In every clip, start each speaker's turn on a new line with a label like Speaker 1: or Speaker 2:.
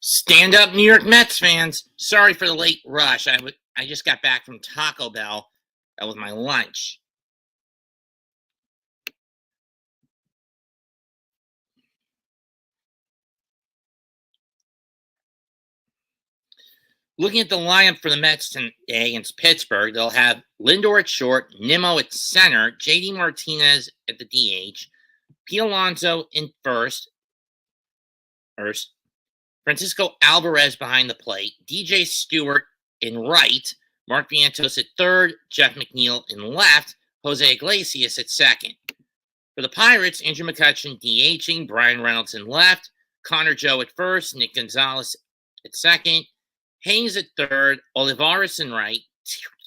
Speaker 1: Stand up, New York Mets fans. Sorry for the late rush. I just got back from Taco Bell. That was my lunch. Looking at the lineup for the Mets today against Pittsburgh, they'll have Lindor at short, Nimmo at center, J.D. Martinez at the DH, Pete Alonso in first, Francisco Alvarez behind the plate, DJ Stewart in right, Mark Vientos at third, Jeff McNeil in left, Jose Iglesias at second. For the Pirates, Andrew McCutchen DHing, Brian Reynolds in left, Connor Joe at first, Nick Gonzalez at second, Hayes at third, Olivares in right,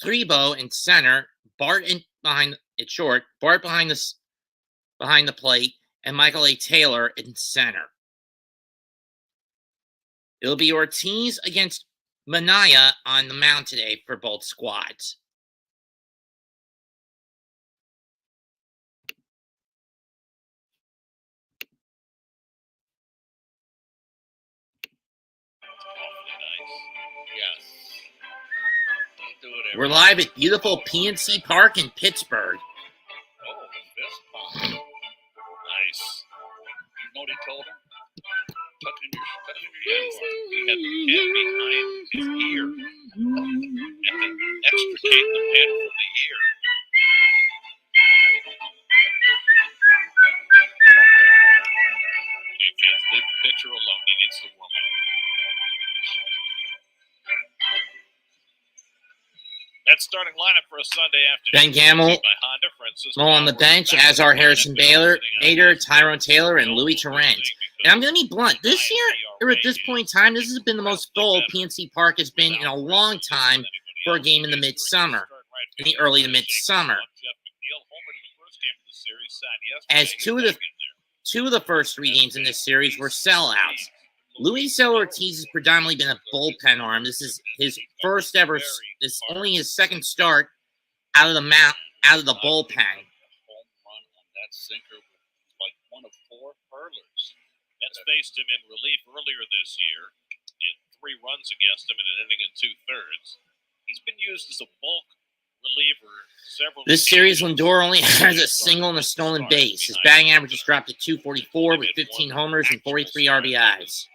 Speaker 1: Trebo in center, Bart behind at short, Bart behind the plate, and Michael A. Taylor in center. It'll be Ortiz against Manaea on the mound today for both squads. We're live at beautiful PNC Park in Pittsburgh.
Speaker 2: Oh, the fist pump. Nice. You know what he told him? Tuck in your ear. He had the pin behind his ear. And then extricate the pin from the ear. Okay, kids, leave the pitcher alone. He needs to warm up. That starting lineup for a Sunday afternoon.
Speaker 1: Ben Gamble on the bench, as are Harrison Bader, Tyrone Taylor, and Louis Torrent. And I'm going to be blunt. This year, or at this point in time, this has been the most full PNC Park has been in a long time for a game in the midsummer, in the early to midsummer. As two of the first three games in this series were sellouts. Luis Ortiz has predominantly been a bullpen arm. This is his first ever. This is only his second start out of the bullpen.
Speaker 2: Home run on that sinker with like one of four hurlers. Mets faced him in relief earlier this year. He had 3 runs against him in an inning and 2/3. He's been used as a bulk reliever several.
Speaker 1: This series, Lindor only has a single and a stolen base. His batting average has dropped to .244 with 15 homers and 43 RBIs.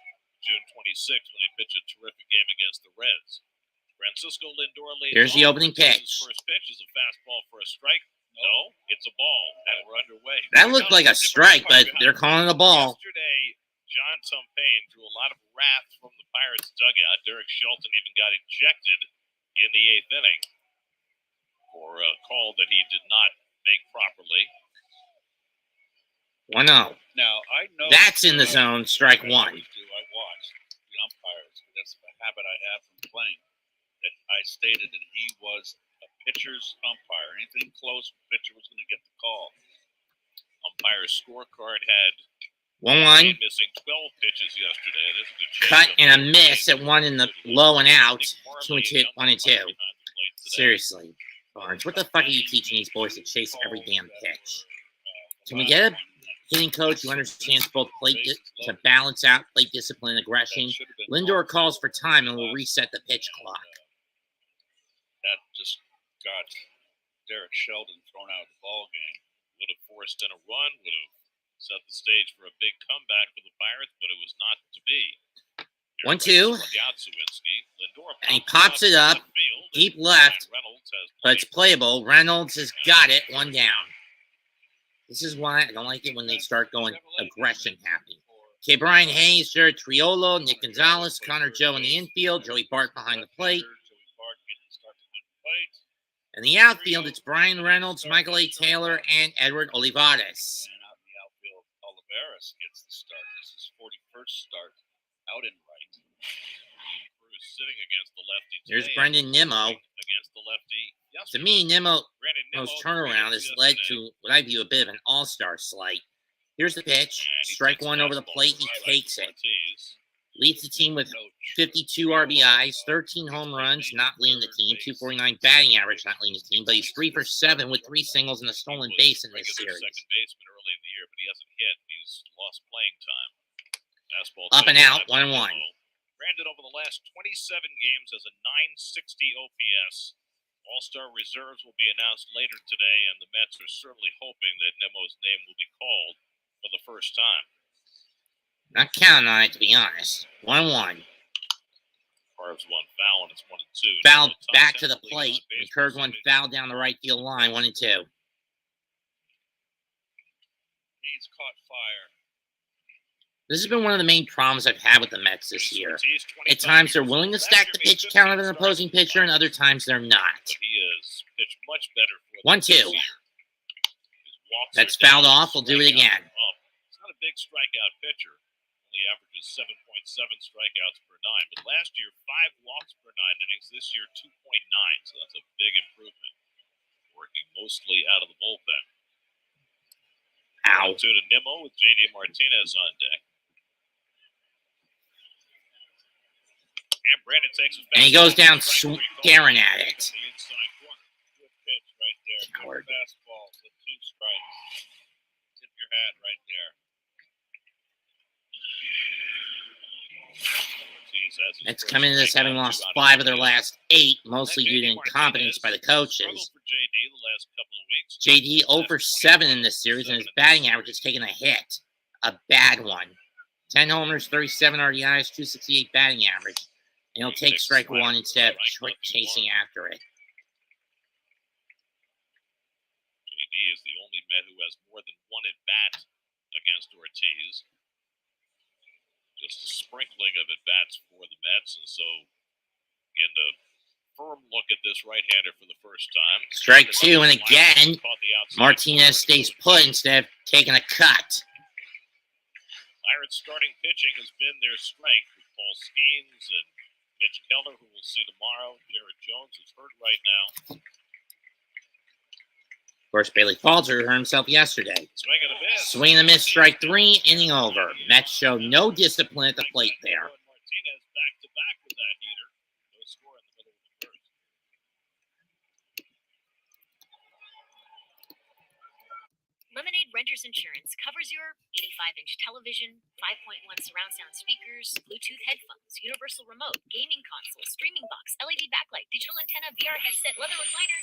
Speaker 2: June 26th when they pitched a terrific game against the Reds. Francisco Lindor laid.
Speaker 1: Here's the opening pitch.
Speaker 2: His first pitch is a fastball for a strike. No, it's a ball. And we're underway.
Speaker 1: That looked like a strike, but they're calling it a ball.
Speaker 2: Yesterday, John Tumpain drew a lot of wrath from the Pirates dugout. Derek Shelton even got ejected in the 8th inning for a call that he did not make properly.
Speaker 1: 1-0.
Speaker 2: Now, I know
Speaker 1: that's in the zone, strike 1.
Speaker 2: I watch the umpires. That's a habit I have from playing. That I stated that he was a pitcher's umpire. Anything close, the pitcher was going to get the call. Umpire's scorecard had
Speaker 1: 1-1.
Speaker 2: Missing 12 pitches yesterday. This is a good
Speaker 1: cut and a miss at 1 in the low and out. 2-2, 1-2. Seriously, Barnes, what the fuck are you teaching these boys to chase every damn pitch? Can we get a hitting coach who understands both plate to balance out plate discipline and aggression? Lindor calls for time and will reset the pitch clock.
Speaker 2: That just got Derek Shelton thrown out of the ball game. Would have forced in a run, would have set the stage for a big comeback for the Pirates, but it was not to be.
Speaker 1: 1-2. And he pops it up, deep left, but it's playable. Reynolds has got it, 1 down. This is why I don't like it when they start going aggression happy. Okay, Brian Hayes, Jared Triolo, Nick Gonzalez, Connor Joe in the infield, Joey Bart behind the plate. In the outfield, it's Brian Reynolds, Michael A. Taylor, and Edward Olivares.
Speaker 2: And out in the outfield, Olivares gets the start. This is his 41st start out in right. Bruce sitting against the lefty today.
Speaker 1: Here's Brendan Nimmo.
Speaker 2: Against the lefty.
Speaker 1: To me, Nimmo's turnaround has led to what I view a bit of an all-star slight. Here's the pitch. Strike 1 over the plate. He takes it. Leads the team with 52 RBIs, 13 home runs, not leading the team, 249 batting average, not leading the team, but he's 3 for 7 with 3 singles and a stolen base in this series.
Speaker 2: Second baseman early in the year, but he hasn't hit. He's lost playing time.
Speaker 1: Up and out, 1-1.
Speaker 2: Brandon, over the last 27 games, has a 960 OPS. All-star reserves will be announced later today, and the Mets are certainly hoping that Nemo's name will be called for the first time.
Speaker 1: Not counting on it, to be honest. 1-1.
Speaker 2: Carves one foul, and it's 1-2.
Speaker 1: Foul back to the plate. And curved one foul down the right field line, 1-2.
Speaker 2: He's caught fire.
Speaker 1: This has been one of the main problems I've had with the Mets this year. At times, they're willing to stack the pitch count of an opposing pitcher, and other times they're not.
Speaker 2: He has pitched much better for
Speaker 1: 1-2. That's fouled off. We'll do it again.
Speaker 2: He's not a big strikeout pitcher. Only averages 7.7 strikeouts per 9. But last year, 5 walks per 9 innings. This year, 2.9. So that's a big improvement. Working mostly out of the bullpen.
Speaker 1: Ow.
Speaker 2: 2 to Nimmo with J.D. Martinez on deck. And Brandon takes it back.
Speaker 1: And he goes down staring at it.
Speaker 2: The inside corner. Good pitch right there.
Speaker 1: Coward.
Speaker 2: Good fastball with 2 strikes. Tip your hat right there.
Speaker 1: Mets come into this having lost 5 of their last 8, mostly due to incompetence by the coaches. JD 0 for 7 in this series, and his batting average has taken a hit. A bad one. 10 homers, 37 RBIs, 268 batting average. And he'll take strike 1 instead of chasing after it.
Speaker 2: JD is the only Met who has more than 1 at-bat against Ortiz. Just a sprinkling of at-bats for the Mets, and so getting a firm look at this right-hander for the first time.
Speaker 1: Strike 2, and again, Martinez stays put instead of taking a cut.
Speaker 2: Pirates' starting pitching has been their strength with Paul Skeens and Mitch Keller, who we'll see tomorrow. Jared Jones is hurt right now.
Speaker 1: Of course, Bailey Falter hurt himself yesterday.
Speaker 2: Swing and a miss.
Speaker 1: Swing and a miss, strike 3, inning over. Mets show no discipline at the plate there.
Speaker 2: Martinez back-to-back with that heater. No score in the middle of the first.
Speaker 3: Lemonade Renters Insurance covers your 85-inch television, 5.1 surround sound speakers, Bluetooth headphones, universal remote, gaming console, streaming box, LED backlight, digital antenna, VR headset, leather recliner,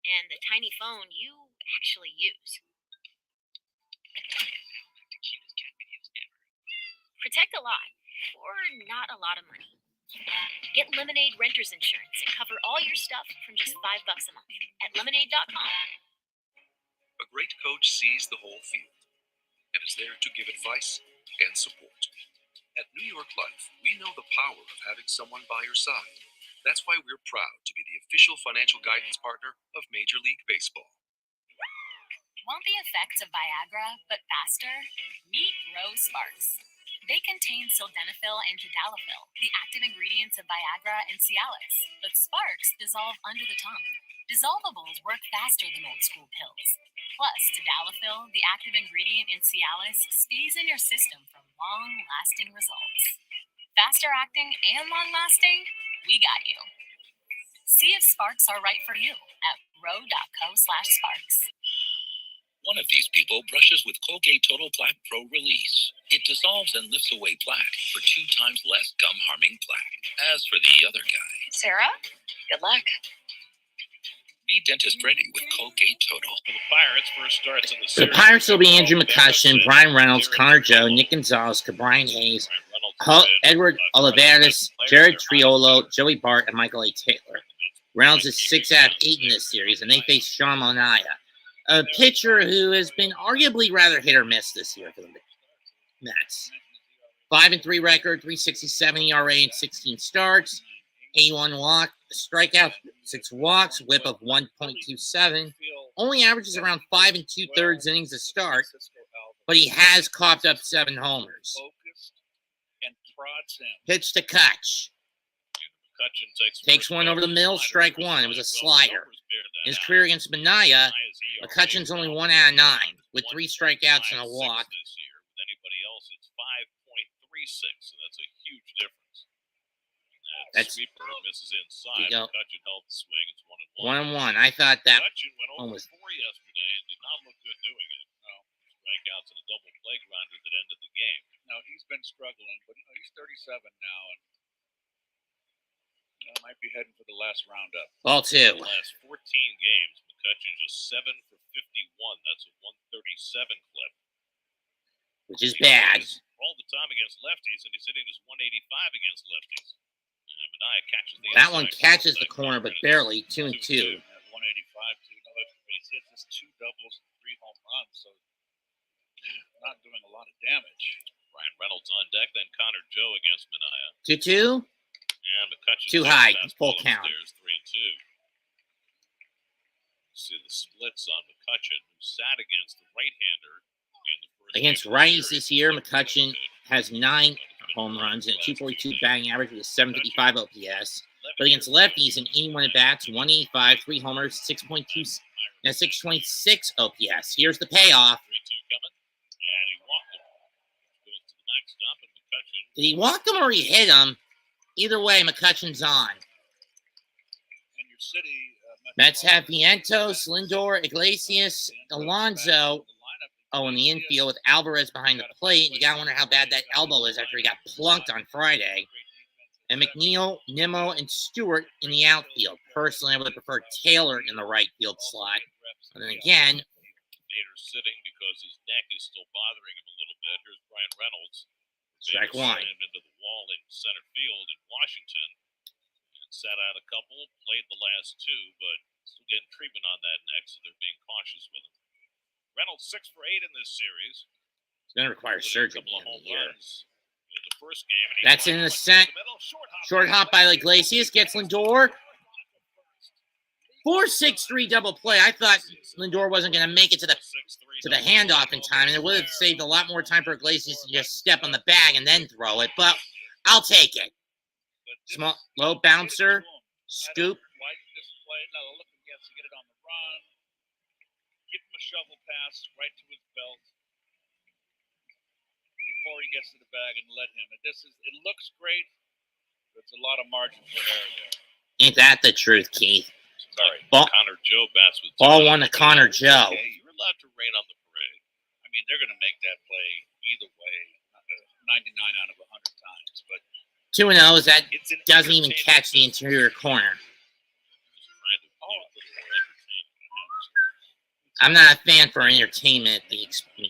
Speaker 3: and the tiny phone you actually use. Protect a lot, or not a lot of money. Get Lemonade Renters Insurance and cover all your stuff from just $5 a month at lemonade.com.
Speaker 4: A great coach sees the whole field and is there to give advice and support. At New York Life, we know the power of having someone by your side. That's why we're proud to be the official financial guidance partner of Major League Baseball.
Speaker 3: Want the effects of Viagra, but faster? Meet Rose Sparks. They contain sildenafil and tadalafil, the active ingredients of Viagra and Cialis, but Sparks dissolve under the tongue. Dissolvables work faster than old school pills. Plus, tadalafil, the active ingredient in Cialis, stays in your system for long-lasting results. Faster acting and long-lasting? We got you. See if Sparks are right for you at ro.co/sparks.
Speaker 5: One of these people brushes with Colgate Total Plaque Pro Release. It dissolves and lifts away plaque for 2 times less gum-harming plaque. As for the other guy,
Speaker 3: Sarah, good luck.
Speaker 5: be dentist ready with Colgate Total.
Speaker 2: For the Pirates, first starts in the
Speaker 1: The
Speaker 2: series.
Speaker 1: Pirates will be Andrew McCutchen, Brian Reynolds, Connor Joe, Nick Gonzalez, Brian Hayes, Edward Olivares, Jared Triolo, Joey Bart, and Michael A. Taylor. Reynolds is 6 out of 8 in this series, and they face Sean Monaya, a pitcher who has been arguably rather hit or miss this year for the Mets. 5-3 record, 3.67 ERA in 16 starts, 81 strikeouts, 6 walks, whip of 1.27. Only averages around 5 2/3 innings to start, but he has coughed up 7 homers. Pitch to Kutch. Takes one over the middle, strike 1. It was a slider. In his career against Minaya, McCutchen's only 1 out of 9, with 3 strikeouts and a walk.
Speaker 2: With anybody else, it's 5.36, so that's a huge difference.
Speaker 1: That's
Speaker 2: sweeper misses inside.
Speaker 1: go.
Speaker 2: McCutchen held the swing. It's 1-1.
Speaker 1: 1-1. I thght that
Speaker 2: McCutchen went
Speaker 1: one
Speaker 2: over
Speaker 1: was
Speaker 2: 4 yesterday and did not look good doing it. No. strikeouts and a double play grounder that ended the game.
Speaker 6: No, he's been struggling, but he's 37 now, and might be heading for the last roundup.
Speaker 1: Ball 2.
Speaker 2: The last 14 games, McCutcheon just 7 for 51. That's a 137 clip.
Speaker 1: Which is bad.
Speaker 2: All the time against lefties, and he's hitting just 185 against lefties. And Mania catches the
Speaker 1: That one
Speaker 2: inside
Speaker 1: catches the
Speaker 2: corner,
Speaker 1: corner, but barely. 2 and 2.
Speaker 6: 185 too. He's hit just 2 doubles and 3 home runs, so not doing a lot of damage.
Speaker 2: Ryan Reynolds on deck, then Connor Joe against Mania.
Speaker 1: 2-2.
Speaker 2: And McCutcheon
Speaker 1: Too high.
Speaker 2: fastball
Speaker 1: Full count.
Speaker 2: upstairs, 3 and 2. See the splits on McCutcheon, who sat against the right-hander in the first
Speaker 1: Against
Speaker 2: game of the
Speaker 1: righties
Speaker 2: series.
Speaker 1: this year, McCutcheon has 9 home runs and a 242 batting average with a 755 OPS. But against lefties, in 81 at bats, 185, 3 homers, 6.2 and a 626 OPS. Here's the payoff.
Speaker 2: 3-2 coming, and he walked him. Goes to the backstop, and McCutcheon.
Speaker 1: Did he walk him or he hit him? Either way, McCutcheon's on.
Speaker 6: And your city,
Speaker 1: Mets have Vientos, Lindor, Iglesias, Alonso. Oh, in the infield with Alvarez behind the plate. You gotta wonder how bad that elbow is after he got plunked on Friday. And McNeil, Nimmo, and Stewart in the outfield. Personally, I would have preferred Taylor in the right field slot. And then again,
Speaker 2: Bader's sitting because his neck is still bothering him a little bit. Here's Brian Reynolds.
Speaker 1: Strike
Speaker 2: Bader
Speaker 1: one.
Speaker 2: slammed into the wall in center field in Washington. And sat out a couple, played the last 2, but still getting treatment on that neck, so they're being cautious with him. Reynolds 6 for 8 in this series.
Speaker 1: it's going to require surgery at the end of the year.
Speaker 2: In the first game, and he
Speaker 1: That's in the
Speaker 2: flies
Speaker 1: middle.
Speaker 2: short
Speaker 1: Short hop by Iglesias. Gets Lindor. 4-6-3 double play. I thought Lindor wasn't going to make it to the handoff in time, and it would have saved a lot more time for Iglesias to just step on the bag and then throw it. But I'll take it. Small, low bouncer, scoop.
Speaker 6: Widen this play. Now look against to get it on the run. Give him a shovel pass right to his belt before he gets to the bag and let him. It looks great, but it's a lot of margin for error there.
Speaker 1: Ain't that the truth, Keith?
Speaker 6: Sorry.
Speaker 1: Ball,
Speaker 2: Connor Joe bats with
Speaker 1: ball 1 to Connor Joe.
Speaker 6: Okay,
Speaker 2: You're allowed to rain on the parade.
Speaker 6: I mean, they're going to make that play either way, 99 out of 100 times. But
Speaker 1: 2-0 is that
Speaker 2: It's an
Speaker 1: doesn't even
Speaker 2: entertaining
Speaker 1: catch the
Speaker 2: system.
Speaker 1: interior corner.
Speaker 2: Just trying to be a little more entertaining.
Speaker 1: I'm not a fan for entertainment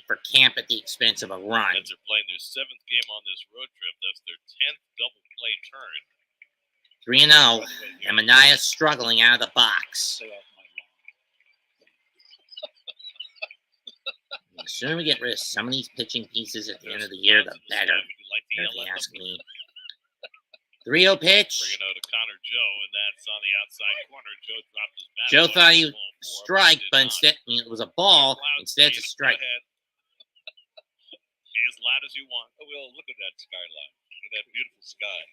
Speaker 1: for camp at the expense of a run.
Speaker 2: Mets are playing their 7th game on this road trip. That's their 10th double play turn.
Speaker 1: 3-0, and Mania struggling out of the box.
Speaker 6: stay off my lawn.
Speaker 1: The sooner we get rid of some of these pitching pieces at the end of the year, the better,
Speaker 2: Would you like to
Speaker 1: if
Speaker 2: yell
Speaker 1: you
Speaker 2: at
Speaker 1: ask
Speaker 2: them?
Speaker 1: me. 3-0 pitch.
Speaker 2: Bringing out to Connor Joe, and that's on the outside corner. Joe dropped his bat.
Speaker 1: Joe
Speaker 2: ball
Speaker 1: thought he
Speaker 2: for
Speaker 1: would
Speaker 2: ball 4,
Speaker 1: strike,
Speaker 2: did
Speaker 1: but
Speaker 2: not.
Speaker 1: instead it was a ball. Instead, it's a
Speaker 2: Go
Speaker 1: strike.
Speaker 2: ahead. Be as loud as you want.
Speaker 6: Oh, well, look at that skyline. Look at that beautiful sky.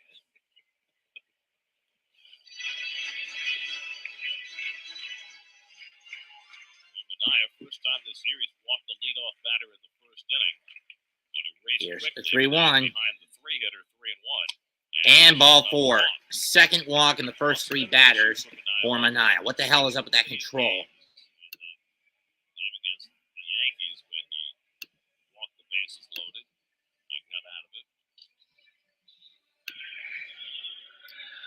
Speaker 2: Mania, first time this year, he's walked the leadoff batter in the first inning. But he raced
Speaker 1: Here's the
Speaker 2: quickly
Speaker 1: 3-1.
Speaker 2: behind the 3-hitter, 3-1.
Speaker 1: And ball
Speaker 2: another
Speaker 1: 4.
Speaker 2: walk.
Speaker 1: Second walk in the first 3 batters for Mania. What the hell is up with that control?
Speaker 2: Game against the Yankees when he walked the bases loaded and got out of it.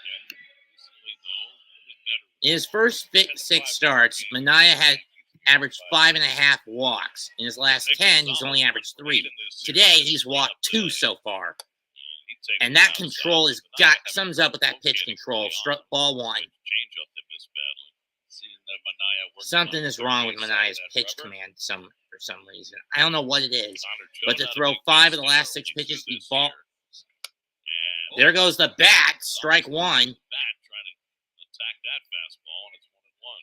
Speaker 2: Yeah, recently, though, a little bit better.
Speaker 1: In his first 6 starts, Mania had averaged 5.5 walks. In his last 10, he's only averaged 3. Today, he's walked 2 so far. And that control is sums up with that pitch control. Struck ball 1.
Speaker 2: Change up that missed badly.
Speaker 6: Seeing that Mania working
Speaker 1: Something
Speaker 6: on
Speaker 1: is
Speaker 6: the
Speaker 1: wrong with
Speaker 6: third base side
Speaker 1: Mania's
Speaker 6: of that
Speaker 1: pitch
Speaker 6: rubber.
Speaker 1: command for some reason. I don't know what it is.
Speaker 2: Connor Joe
Speaker 1: But to
Speaker 2: not a
Speaker 1: throw
Speaker 2: big
Speaker 1: 5 of the
Speaker 2: pitch
Speaker 1: last
Speaker 2: hitter
Speaker 1: 6 pitches, he
Speaker 2: this
Speaker 1: ball.
Speaker 2: year. And
Speaker 1: There goes the bat. Strike 1.
Speaker 2: bat trying to attack that fastball, and it's 1-1.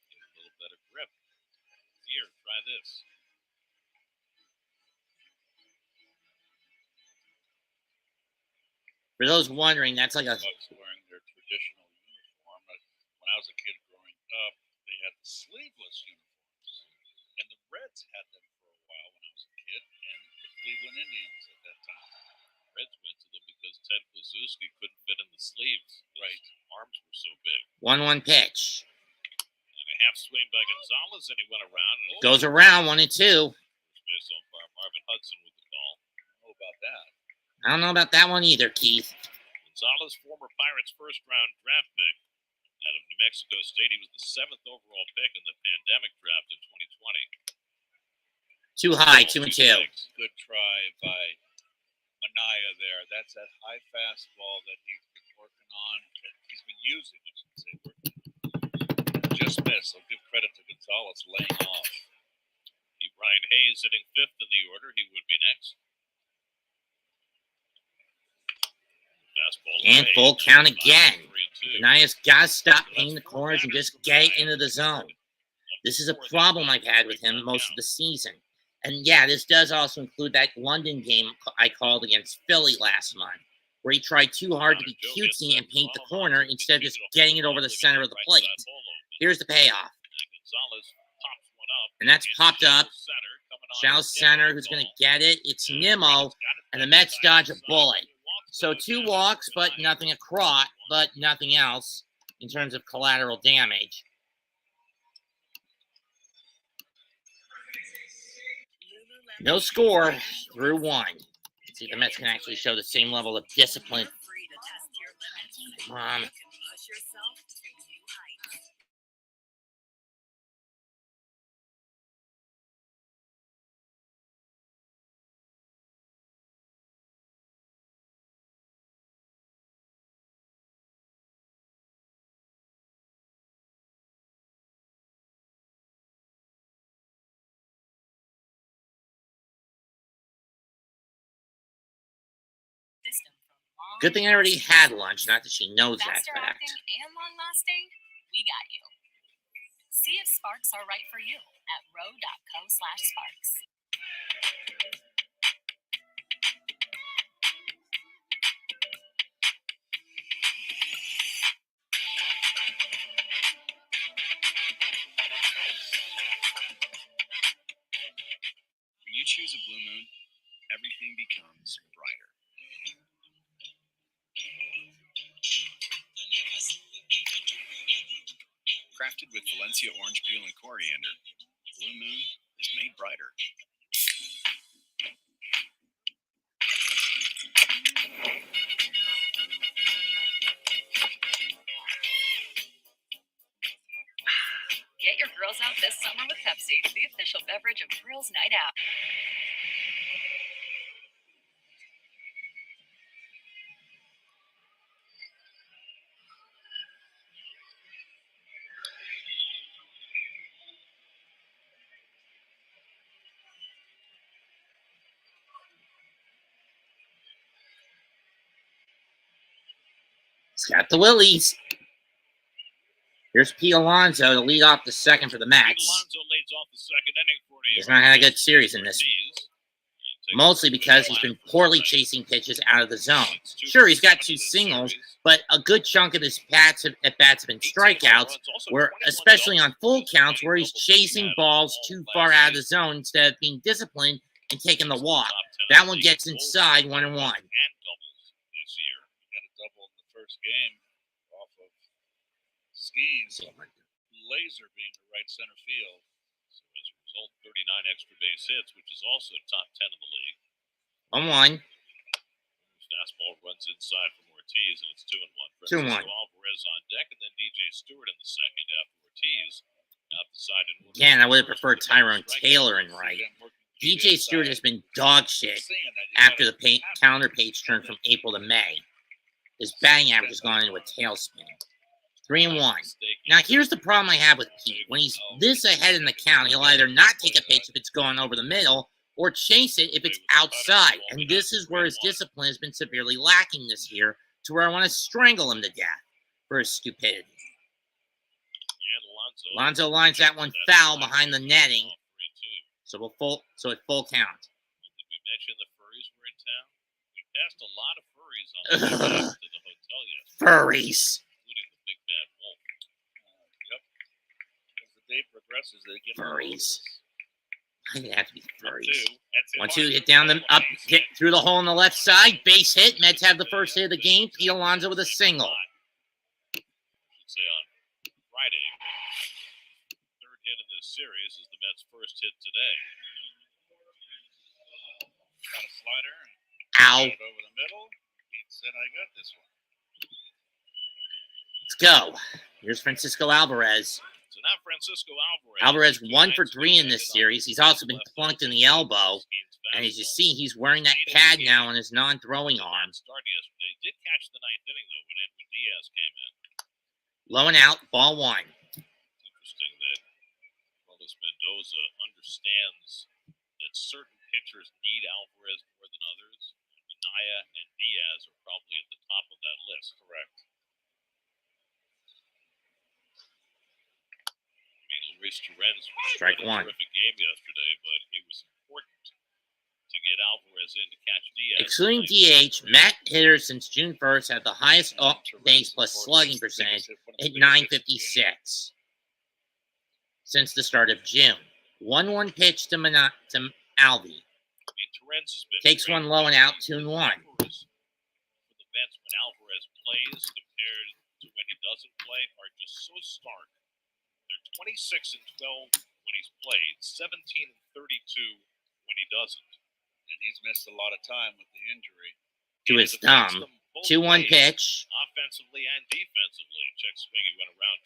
Speaker 2: Get a little better grip. Here, try this.
Speaker 1: For those wondering, that's like a
Speaker 6: Bucks wearing their traditional uniform. When I was a kid growing up, they had the sleeveless uniforms, and the Reds had them for a while when I was a kid, and the Cleveland Indians at that time.
Speaker 2: Reds went to them because Ted Kluszewski couldn't fit in the sleeves.
Speaker 6: Right.
Speaker 2: His arms were so big.
Speaker 1: 1-1 pitch.
Speaker 2: And a half swing by Gonzalez, and he went around. And
Speaker 1: Goes around 1 and 2.
Speaker 2: Base umpire Marvin Hudson with the call.
Speaker 6: How about that?
Speaker 1: I don't know about that one either, Keith.
Speaker 2: Gonzalez, former Pirates first-round draft pick out of New Mexico State. He was the 7th overall pick in the pandemic draft in 2020.
Speaker 1: Too high, 2 and 2.
Speaker 6: Good try by Manaea there. That's that high fastball that he's been working on, that he's been using, I should say. Just missed. I'll give credit to Gonzalez laying off.
Speaker 2: Brian Hayes sitting 5th in the order. He would be next. Fastball
Speaker 1: And
Speaker 2: away.
Speaker 1: full count again.
Speaker 2: 3-2.
Speaker 1: Benaya's got to stop painting the corners and just get it into the zone. This is a problem I've had with him most of the season. And yeah, this does also include that London game I called against Philly last month, where he tried too hard to be cutesy and paint the corner instead of just getting it over the center of the plate. Here's the payoff.
Speaker 2: Gonzalez pops one up.
Speaker 1: And that's popped up. Shallow
Speaker 2: Center,
Speaker 1: center, who's going to get it? It's Nimmo, and the Mets dodge a bullet. So 2 walks, but nothing across, but nothing else in terms of collateral damage. No score through 1. Let's see if the Mets can actually show the same level of discipline. Come on. Good thing I already had lunch, not that she knows that
Speaker 3: Faster
Speaker 1: fact.
Speaker 3: acting and long lasting, we got you. See if Sparks are right for you at row.co/sparks.
Speaker 4: When you choose a Blue Moon, everything becomes brighter. Crafted with Valencia orange peel and coriander, Blue Moon is made brighter.
Speaker 3: Get your grills out this summer with Pepsi, the official beverage of Grills Night Out.
Speaker 1: He's got the willies. Here's P. Alonso to lead off the second for the Mets.
Speaker 2: Alonso leads off the second inning for the
Speaker 1: He's not had a good series in this, mostly because he's been poorly chasing pitches out of the zone. Sure, he's got 2 singles, but a good chunk of his at-bats have been strikeouts, where, especially on full counts, where he's chasing balls too far out of the zone instead of being disciplined and taking the walk. That one gets inside 1-1.
Speaker 2: And doubles this year.
Speaker 6: He had a double in the first game off of Skeens. Laser being to right center field.
Speaker 2: So as a result, 39 extra base hits, which is also top 10 in the league.
Speaker 1: 1-1.
Speaker 2: Fastball runs inside from Ortiz, and it's
Speaker 1: 2-1.
Speaker 2: 2-1. Alvarez on deck, and then DJ Stewart in the second after Ortiz out the side.
Speaker 1: Again, I would have preferred Tyrone Taylor in right. DJ Stewart has been dog shit after the calendar page turned from April to May. His batting average has gone into a tailspin. 3-1. Now, here's the problem I have with Pete. When he's this ahead in the count, he'll either not take a pitch if it's going over the middle or chase it if it's outside. And this is where his discipline has been severely lacking this year, to where I want to strangle him to death for his stupidity. Alonso lines that one foul behind the netting. So it full count.
Speaker 2: Did we mention the furries were in town? We passed a lot of furries on the way back to the hotel yesterday.
Speaker 1: Furries.
Speaker 2: Including the big bad wolf.
Speaker 6: Yep. As the day progresses, they get
Speaker 1: Furries. I think it have to be furries.
Speaker 2: 1-2.
Speaker 1: 1-2, hit down the up, hit through the hole on the left side. Base hit. Mets have the first hit of the game. Pete Alonso with a single.
Speaker 2: I should say on Friday. in this series is the Mets' first hit today. Got a slider.
Speaker 1: Ow.
Speaker 2: Got it over the middle. He said, "I got this one."
Speaker 1: Let's go. Here's Francisco Alvarez.
Speaker 2: So now Francisco Alvarez.
Speaker 1: Alvarez 1 for 3 in this series. He's also been plunked in the elbow. And as you see, he's wearing that pad now on his non-throwing arm.
Speaker 2: Start yesterday. Did catch the ninth inning though when Edwin Diaz came in.
Speaker 1: Low and out, ball 1.
Speaker 2: Interesting that Carlos Mendoza understands that certain pitchers need Alvarez more than others. Minaya and Diaz are probably at the top of that list. Correct. I mean, Luis Torrens
Speaker 1: Strike
Speaker 2: played a
Speaker 1: 1.
Speaker 2: terrific game yesterday, but it was important to get Alvarez in to catch Diaz.
Speaker 1: Excluding DH, Matt hitters since June 1st had the highest base plus slugging percentage at 956 since the start of June. 1-1 pitch to Alvi.
Speaker 2: I mean, Torrens has been
Speaker 1: Takes
Speaker 2: great.
Speaker 1: one low and out, 2-1.
Speaker 2: Numbers for the Mets when Alvarez plays compared to when he doesn't play are just so stark. They're 26-12 when he's played, 17-32 when he doesn't. And he's missed a lot of time with the injury.
Speaker 1: To his thumb. 2-1 pitch.
Speaker 2: Offensively and defensively. Check swing, he went around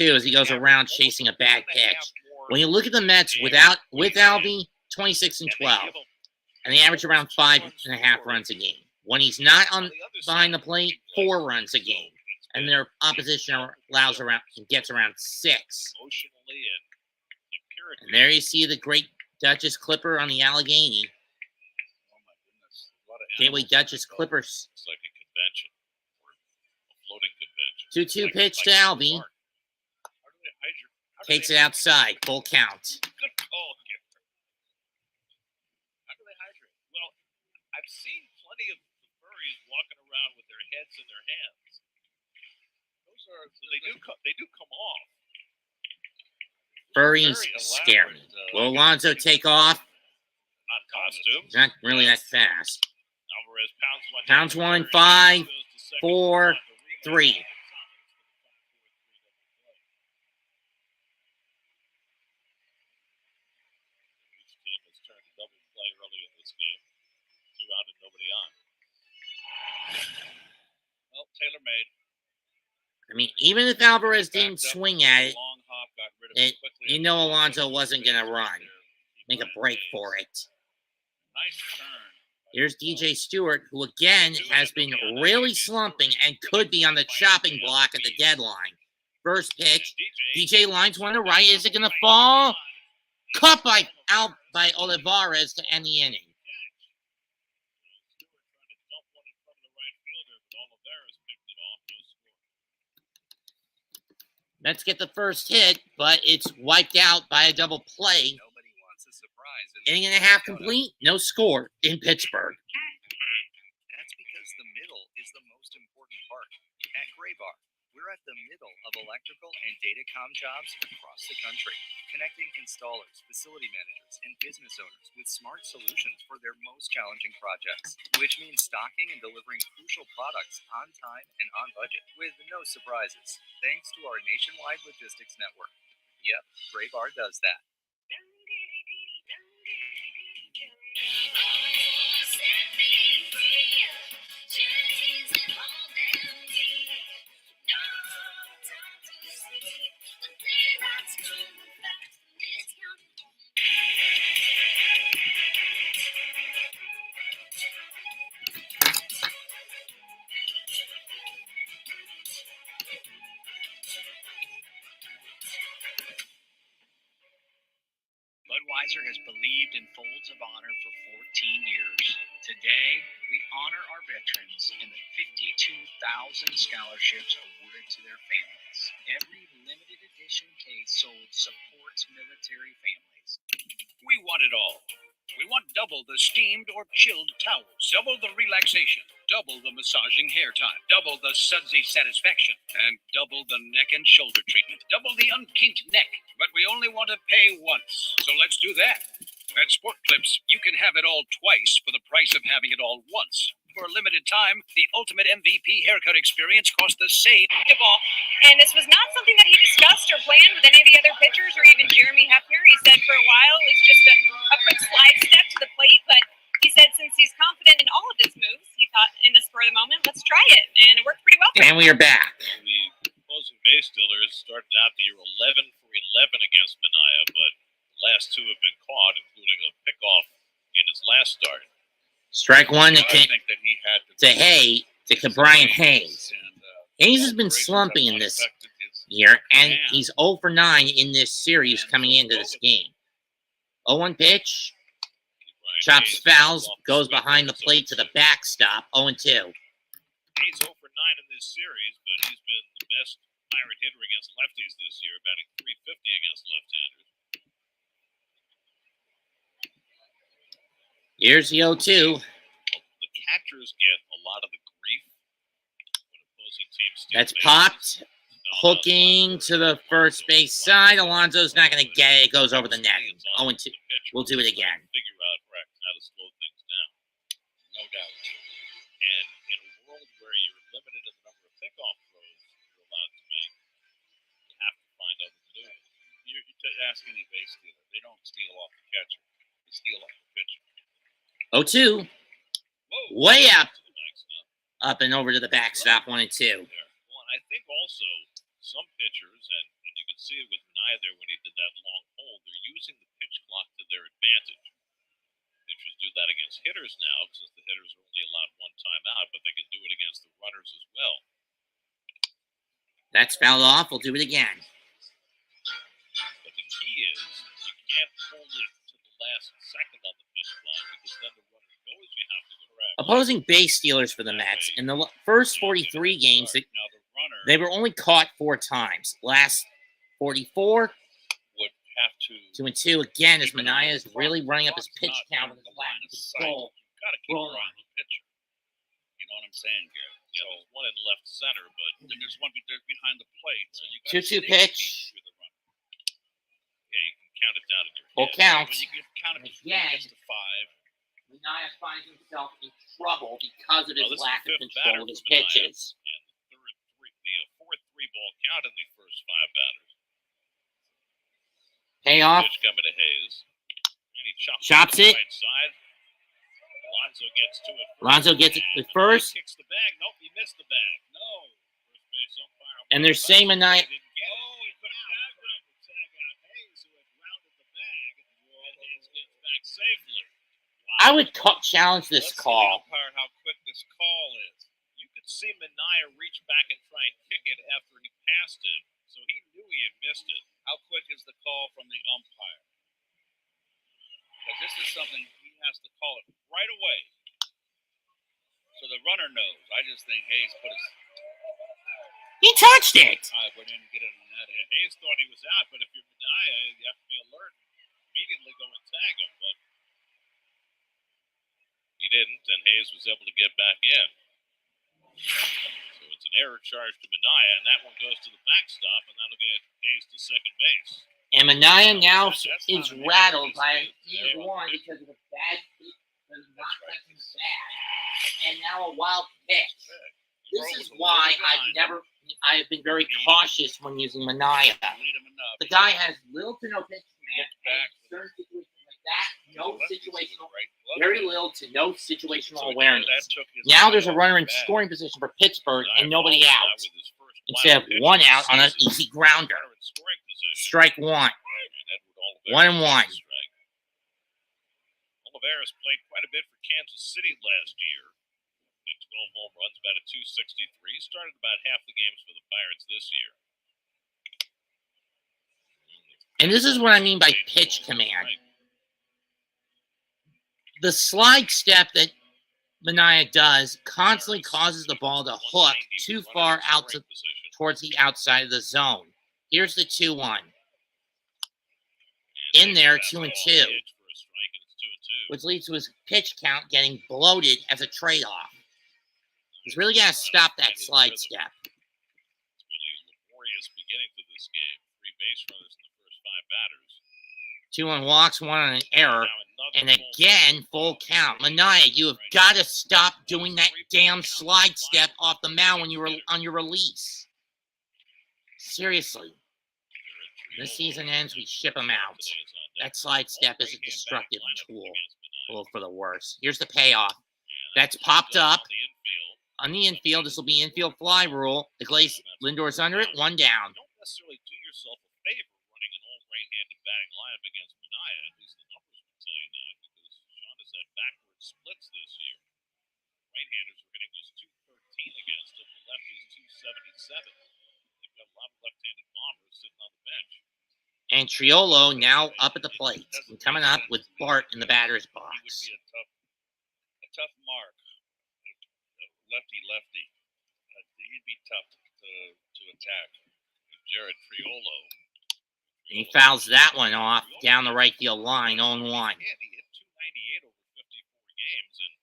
Speaker 2: 2-2.
Speaker 1: 2-2 as he goes around chasing a bad pitch. When you look at the Mets with Alvi, 26-12. And they average around 5.5 runs a game. When he's not on behind the plate, 4 runs a game. And their opposition gets around 6.
Speaker 2: Emotionally and empirically.
Speaker 1: And there you see the great Duchess Clipper on the Allegheny.
Speaker 2: Oh my goodness. A lot of
Speaker 1: Gateway
Speaker 2: animals.
Speaker 1: Duchess Clippers.
Speaker 2: It's like a convention. Or a floating convention.
Speaker 1: 2-2 pitch to Alvi.
Speaker 2: How do they hide your- how do
Speaker 1: Takes
Speaker 2: they-
Speaker 1: it outside. Full count.
Speaker 2: Good call, Gipper. How do they hydrate? Well, I've seen plenty of the furries walking around with their heads in their hands. Those are so they do come off.
Speaker 1: Furries scare me. Will Alonso take off?
Speaker 2: Not costumes.
Speaker 1: Not really that fast.
Speaker 2: Alvarez
Speaker 1: Pounds one, 5, 4, 3.
Speaker 2: Each team has turned a double play early in this game. 2 out and nobody on. Well, Taylor made.
Speaker 1: I mean, even if Alvarez didn't
Speaker 2: Backed up,
Speaker 1: swing at it,
Speaker 2: long hop, got rid of it quickly.
Speaker 1: you know Alonso wasn't going to run. Make a break for it.
Speaker 2: Nice turn.
Speaker 1: Here's DJ Stewart, who again has been really slumping and could be on the chopping block at the deadline. First pitch, DJ lines one to right. Is it going to fall? Caught by Olivares to end the inning. Mets get the first hit, but it's wiped out by a double play.
Speaker 4: Nobody wants a surprise.
Speaker 1: Inning and a half complete, no score in Pittsburgh.
Speaker 4: That's because the middle is the most important part. At Graybar, we're at the middle of electrical and datacom jobs across the country, connecting installers, facility managers, and business owners with smart solutions for their most challenging projects, which means stocking and delivering crucial products on time and on budget with no surprises, thanks to our nationwide logistics network. Yep, Graybar does that.
Speaker 7: Budweiser has believed in Folds of Honor for 14 years. Today, we honor our veterans and the 52,000 scholarships awarded to their families. Every limited edition case sold supports military families.
Speaker 8: We want it all. We want double the steamed or chilled towels, double the relaxation, double the massaging hair time, double the sudsy satisfaction, and double the neck and shoulder treatment, double the unkinked neck. But we only want to pay once, so let's do that. At Sport Clips, you can have it all twice for the price of having it all once. For a limited time, the ultimate MVP haircut experience cost the same.
Speaker 3: And this was not something that he discussed or planned with any of the other pitchers or even Jeremy Hefner. He said for a while it was just a quick slide step to the plate, but he said since he's confident in all of his moves, he thought in the spur of the moment, let's try it. And it worked pretty well for him.
Speaker 1: And we are back.
Speaker 2: The opposing base stealers started out the year 11 for 11 against Minaya, but the last two have been caught, including a pickoff in his last start.
Speaker 1: Strike one to,
Speaker 6: I think that he had
Speaker 1: to Brian Hayes.
Speaker 6: And,
Speaker 1: Hayes has been slumping in this year, and he's 0 for 9 in this series coming into this game. 0-1 pitch, chops fouls, goes behind the plate to the backstop, 0-2.
Speaker 2: He's 0 for 9 in this series, but he's been the best Pirate hitter against lefties this year, batting .350 against left-handers.
Speaker 1: Here's the 0-2.
Speaker 2: The catchers get a lot of the grief when opposing teams steal
Speaker 1: That's
Speaker 2: bases.
Speaker 1: popped. Hooking to the first base side. Alonso's not going to get it. It goes over the net. 0-2. We'll do it again.
Speaker 2: Figure out how to slow things down.
Speaker 6: no doubt.
Speaker 2: And in a world where you're limited in the number of pickoff throws you're allowed to make, you have to find other maneuvers.
Speaker 6: You ask any base stealer, they don't steal off the catcher. They steal off the pitcher.
Speaker 1: 0-2.
Speaker 2: Whoa.
Speaker 1: Way up.
Speaker 2: To the backstop.
Speaker 1: Up and over to the backstop. 1-2.
Speaker 2: There. Well, and I think also some pitchers, and you could see it with Nye there when he did that long hold, they're using the pitch clock to their advantage. Pitchers do that against hitters now, since the hitters are only allowed one time out, but they can do it against the runners as well.
Speaker 1: That's fouled off. We'll do it again.
Speaker 2: But the key is you can't hold it to the last second on the pitch clock, because then the runner knows you have to go correct.
Speaker 1: Opposing base stealers for the Mets. In the first 43 games,
Speaker 2: Now the runner
Speaker 1: they were only caught 4 times. Last 44,
Speaker 2: would have to
Speaker 1: 2-2 again, as Minaya is really running up his pitch count with his left control.
Speaker 2: You've got to keep
Speaker 1: Rolling.
Speaker 2: your eye on the pitcher.
Speaker 6: You know what I'm saying, Gary?
Speaker 2: Yeah, there's one in left center, but
Speaker 6: Then there's one there's behind the plate. So you got
Speaker 1: 2-2 pitch.
Speaker 2: with the runner. Yeah, you can count it down in your
Speaker 1: Full
Speaker 2: head.
Speaker 1: count.
Speaker 6: When you get counted before
Speaker 1: Again.
Speaker 6: it gets to 5,
Speaker 1: Minaya finds himself in trouble because of his
Speaker 2: Well, this is
Speaker 1: lack
Speaker 2: the
Speaker 1: of
Speaker 2: fifth
Speaker 1: control
Speaker 2: batter
Speaker 1: of his
Speaker 2: for Minaya.
Speaker 1: pitches.
Speaker 2: And the fourth 3-ball count in the first 5 batters.
Speaker 1: Payoff.
Speaker 2: Pitch coming to Hayes. And he
Speaker 1: Chops
Speaker 2: to the
Speaker 1: it.
Speaker 2: right side. Alonso gets to it.
Speaker 1: Alonso gets it
Speaker 2: And
Speaker 1: to first.
Speaker 2: Kicks the bag. Nope, he missed the bag. No. First base umpire.
Speaker 1: And they're saying Minaya.
Speaker 2: Didn't get it. Oh, he put a tag on to tag out Hayes, who had rounded the bag. And Hayes gets back safely.
Speaker 1: I would challenge this
Speaker 2: Let's see the
Speaker 1: call.
Speaker 2: umpire how quick this call is. You could see Minaya reach back and try and kick it after he passed it, so he knew he had missed it.
Speaker 6: how quick is the call from the umpire? Because this is something he has to call it right away. So the runner knows. I just think Hayes put his
Speaker 1: He touched it.
Speaker 6: eye, but didn't get it on that
Speaker 2: Yeah,
Speaker 6: end.
Speaker 2: Hayes thought he was out, but if you're Minaya, you have to be alert and immediately go and tag him, but he didn't, and Hayes was able to get back in. So it's an error charge to Minaya, and that one goes to the backstop, and that'll get Hayes to second base.
Speaker 1: And Minaya now
Speaker 2: That's not
Speaker 1: is
Speaker 2: an error.
Speaker 1: rattled by
Speaker 2: Yeah.
Speaker 1: E1 because of a bad pitch, because of not touching the bag, and now a wild pitch. This is why I have been very cautious when using Minaya.
Speaker 6: Lead him enough.
Speaker 1: The guy has little to no pitch command, and
Speaker 6: Back.
Speaker 1: in certain situations like that, no
Speaker 6: Lefties with the
Speaker 1: situational,
Speaker 6: right glove.
Speaker 1: very little to no situational
Speaker 6: So again,
Speaker 1: awareness.
Speaker 6: that took his
Speaker 1: Now
Speaker 6: eye
Speaker 1: there's a
Speaker 6: off
Speaker 1: runner
Speaker 6: the
Speaker 1: in
Speaker 6: bag.
Speaker 1: scoring position for Pittsburgh
Speaker 2: Minaya
Speaker 1: and nobody
Speaker 2: followed
Speaker 1: out,
Speaker 2: that with his first
Speaker 1: instead of
Speaker 2: wild pitch
Speaker 1: one
Speaker 2: of the
Speaker 1: out on an
Speaker 2: season.
Speaker 1: easy grounder.
Speaker 2: Runner in scoring position.
Speaker 1: Strike one.
Speaker 2: And Edward Olivares
Speaker 1: 1-1.
Speaker 2: gets a strike. Olivares played quite a bit for Kansas City last year. Hit 12 home runs, batted .263. Started about half the games for the Pirates this year.
Speaker 1: And this is what I mean by pitch command. The slide step that Minaya does constantly causes the ball to hook too far out towards the outside of the zone. Here's the 2-1. In there, 2-2. Which leads to his pitch count getting bloated as a trade-off. He's really got to stop that slide step.
Speaker 2: It's been a laborious beginning to this game. 3 base runners in the first 5 batters.
Speaker 1: 2 on walks, 1 on an error.
Speaker 2: Now
Speaker 1: And
Speaker 2: another
Speaker 1: again, full count. Mania, you have got to stop doing that damn slide step off the mound when you were on your release. Seriously. When the season ends, we ship him out. That slide step is a destructive tool for the worst. Here's the payoff. That's popped up on the infield. This will be infield fly rule. The Glaze Lindor's under it, 1 down.
Speaker 2: Don't necessarily do yourself a favor running an old right-handed batting lineup against Mania. At least the numbers would tell you that, because Sean has had backward splits this year. Right-handers are getting just 213 against him. The lefties 277. They've got a lot of left-handed bombers sitting on the bench.
Speaker 1: And Triolo now up at the plate. And coming up with Bart in the batter's
Speaker 2: He would
Speaker 1: box.
Speaker 2: be a tough mark. Lefty. He'd be tough to attack. Jared Triolo.
Speaker 1: And he fouls that one off down the right field line, 0-1.
Speaker 2: Yeah, he hit 298 over 54 games, and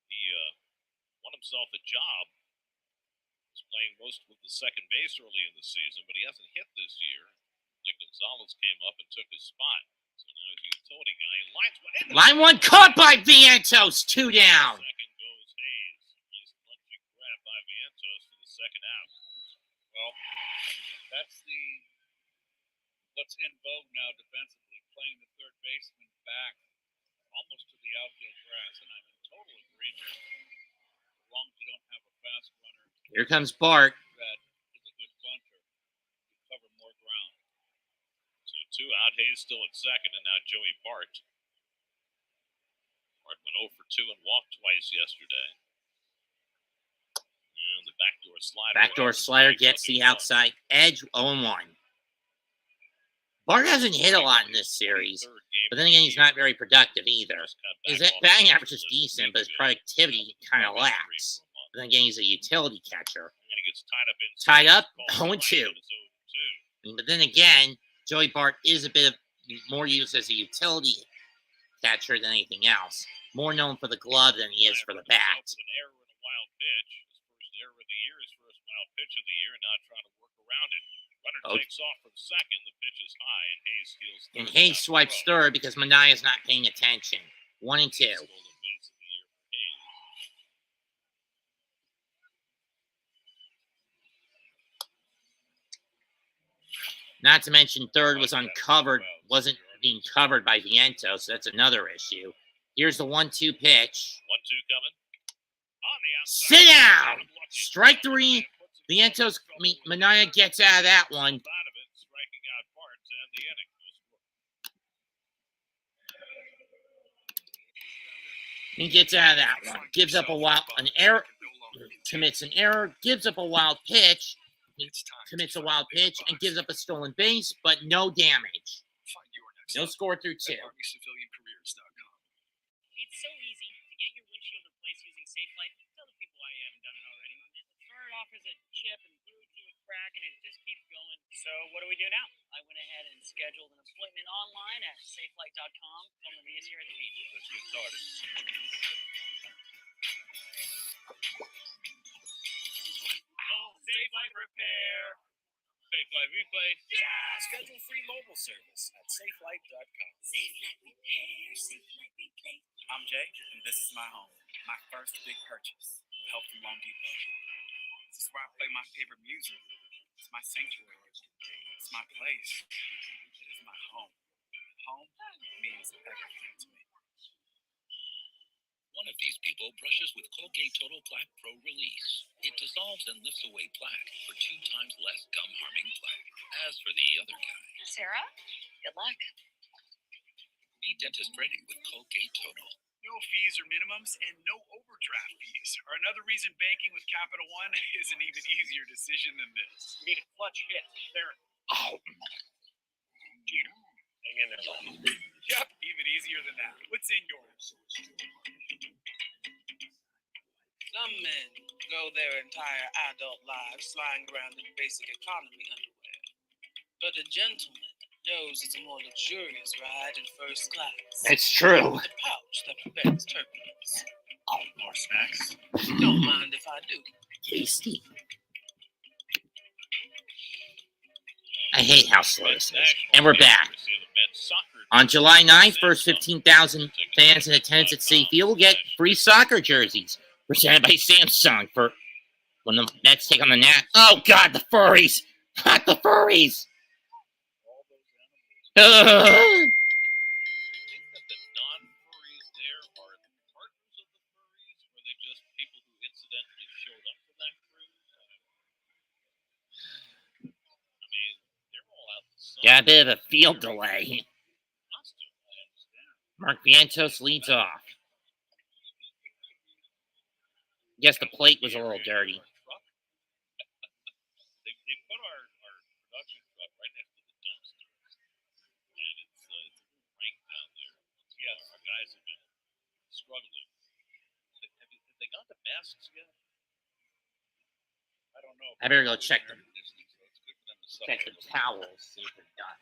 Speaker 2: he won himself a job. He was playing most with the second base early in the season, but he hasn't hit this year. Nick Gonzalez came up and took his spot. So now he's a utility guy. He lines one in.
Speaker 1: Line 1 caught by Vientos, 2 down.
Speaker 2: Second goes Hayes. Nice lunging grab by Vientos for the second out.
Speaker 6: Well, that's what's in vogue now defensively, playing the third baseman back almost to the outfield grass, and I'm in total agreement. As long as you don't have a fast runner
Speaker 1: Here comes Bart.
Speaker 6: that is a good bunter, you cover more ground.
Speaker 2: So 2 out. Hayes still at second, and now Joey Bart. Bart went 0 for 2 and walked twice yesterday. And the backdoor slider.
Speaker 1: Backdoor slider gets the outside edge, 0-1. Bart hasn't hit a lot in this series, but then again, he's not very productive either. His batting average is decent, but his productivity kind of lacks. But then again, he's a utility catcher. Tied up, 0-2. But then again, Joey Bart is a bit of more used as a utility catcher than anything else. More known for the glove than he is for the bat.
Speaker 2: An error in a wild pitch. His first error of the year, his first wild pitch of the year, and now trying to work around it. Runner takes off from second. The pitch is high, and Hayes steals third.
Speaker 1: And Hayes swipes third because Mania's not paying attention. 1-2. Not to mention third was uncovered, wasn't being covered by Vientos, so that's another issue. Here's the 1-2 pitch.
Speaker 2: 1-2 coming. On the outside.
Speaker 1: Sit down! Strike 3. Vientos, Mania gets out of that one.
Speaker 2: Striking out Bart and the inning.
Speaker 1: He gets out of that one. Gives up an error, commits an error, gives up a wild pitch, commits a wild pitch, and gives up a stolen base, but no damage. No score through 2.
Speaker 9: It's so easy to get your windshield replaced using SafeLight. Tell the people why you haven't done it already. The Ford offers a chip and glue it to a crack, and it just keeps going. So what do we do now? I went ahead and scheduled an appointment online at SafeLight.com. Tell them to meet us here at the beach.
Speaker 6: Let's get started.
Speaker 9: SafeLight Repair.
Speaker 2: SafeLight Replay.
Speaker 9: Yeah!
Speaker 8: Schedule free mobile service at SafeLight.com.
Speaker 9: SafeLight Repair. SafeLight Replay.
Speaker 10: I'm Jay, and this is my home. My first big purchase. Help from Loan Depot. This is where I play my favorite music. It's my sanctuary. It's my place. It is my home. Home means everything to me.
Speaker 5: One of these people brushes with Colgate Total Plaque Pro Release. It dissolves and lifts away plaque for 2 times less gum-harming plaque. As for the other guy,
Speaker 3: Sarah, good luck.
Speaker 5: be dentist ready with Colgate Total.
Speaker 10: No fees or minimums and no overdraft fees are another reason banking with Capital One is an even easier decision than this.
Speaker 9: You need a clutch hit. There.
Speaker 1: Oh.
Speaker 9: Jeter. Hang in there.
Speaker 10: Yep, even easier than that. What's in yours?
Speaker 11: Some men go their entire adult lives flying around in basic economy underwear. But a gentleman knows it's a more luxurious ride in first class.
Speaker 1: It's true.
Speaker 11: The pouch that prevents turbulence.
Speaker 10: Oh, more snacks.
Speaker 11: Don't mind if I do.
Speaker 1: Tasty. I hate how slow this is. And we're back. On July 9th, first 15,000 fans in attendance at Citi Field will get free soccer jerseys presented by Samsung for when the Mets take on the Nats. Oh, God, the furries. Not the furries.
Speaker 2: You think that the non-furries there are partners of the furries, or are they just people who incidentally showed up for that cruise? I mean, they're all out in the sun.
Speaker 1: Got a bit of a field delay. Mark Vientos leads off. Guess the plate was a little dirty.
Speaker 2: They put our production truck right next to the dumpsters, and it's a little rank down there. Yes, our guys have been struggling. Have they got the masks yet? I don't know.
Speaker 1: I better go check them.
Speaker 2: It's good for them to
Speaker 1: Check the towels, see if they're done.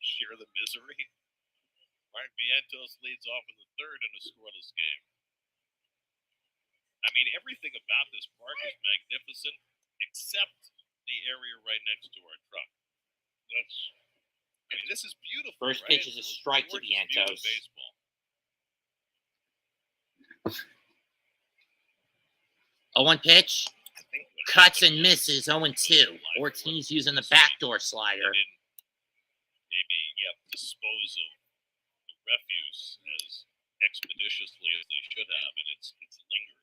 Speaker 2: share the misery. Mark Vientos leads off in the third in a scoreless game. I mean, everything about this park is magnificent, except the area right next to our truck. I mean, this is beautiful.
Speaker 1: First
Speaker 2: right?
Speaker 1: pitch is a strike to Vientos.
Speaker 2: Baseball.
Speaker 1: 0-1 pitch. Cuts and misses. 0-2. Ortiz using the backdoor slider.
Speaker 2: Maybe, dispose of the refuse as expeditiously as they should have, and it's lingering.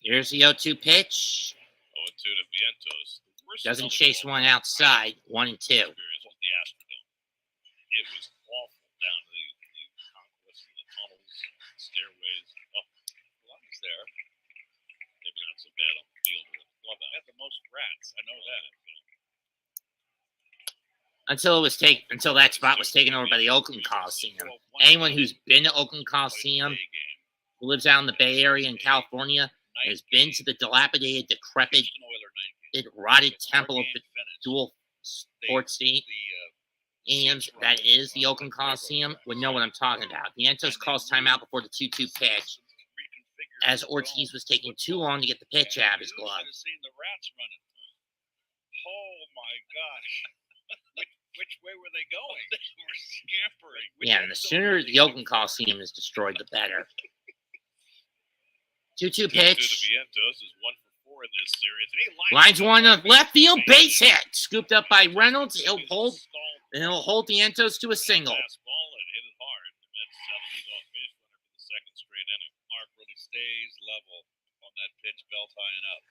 Speaker 1: Here's the 0-2 pitch.
Speaker 2: 0-2 to Vientos.
Speaker 1: Doesn't chase one outside. 1-2.
Speaker 2: Experience with the Astrodome. It was awful down to the conquest of the tunnels, stairways. Oh, the lights there. Maybe not so bad on the field or the clubhouse. Had the most rats. I know that.
Speaker 1: Until that spot was taken over by the Oakland Coliseum. Anyone who's been to Oakland Coliseum, who lives out in the Bay Area in California, has been to the dilapidated, decrepit, rotted temple of the dual sports stadiums that is the Oakland Coliseum, would know what I'm talking about. Vientos calls timeout before the 2-2 pitch, as Ortiz was taking too long to get the pitch out of his glove.
Speaker 2: Oh my gosh. Which way were they going? They were scampering.
Speaker 1: Yeah, and the sooner the Oakland Coliseum is destroyed, the better. 2-2 pitch.
Speaker 2: Vientos is 1 for 4 in this series.
Speaker 1: Lines one of left field, base hit. Scooped up by Reynolds. He'll hold Vientos to a single.
Speaker 2: Fastball and hit it hard. The Mets have a leadoff base runner for the second straight inning. Mark really stays level on that pitch, belt tying up.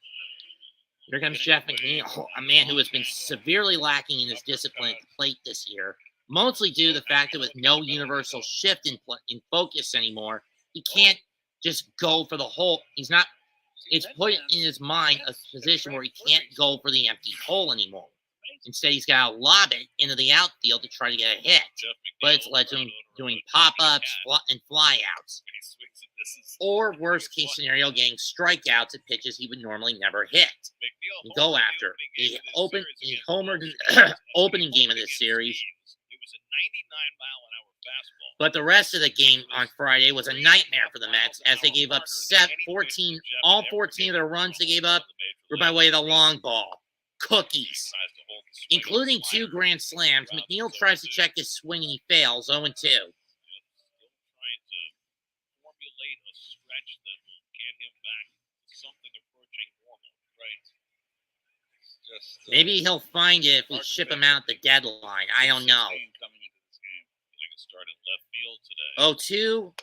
Speaker 1: Here comes Jeff McNeil, a man who has been severely lacking in his discipline at the plate this year, mostly due to the fact that with no universal shift in focus anymore, he can't just go for the hole. It's put in his mind a position where he can't go for the empty hole anymore. Instead, he's got to lob it into the outfield to try to get a hit. But it's led to him doing pop-ups and flyouts. Or, worst case scenario, getting strikeouts at pitches he would normally never hit. And go after. He homered in the opening game of this series.
Speaker 2: It was a 99-mile-an-hour fastball.
Speaker 1: But the rest of the game on Friday was a nightmare for the Mets as they gave up 14. All 14 of their runs they gave up were by way of the long ball. Cookies. Including 2 grand slams. McNeil tries to check his swing and he fails. 0-2. Maybe he'll find it if we ship him out at the deadline. I don't know. 0-2.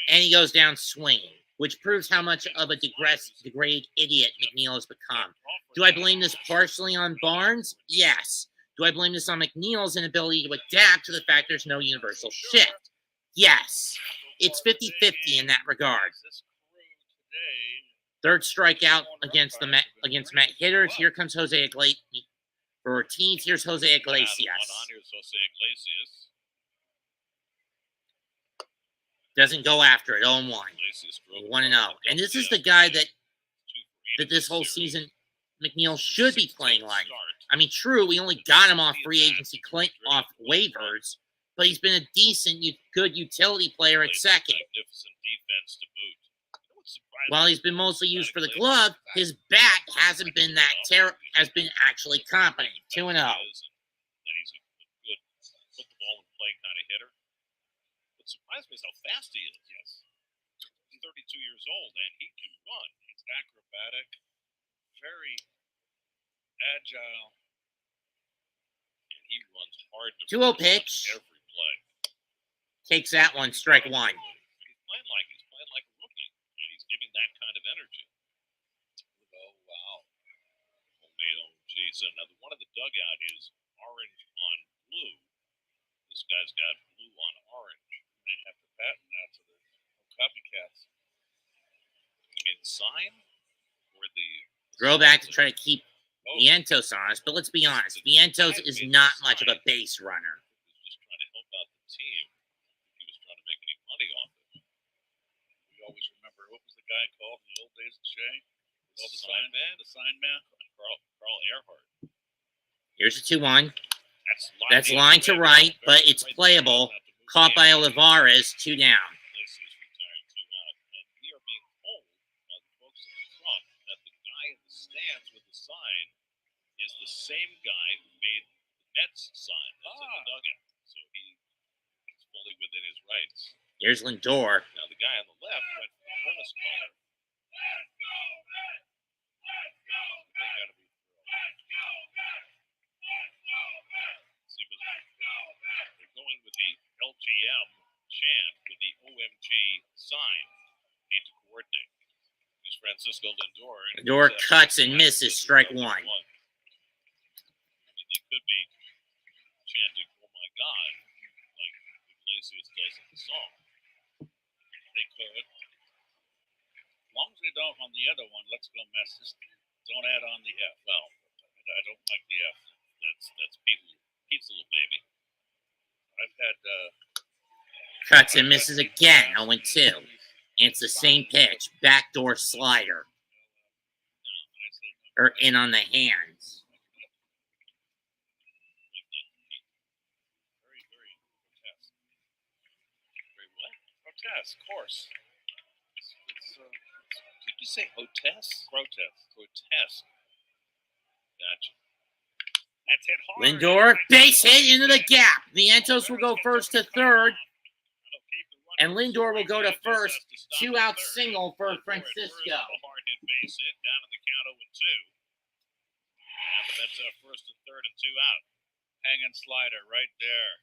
Speaker 1: And he goes down swinging, which proves how much of a degraded idiot McNeil has become. Do I blame this partially on Barnes? Yes. Do I blame this on McNeil's inability to adapt to the fact there's no universal shift? Yes. It's 50-50 in that regard. Third strikeout against Met hitters. Here comes Jose Iglesias. For Ortiz, here's Jose Iglesias. Doesn't go after it. 0-1. 1-0. And this is the guy that this whole season McNeil should be playing like. I mean, true, we only got him off free agency, off waivers, but he's been a decent, good utility player at second.
Speaker 2: surprised.
Speaker 1: While he's been mostly used for the glove, his bat hasn't been that has been actually competent. 2-0.
Speaker 2: That he's a good put the ball in play kind of hitter. What surprised me is how fast he is. Yes. He's 32 years old and he can run. He's acrobatic, very agile, and he runs hard to
Speaker 1: 2-0 pitch.
Speaker 2: every play.
Speaker 1: Takes that one, strike one.
Speaker 2: He's playing like a rookie, and he's giving that kind of energy. Oh wow! Homemade OMGs. So now the one of the dugout is orange on blue. This guy's got blue on orange. They have to patent that so there's no copycats. You mean the sign or the
Speaker 1: Throwback to try to keep Vientos honest, but let's be honest, Vientos is not much of a base runner.
Speaker 2: He was just trying to help out the team. He was trying to make any money off it. We always remember, what was the guy called in the old days of Shea? The sign man? The sign man? Carl Earhart.
Speaker 1: Here's a 2-1. That's
Speaker 2: line
Speaker 1: line to right, but it's playable. Caught by Olivares, 2 down.
Speaker 2: Iglesias retired 2 out. And we are being told by the folks in the front that the guy in the stands with the sign is the same guy who made the Mets sign that's in the dugout. So he is fully within his rights.
Speaker 1: Here's Lindor.
Speaker 2: Now the guy on the left went for the grimace collar. They gotta be see, but they're going with the LGM chant with the OMG sign. Need to coordinate. There's Francisco Lindor.
Speaker 1: Lindor cuts and misses, strike one.
Speaker 2: I mean, they could be chanting, "Oh my God," like Iglesias does in the song. They could. As long as they don't on the other one, let's go Mets. Just don't add on the F. Well, I don't like the F. That's Pete's little baby. I've had
Speaker 1: Cuts and misses again, 0-2. And it's the same pitch, backdoor slider. Or in on the hands.
Speaker 2: very grotesque. Very what? Grotesque, of course. Did you say grotesque? Grotesque. Gotcha. That's hit hard.
Speaker 1: Lindor, base hit into the gap. Vientos will go first to third. And Lindor will go to first. 2-out single for Francisco.
Speaker 2: A hard hit base hit down in the count 0-2. And the Mets have first and third and 2 out. Hanging slider right there.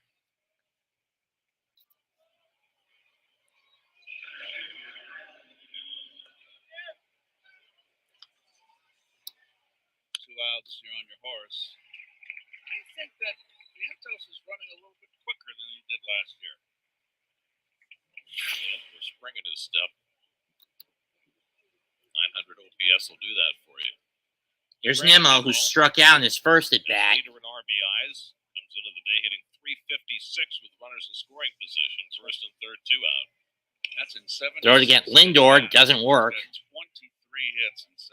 Speaker 2: Two outs, you're on your horse. I think that Vientos is running a little bit quicker than he did last year. Yeah, for spring in his step. 900 OPS will do that for you.
Speaker 1: Here's Nimmo, who struck out in his first at bat.
Speaker 2: Leader in RBIs, comes into the day hitting 356 with runners in scoring position. First and third, 2 out. That's in 7.
Speaker 1: Throw it against Lindor, doesn't work.
Speaker 2: 23 hits and 76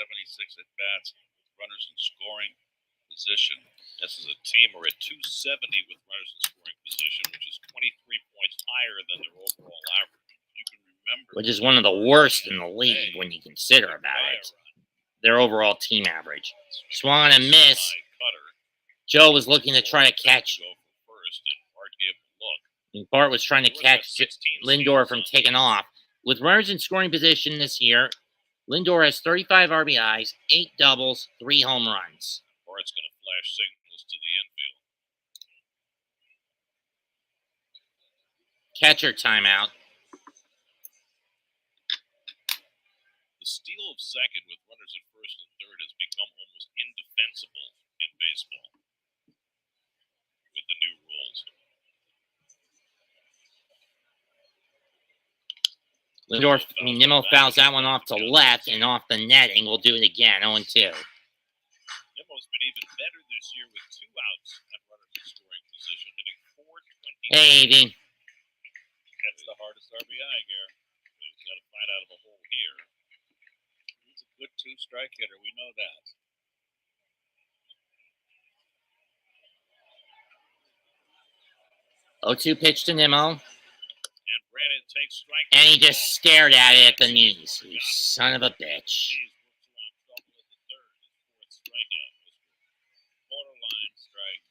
Speaker 2: at bats with runners in scoring position. This is a team who are at 270 with runners in scoring position, which is 23 points higher than their overall average. You can remember,
Speaker 1: Which is one of the worst in the league when you consider about it. Their overall team average. Swung on a miss. Joe was looking to try to catch. And Bart was trying to catch Lindor from taking off. With runners in scoring position this year, Lindor has 35 RBIs, 8 doubles, 3 home runs.
Speaker 2: Bart's going to flash signals to the infield.
Speaker 1: Catcher timeout.
Speaker 2: The steal of second with runners at first and third has become almost indefensible in baseball with the new rules.
Speaker 1: Nimmo fouls that one off to left and off the netting. We'll do it again, 0-2.
Speaker 2: Nimmo's been even better this year with 2 outs at runners in scoring position, hitting 420.
Speaker 1: Hey, Evie.
Speaker 2: That's the hardest RBI, Gare. He's got to find out of a hole here. He's a good 2-strike hitter. We know that.
Speaker 1: Oh, 2 pitch to Nimmo.
Speaker 2: And Granted, takes strike.
Speaker 1: And he just stared at it at the knees. You son of a bitch.
Speaker 2: Borderline strike.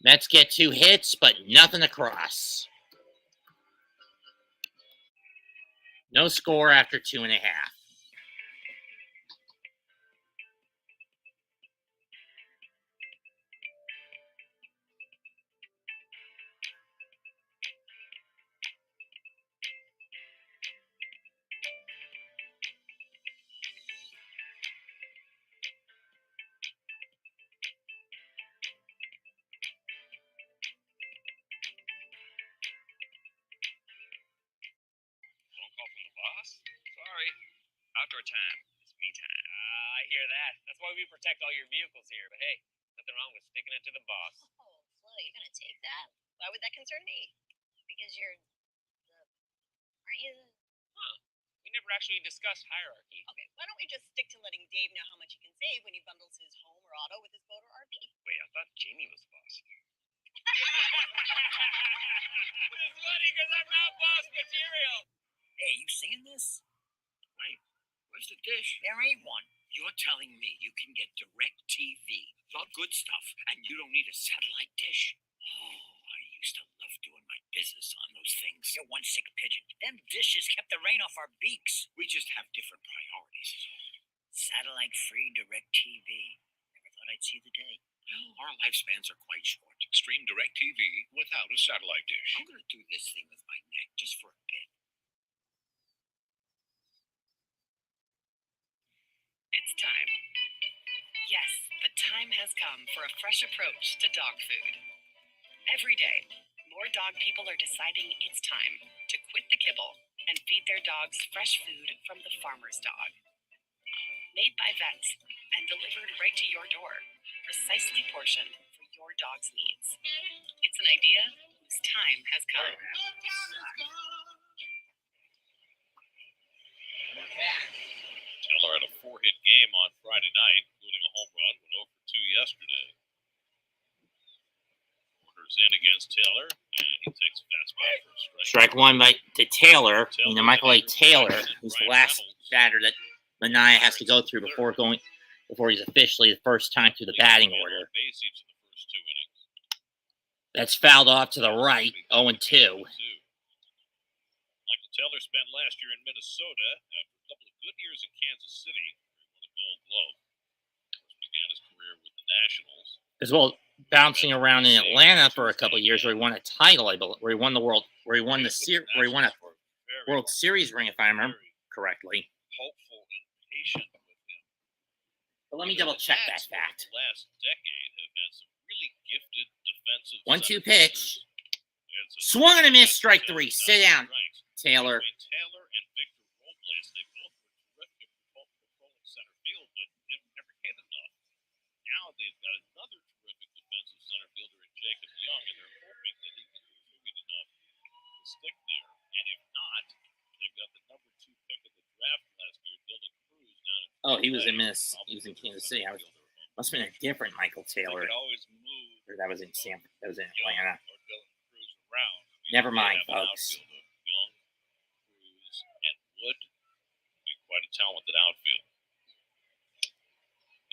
Speaker 1: Mets get 2 hits, but nothing across. No score after 2.5.
Speaker 10: Phone call from the boss? Sorry. Outdoor time. It's me time.
Speaker 9: I hear that. That's why we protect all your vehicles here. But hey, nothing wrong with sticking it to the boss.
Speaker 3: Oh, Flo, you're gonna take that? Why would that concern me? Because you're aren't you?
Speaker 9: We never actually discussed hierarchy.
Speaker 3: Okay, why don't we just stick to letting Dave know how much he can save when he bundles his home or auto with his boat or RV?
Speaker 10: Wait, I thought Jamie was the boss.
Speaker 9: It's funny because I'm not boss material.
Speaker 10: Hey, you seeing this? Wait, where's the dish? There ain't one. You're telling me you can get direct TV, the good stuff, and you don't need a satellite dish? Oh, I used to love doing my business on those things. You're one sick pigeon. Them dishes kept the rain off our beaks. We just have different priorities. Satellite-free direct TV. Never thought I'd see the day. Well, our lifespans are quite short. Stream direct TV without a satellite dish. I'm going to do this thing with my neck just for a bit.
Speaker 12: It's time. Yes, the time has come for a fresh approach to dog food. Every day, more dog people are deciding it's time to quit the kibble and feed their dogs fresh food from the farmer's dog. Made by vets and delivered right to your door, precisely portioned for your dog's needs. It's an idea whose time has come.
Speaker 2: Taylor had a 4-hit game on Friday night, including a home run, went 0 for 2 yesterday. Orders in against Taylor, and he takes a fastball for a strike.
Speaker 1: Strike 1 to Taylor. Michael A. Taylor, who's the last batter that Mania has to go through before he's officially the first time through the batting order.
Speaker 2: Base each of the first 2 innings.
Speaker 1: That's fouled off to the right, 0-2.
Speaker 2: Michael Taylor spent last year in Minnesota after a couple of good years in Kansas City, where he won a Gold Glove. He began his career with the Nationals.
Speaker 1: As well, bouncing around in Atlanta for a couple of years, where he won a title, I believe, where he won a World Series ring, if I remember correctly.
Speaker 2: Hopeful and patient with him.
Speaker 1: But let me double check that fact.
Speaker 2: The last decade have had some really gifted defensive
Speaker 1: 1-2 pitch. Swung and a miss, strike 3. Sit down, Taylor.
Speaker 2: Taylor and Victor Robles, they both were terrific controlling center field, but never hit enough. Now they've got another terrific defensive center fielder in Jacob Young, and they're hoping that he can contribute enough to stick there. And if not, they've got the number 2 pick of the draft last year, Dylan Cruz, down in
Speaker 1: He was in Kansas City. Must have been a different Michael Taylor.
Speaker 2: always move
Speaker 1: Or that was in Atlanta.
Speaker 2: or Dylan Cruz around.
Speaker 1: Never mind,
Speaker 2: they have an
Speaker 1: folks.
Speaker 2: outfield of Young, Cruz, and Wood. Be quite a talented outfield.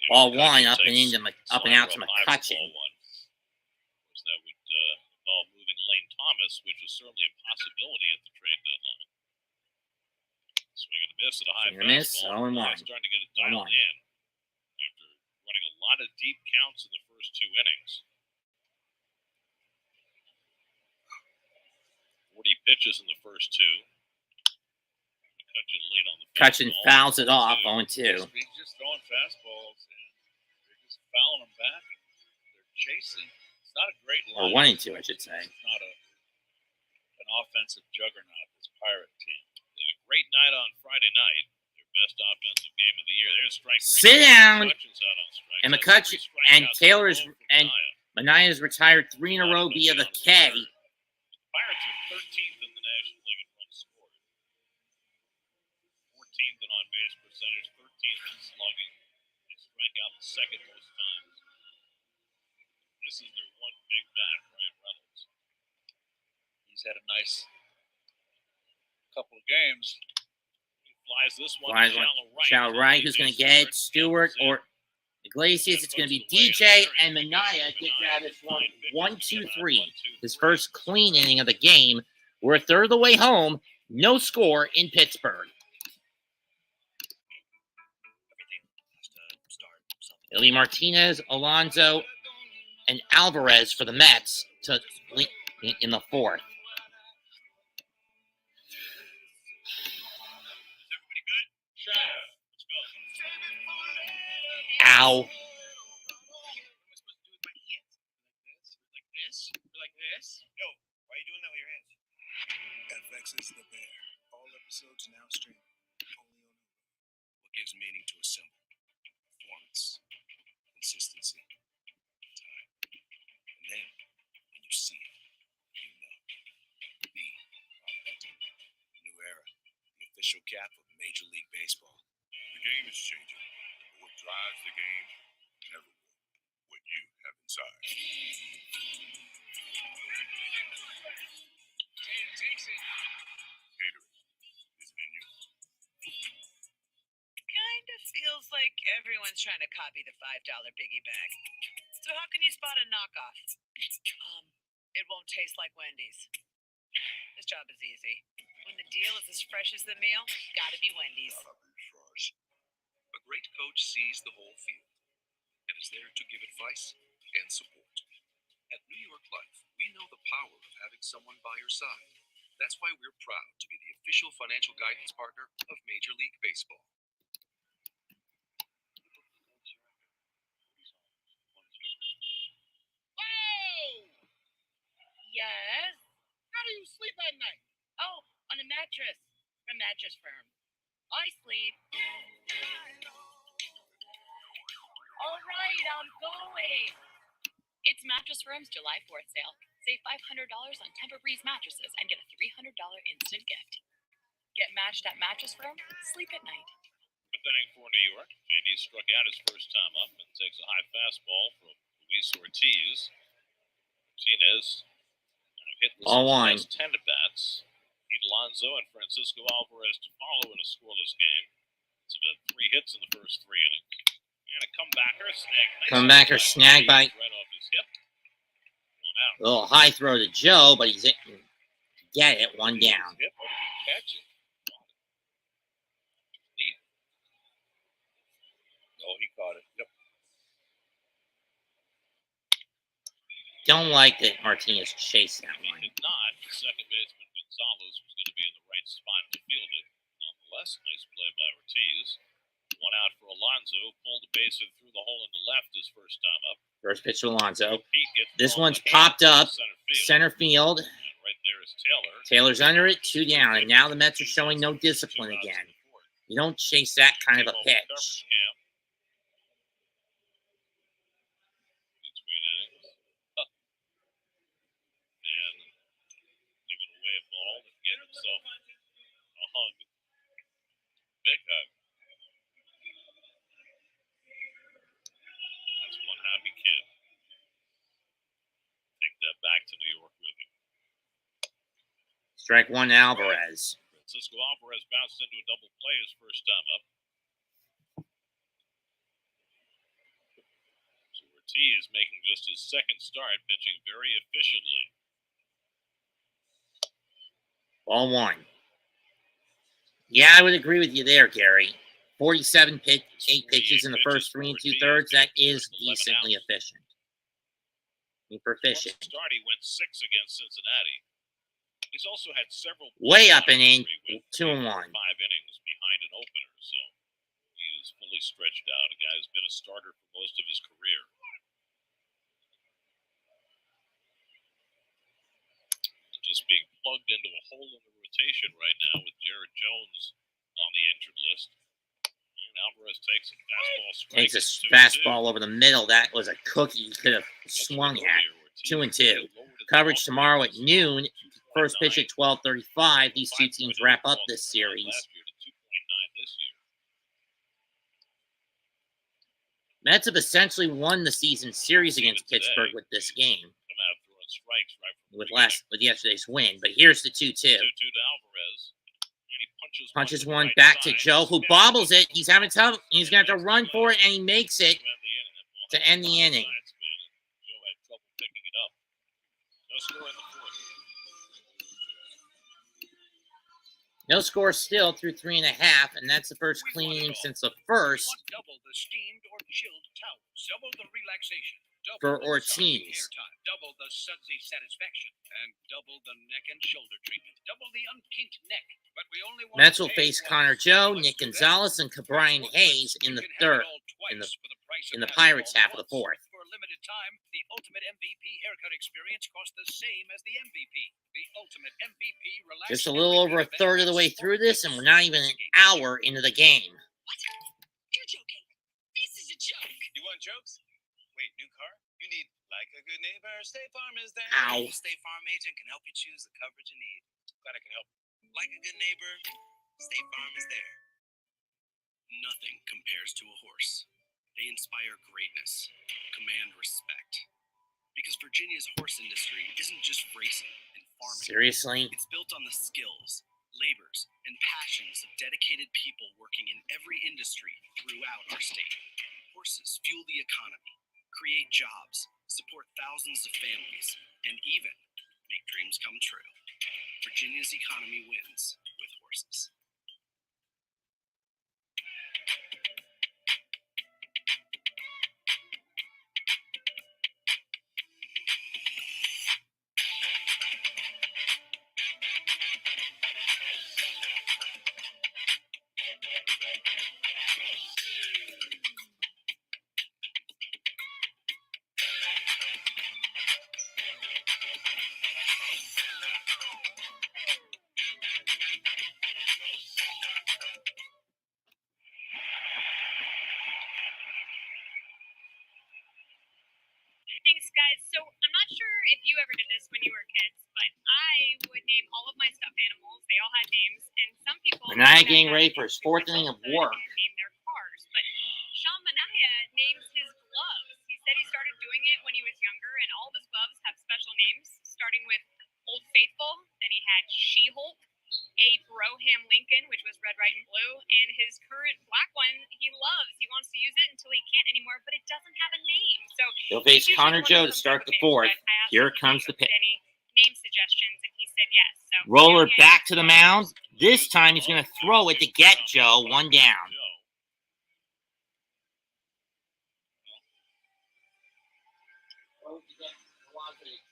Speaker 1: Ball
Speaker 2: McCutcheon
Speaker 1: one up and
Speaker 2: takes
Speaker 1: up and out to
Speaker 2: slider up high for
Speaker 1: McCutcheon.
Speaker 2: ball 1. Of course, that would involve moving Lane Thomas, which was certainly a possibility at the trade deadline. Swing and a miss at a high
Speaker 1: Swing and a miss,
Speaker 2: fastball.
Speaker 1: 0-1.
Speaker 2: Starting to get it dialed
Speaker 1: 0-1.
Speaker 2: in after running a lot of deep counts in the first 2 innings. 40 pitches in the first 2. McCutcheon late on the
Speaker 1: McCutcheon
Speaker 2: fastball.
Speaker 1: fouls it off,
Speaker 2: 0-2.
Speaker 1: 0-2.
Speaker 2: He's just throwing fastballs, and they're just fouling them back, and they're chasing. It's not a great
Speaker 1: Or
Speaker 2: line.
Speaker 1: 1-2, I should say.
Speaker 2: It's not an offensive juggernaut, this Pirate team. They had a great night on Friday night. Their best offensive game of the year. There's strike 3.
Speaker 1: Sit down.
Speaker 2: McCutcheon's out on strikes.
Speaker 1: And
Speaker 2: That's
Speaker 1: McCutcheon
Speaker 2: 3 strikeouts
Speaker 1: and Taylor's
Speaker 2: for
Speaker 1: and
Speaker 2: Mania.
Speaker 1: Mania's retired 3 in a row via the K.
Speaker 2: The Pirates are 13th in the National League in runs scored. 14th in on-base percentage, 13th in slugging. They strike out the second most times. This is their one big bat, Ryan Reynolds. He's had a nice
Speaker 6: couple of games.
Speaker 2: He flies this one
Speaker 1: Flies
Speaker 2: to
Speaker 1: one.
Speaker 2: shallow right.
Speaker 1: Shallow right. Who's going to get it? Stewart or Iglesias? It's going to be DJ, and Minaya gets out of this one. 1-2-3. His first clean inning of the game. We're a third of the way home. No score in Pittsburgh. Illy Martinez, Alonso, and Alvarez for the Mets to in the fourth. Ow.
Speaker 10: Like this? Yo, why are you doing that with your hands? FX is the bear. All episodes now streaming. Only on Hulu. What gives meaning to a symbol? Performance, consistency, time. And then, when you see it, you know. New era. The official cap of Major League Baseball.
Speaker 13: The game is changing. What drives the game never will. What you have inside.
Speaker 11: Kind of feels like everyone's trying to copy the $5 biggie bag. So how can you spot a knockoff? It won't taste like Wendy's. This job is easy. When the deal is as fresh as the meal, gotta be Wendy's.
Speaker 4: A great coach sees the whole field and is there to give advice and support. At New York Life, we know the power of having someone by your side. That's why we're proud to be the official financial guidance partner of Major League Baseball.
Speaker 9: Yes? How do you sleep at night? Oh, on a mattress from Mattress Firm. I sleep. All right, I'm going. It's Mattress Firm's July 4th sale. Save $500 on Tempur-Breeze mattresses and get a $300 instant gift. Get matched at Mattress Firm. Sleep at night.
Speaker 2: Fifth inning for New York. JD struck out his first time up and takes a high fastball from Luis Ortiz. Martinez hitless
Speaker 1: All
Speaker 2: in
Speaker 1: one.
Speaker 2: his last 10 at-bats. Pete Alonso and Francisco Alvarez to follow in a scoreless game. So the 3 hits in the first 3 innings. And a comebacker snag. Nice
Speaker 1: Comebacker snag by
Speaker 2: right off his hip. 1 out.
Speaker 1: a little high throw to Joe, but he's in. Get it, 1 down.
Speaker 2: Hip, or did he catch it?
Speaker 6: Oh, he caught it. Yep.
Speaker 1: Don't like that Martinez chased that
Speaker 2: If he
Speaker 1: one.
Speaker 2: did not, the second baseman Gonzalez was going to be in the right spot to field it. Nonetheless, nice play by Ortiz. 1 out for Alonso. Pulled the base hit through the hole in the left his first time up.
Speaker 1: First pitch to Alonso.
Speaker 2: Pete gets
Speaker 1: This
Speaker 2: thrown
Speaker 1: one's
Speaker 2: to
Speaker 1: popped up.
Speaker 2: center field.
Speaker 1: Center field.
Speaker 2: And right there is Taylor.
Speaker 1: Taylor's under it, 2 down. And now the Mets are showing no discipline again. You don't chase that kind of a pitch.
Speaker 2: Between innings. And giving away a ball to get himself a hug. Big hug. That's one happy kid. Take that back to New York with him.
Speaker 1: Strike 1, Alvarez.
Speaker 2: Francisco Alvarez bounced into a double play his first time up. So Ortiz making just his second start, pitching very efficiently.
Speaker 1: Ball 1. Yeah, I would agree with you there, Gary. 47 8 pitches in the first 3 2/3. That is decently efficient. Proficient.
Speaker 2: Start, he went 6 against Cincinnati. He's also had several
Speaker 1: Way up and in,
Speaker 2: with
Speaker 1: 2 and 1.
Speaker 2: 5 innings behind an opener, so he is fully stretched out. A guy who's been a starter for most of his career. Just being plugged into a hole in the rotation right now with Jared Jones on the injured list. And Alvarez takes a fastball strike.
Speaker 1: Takes a fastball over the middle. That was a cookie he could have swung at. 2 and 2. Coverage tomorrow at noon. First pitch at 12:35. These two teams wrap up this series. Mets have essentially won the season series against Pittsburgh with this game. With yesterday's win. But here's the 2-2.
Speaker 2: 2-2 to Alvarez. And he
Speaker 1: Punches
Speaker 2: to the
Speaker 1: one
Speaker 2: right
Speaker 1: back to
Speaker 2: side.
Speaker 1: Joe, who
Speaker 2: And
Speaker 1: bobbles it. He's having tough. He's going to have to run
Speaker 2: to
Speaker 1: for it, and he makes it to end the inning.
Speaker 2: Joe had trouble picking it up. No score in the fourth.
Speaker 1: No score still through 3.5, and that's the first clean inning since the first
Speaker 8: Double the steamed or chilled towels. Double the relaxation.
Speaker 1: for
Speaker 8: Double the massaging
Speaker 1: Ortiz.
Speaker 8: hair time. Double the sudsy satisfaction. And double the neck and shoulder treatment. Double the unkinked neck. But we only want
Speaker 1: Mets will
Speaker 8: to pay
Speaker 1: face
Speaker 8: once.
Speaker 1: Connor Joe,
Speaker 8: Let's
Speaker 1: Nick
Speaker 8: do that.
Speaker 1: Gonzalez, and Brian Hayes in the third, in the Pirates half of the fourth.
Speaker 8: For a limited time, the ultimate MVP haircut experience costs the same as the MVP. The ultimate MVP relaxed.
Speaker 1: Just a little over a third of the way through this, and we're not even an hour into the game.
Speaker 3: What? You're joking. This is a joke.
Speaker 10: You want jokes? Wait, new car? You need like a good neighbor. State Farm is there.
Speaker 1: Ow.
Speaker 10: State Farm agent can help you choose the coverage you need. Glad I can help. Like a good neighbor, State Farm is there.
Speaker 5: Nothing compares to a horse. They inspire greatness, command respect. Because Virginia's horse industry isn't just racing and farming.
Speaker 1: Seriously?
Speaker 5: It's built on the skills, labors, and passions of dedicated people working in every industry throughout our state. Horses fuel the economy, create jobs, support thousands of families, and even make dreams come true. Virginia's economy wins with horses.
Speaker 9: Thanks, guys. So I'm not sure if you ever did this when you were kids, but I would name all of my stuffed animals. They all had names, and some people.
Speaker 1: Manaya getting ready for his fourth inning of work.
Speaker 9: Name their cars, but Sean Manaya names his gloves. He said he started doing it when he was younger, and all of his gloves have special names, starting with Old Faithful. Then he had She-Hulk, Abraham Lincoln, which was red, white, and blue, and his current black one he loves. He wants to use it until he can't anymore, but it doesn't have a name. So
Speaker 1: He'll face Connor Joe to start the fourth. Here comes the pitch.
Speaker 9: Any name suggestions, and he said yes. So
Speaker 1: Roller back to the mound. This time he's going to throw it to get Joe. One down.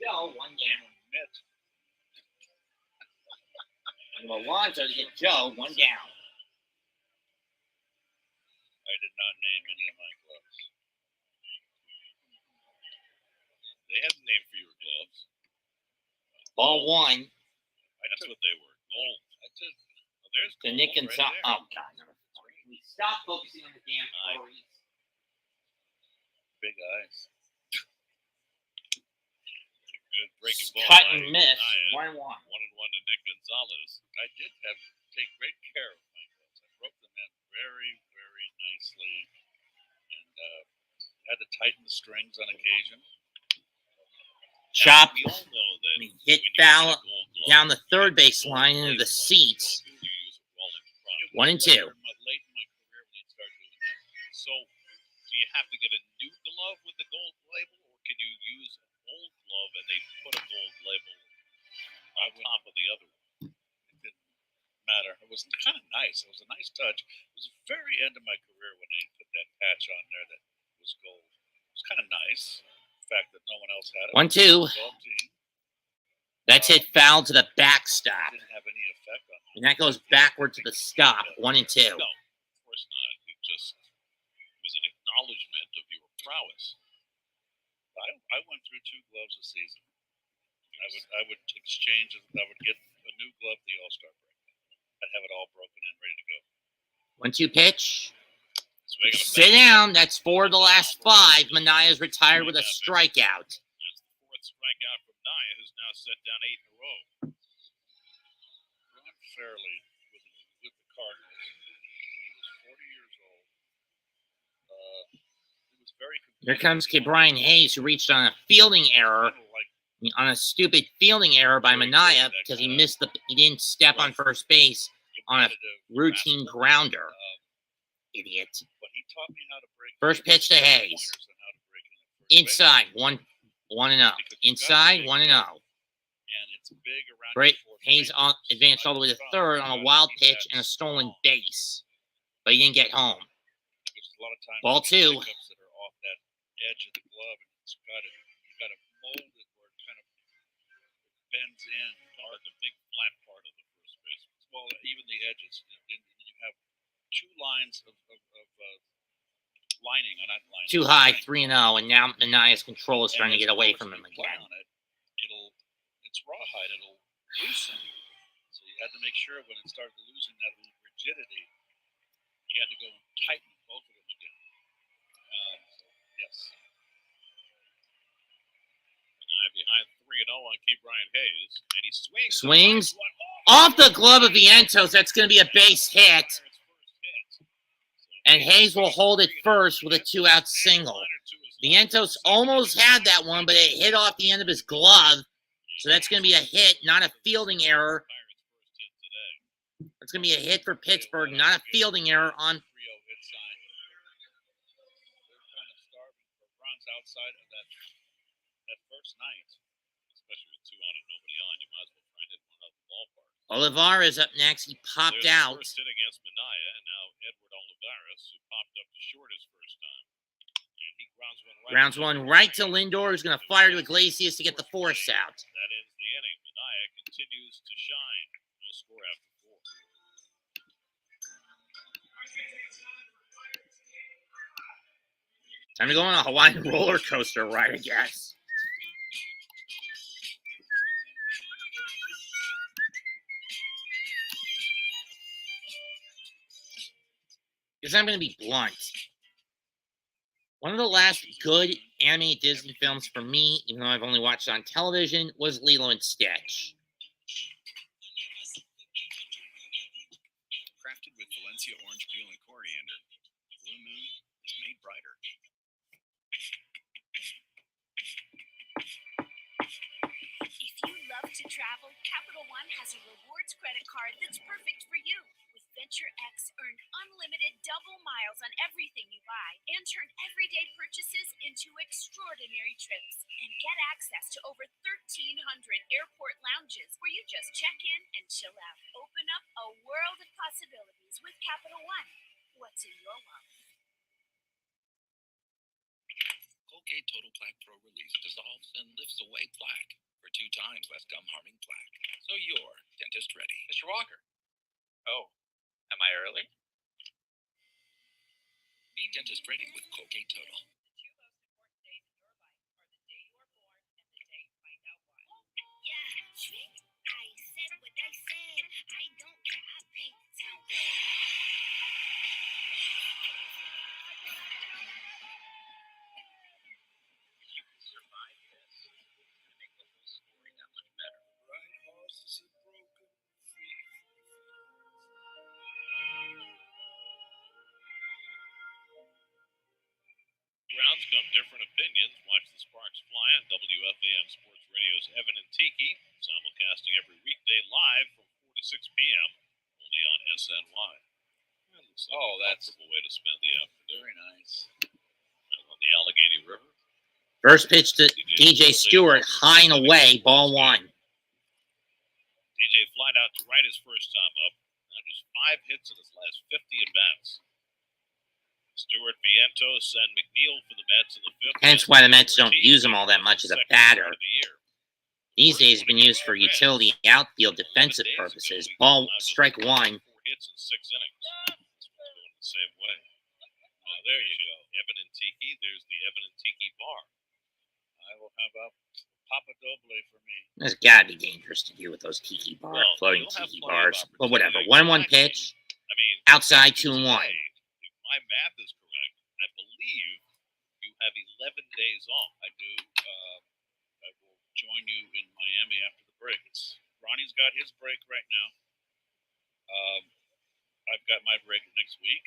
Speaker 1: Joe, one down. And Alonso to get Joe, one down.
Speaker 2: I did not name any of my gloves. They had a name for your gloves.
Speaker 1: Ball one
Speaker 2: That's what they were. Gold. There's
Speaker 1: to
Speaker 2: gold
Speaker 1: Nick
Speaker 2: right
Speaker 1: Gonzalez.
Speaker 2: there.
Speaker 1: Oh, God. We stop focusing on the damn stories.
Speaker 2: Big eyes. Good breaking ball.
Speaker 1: Cut
Speaker 2: by
Speaker 1: and miss.
Speaker 2: Naya.
Speaker 1: 1-1.
Speaker 2: 1-1 to Nick Gonzalez. I did have to take great care of my gloves. I broke them in very, very nicely, and had to tighten the strings on occasion.
Speaker 1: Chop.
Speaker 2: We all know that
Speaker 1: He hit
Speaker 2: when you
Speaker 1: foul
Speaker 2: use a gold glove,
Speaker 1: down the third base line into the seats.
Speaker 2: you use a rolling product.
Speaker 1: 1 and 2.
Speaker 2: Late in my career when they start doing that. So, do you have to get a new glove with the gold label, or can you use an old glove and they put a gold label on top of the other one? It didn't matter. It was kind of nice. It was a nice touch. It was the very end of my career when they put that patch on there that was gold. It was kind of nice. The fact that no one else had it.
Speaker 1: 1-2. That's hit foul to the backstop.
Speaker 2: Didn't have any effect on me.
Speaker 1: And that goes backward to the stop. 1 and 2.
Speaker 2: No, of course not. It just was an acknowledgement of your prowess. I went through 2 gloves a season. I would exchange. I would get a new glove the All-Star break. I'd have it all broken in, ready to go.
Speaker 1: 1-2 pitch.
Speaker 2: Swing and a
Speaker 1: Sit
Speaker 2: miss.
Speaker 1: down. That's 4 of the last 5. Manaya's retired with a strikeout.
Speaker 2: That's the 4th strikeout from Naya, who's now set down 8 in a row. Ran fairly with the Cardinals. He was 40 years old. He was very
Speaker 1: Here comes Brian Hayes, who reached on a fielding error, on a stupid fielding error by Manaya because he didn't step on first base on a
Speaker 2: competitive,
Speaker 1: routine
Speaker 2: rascal.
Speaker 1: grounder. Idiot.
Speaker 2: But he taught me how to break
Speaker 1: First pitch to Hayes.
Speaker 2: pointers and how to break in at first base.
Speaker 1: Inside, 1-0. Inside, 1-0.
Speaker 2: And it's big around
Speaker 1: Great.
Speaker 2: your fourth
Speaker 1: Hayes
Speaker 2: baseman.
Speaker 1: advanced all the way to third on a wild pitch and a stolen base, but he didn't get home.
Speaker 2: There's a lot of times
Speaker 1: Ball
Speaker 2: you get
Speaker 1: 2.
Speaker 2: pickups that are off that edge of the glove, and you've got to mold it where it kind of bends in hard, the big flat part of the first base. Well, even the edges. And you have two lines of lining, not lining.
Speaker 1: Too high, 3-0, and now Manaya's control is starting to get away from him again.
Speaker 2: It's rawhide. It'll loosen. So you had to make sure when it started losing that little rigidity, you had to go and tighten both of them again. Yes. Manaya behind 3-0 on Key Brian Hayes, and he swings.
Speaker 1: Off the glove of Vientos. That's going to be a base hit. And Hayes will hold it first with a 2-out single. Vientos almost had that one, but it hit off the end of his glove. So that's going to be a hit, not a fielding error. It's going to be a hit for Pittsburgh, not a fielding error on.
Speaker 2: Outside of that first night, especially with 2 out and nobody on, you might as well find it one of the ballpark.
Speaker 1: Olivares up next. He popped out.
Speaker 2: First hit against Manaya, and now Edward Olivares, who popped up to short his first time. And he grounds one
Speaker 1: right to Lindor, who's going to fire to Iglesias to get the force out.
Speaker 2: That ends the inning. Manaya continues to shine. No score after 4.
Speaker 1: Time to go on a Hawaiian roller coaster ride, I guess. Because I'm going to be blunt. One of the last good animated Disney films for me, even though I've only watched it on television, was Lilo and Stitch.
Speaker 5: Crafted with Valencia orange peel and coriander, Blue Moon is made brighter.
Speaker 3: If you love to travel, Capital One has a rewards credit card that's perfect for you. With Venture X, earn unlimited double miles on everything you buy and turn everyday purchases into extraordinary trips. And get access to over 1,300 airport lounges where you just check in and chill out. Open up a world of possibilities with Capital One. What's in your wallet?
Speaker 4: Colgate Total Plaque Pro Release dissolves and lifts away plaque for 2 times less gum-harming plaque. So you're dentist ready.
Speaker 14: Mr. Walker. Oh, am I early?
Speaker 4: Be dentist ready with Colgate Total.
Speaker 3: The 2 most important days in your life are the day you are born and the day you find out why. Yeah, sweet. I said what I said. I don't care. I pay
Speaker 14: You can survive this and make the whole story that much better.
Speaker 13: Right horse is a broken feet.
Speaker 2: Rounds come different opinions. Watch the sparks fly on WFAN Sports Radio's Evan and Tiki, simulcasting every weekday live from 4 to 6 p.m. only on SNY. That's a way to spend the afternoon.
Speaker 14: Very nice.
Speaker 2: And on the Allegheny River.
Speaker 1: First pitch to DJ Stewart, high and away, ball 1.
Speaker 2: DJ flied out to right his first time up. That was 5 hits in his last 50 at-bats. Stewart, Vientos, and McNeil for the Mets in the 5th.
Speaker 1: Hence why the Mets don't use him all that much as a batter. These days, he's been used for utility outfield defensive purposes. Ball, strike 1.
Speaker 2: 4 hits in 6 innings. This one's going the same way. There you go. Evan and Tiki. There's the Evan and Tiki bar. I will have a Papa Doble for me.
Speaker 1: That's got to be dangerous to do with those tiki bars, floating tiki bars. But whatever. 1-1 pitch.
Speaker 2: I mean,
Speaker 1: Outside 2-1.
Speaker 2: If my math is correct, I believe you have 11 days off. I do. I will join you in Miami after the break. Ronnie's got his break right now. I've got my break next week,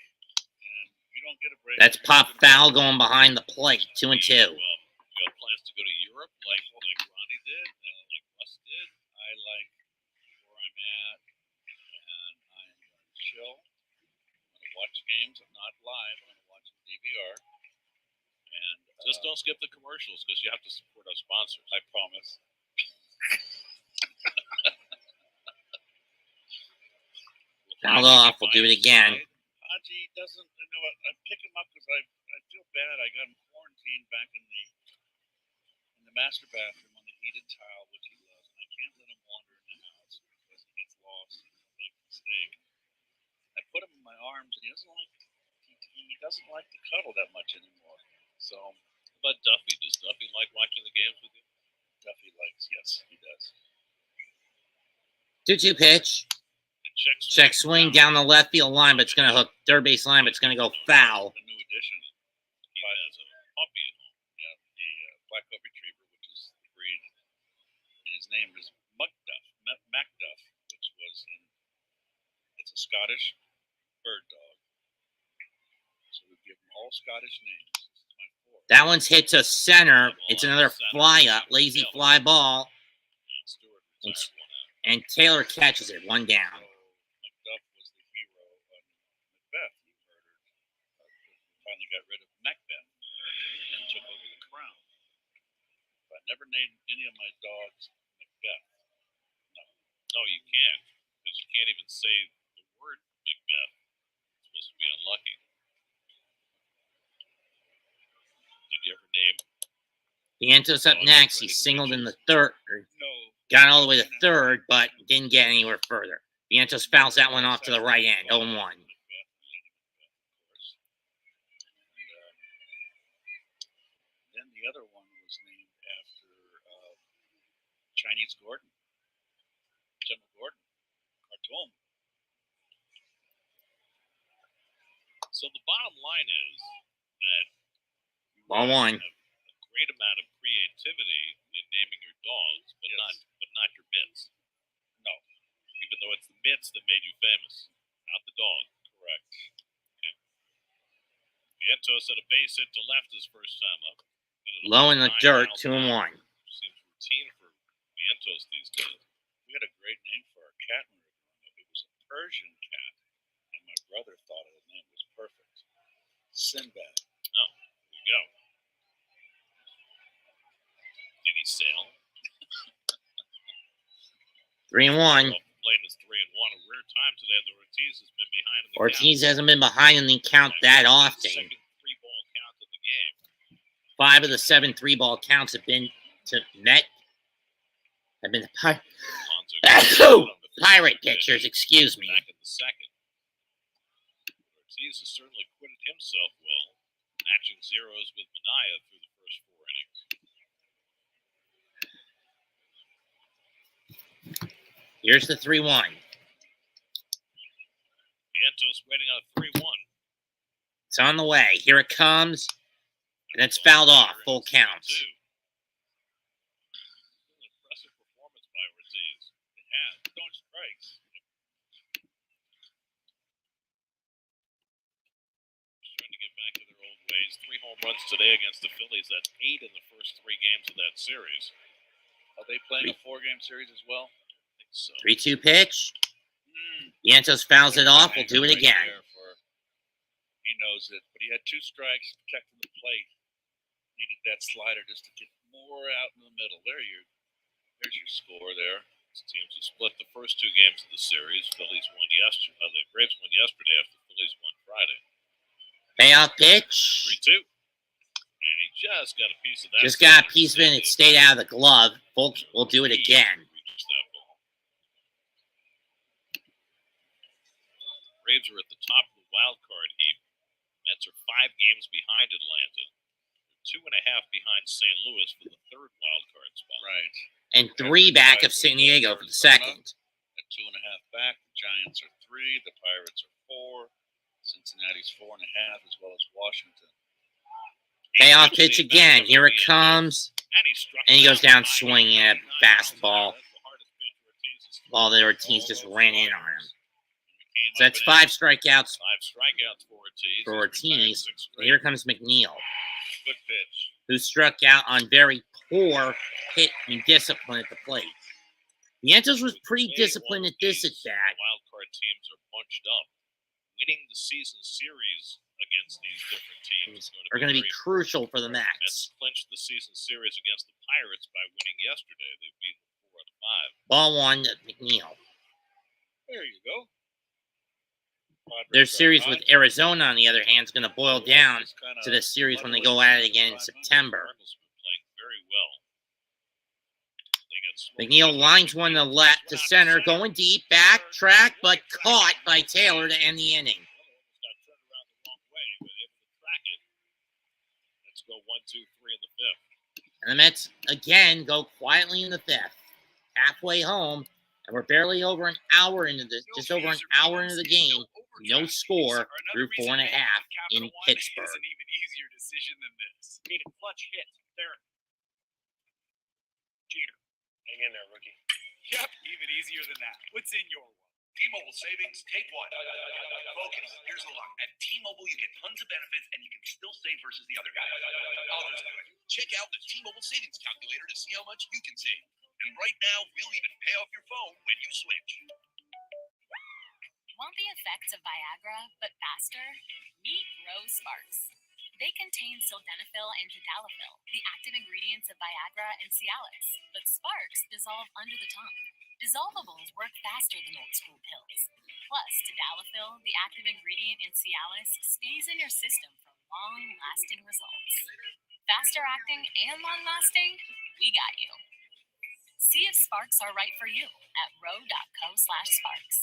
Speaker 2: and you don't get a break.
Speaker 1: That's pop foul going behind the plate. 2-2.
Speaker 2: You have plans to go to Europe like Ronnie did, and like Russ did. I like where I'm at, and I'm live. I'm watching DVR. And just don't skip the commercials because you have to support our sponsors. I promise.
Speaker 1: Fouled off. We'll do it again.
Speaker 2: Haji doesn't, you know what? I pick him up because I feel bad. I got him quarantined back in the master bathroom on the heated tile, which he loves. And I can't let him wander in the house because he gets lost and makes a mistake. I put him in my arms, and he doesn't like to cuddle that much anymore. So, how about Duffy? Does Duffy like watching the games with you? Duffy likes, yes, he does.
Speaker 1: 2-2 pitch. Check swing down the left field line, but it's going to hook third base line, but it's going to go foul.
Speaker 2: The new addition. He has a puppy at home. Yeah, the black pup retriever, which is the breed, and his name is Macduff, which was it's a Scottish bird dog. So we give them all Scottish names. This is my fourth.
Speaker 1: That one's hit to center. It's another fly up, lazy fly ball. And Taylor catches it, one down.
Speaker 2: Macduff was the hero of Macbeth. He murdered, finally got rid of Macbeth and took over the crown. But I never named any of my dogs Macbeth. No, you can't, because you can't even say the word Macbeth. It's supposed to be unlucky. Did you ever name?
Speaker 1: Vientos up next. He singled in the third. Got all the way to third, but didn't get anywhere further. Vientos fouls that one off to the right end, 0-1.
Speaker 2: Then the other one was named after Chinese Gordon, General Gordon, Khartoum. So the bottom line is that you
Speaker 1: Ball one.
Speaker 2: have a great amount of creativity in naming your dogs, but not your mitts. No, even though it's the mitts that made you famous, not the dog. Correct. Okay. Vientos at a base hit to left his first time up.
Speaker 1: Low in the dirt, 2-1.
Speaker 2: Seems routine for Vientos these days. We had a great name for our cat when we were growing up. It was a Persian cat, and my brother thought the name was perfect. Sinbad. Oh, there you go. Did he sail?
Speaker 1: 3-1.
Speaker 2: Playing is 3-1. A rare time today. The Ortiz has been behind in the
Speaker 1: Ortiz
Speaker 2: count.
Speaker 1: hasn't been behind in the count that often.
Speaker 2: Second 3-ball count of the game.
Speaker 1: 5 of the 7 3-ball counts have been to net. Have been Pirate pitchers, excuse me.
Speaker 2: Back in the second. Ortiz has certainly acquitted himself well, matching zeros with Minaya through the first 4 innings.
Speaker 1: Here's the 3-1.
Speaker 2: Vientos waiting on a 3-1.
Speaker 1: It's on the way. Here it comes. And it's fouled off. Full counts.
Speaker 2: Impressive performance by Ortiz. It has. Throwing strikes. Trying to get back to their old ways. 3 home runs today against the Phillies. That's 8 in the first 3 games of that series. Are they playing a 4-game series as well? I think so.
Speaker 1: 3-2 pitch. Vientos fouls it off. We'll do it again.
Speaker 2: He knows it, but he had 2 strikes protecting the plate. Needed that slider just to get more out in the middle. There's your score there. These teams have split the first 2 games of the series. Phillies won yesterday. The Braves won yesterday after the Phillies won Friday.
Speaker 1: Payoff pitch.
Speaker 2: 3-2. And he just got a piece of that.
Speaker 1: Just got a piece of it and it stayed out of the glove. We'll do it again.
Speaker 2: Reaches that ball. Braves are at the top of the wild card heap. Mets are 5 games behind Atlanta. 2.5 behind St. Louis for the 3rd wild card spot. Right.
Speaker 1: And 3 back of San Diego for the 2nd.
Speaker 2: At 2.5 back, the Giants are 3, the Pirates are 4, Cincinnati's 4.5, as well as Washington.
Speaker 1: Payoff pitch again. Here it comes. And he goes down swinging at a fastball. Ball that Ortiz just ran in on him. So that's 5 strikeouts
Speaker 2: 5 strikeouts
Speaker 1: for Ortiz. And here comes McNeil,
Speaker 2: Good pitch.
Speaker 1: who struck out on very poor hit and discipline at the plate. Vientos was pretty disciplined at this at bat.
Speaker 2: Wild card teams are bunched up. winning the season series against these different teams
Speaker 1: Are going to be
Speaker 2: very
Speaker 1: crucial for the
Speaker 2: important.
Speaker 1: Mets.
Speaker 2: Mets clinched the season series against the Pirates by winning yesterday. They beat them 4 out of 5.
Speaker 1: Ball one, McNeil.
Speaker 2: There you go.
Speaker 1: Their series with Arizona, on the other hand, is going to boil down to the series when they go at it again in September.
Speaker 2: Playing very well.
Speaker 1: McNeil lines one to left to center, going deep, backtrack, but caught by Taylor to end the inning.
Speaker 2: Let's go 1, 2, 3 in the fifth.
Speaker 1: And the Mets again go quietly in the fifth, halfway home, and we're barely over an hour into the game. No score through 4.5 in Pittsburgh.
Speaker 5: An even easier decision than this.
Speaker 9: Need a clutch hit. There. Jeter. Hang in there, rookie.
Speaker 5: Yep, even easier than that. What's in your one?
Speaker 4: T-Mobile savings, take one. Focus. Here's the lock. At T-Mobile, you get tons of benefits, and you can still save versus the other guy. I'll just do it. Check out the T-Mobile savings calculator to see how much you can save. And right now, we'll even pay off your phone when you switch.
Speaker 3: Want the effects of Viagra, but faster? Meet Rose Sparks. They contain sildenafil and tadalafil, the active ingredients of Viagra and Cialis, but Sparks dissolve under the tongue. Dissolvables work faster than old school pills. Plus, tadalafil, the active ingredient in Cialis, stays in your system for long-lasting results. Faster acting and long-lasting? We got you. See if Sparks are right for you at ro.co/sparks.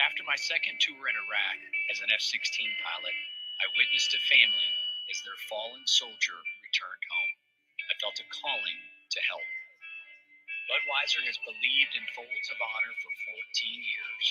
Speaker 7: After my second tour in Iraq as an F-16 pilot, I witnessed a family as their fallen soldier returned home. I felt a calling to help. Budweiser has believed in folds of honor for 14 years.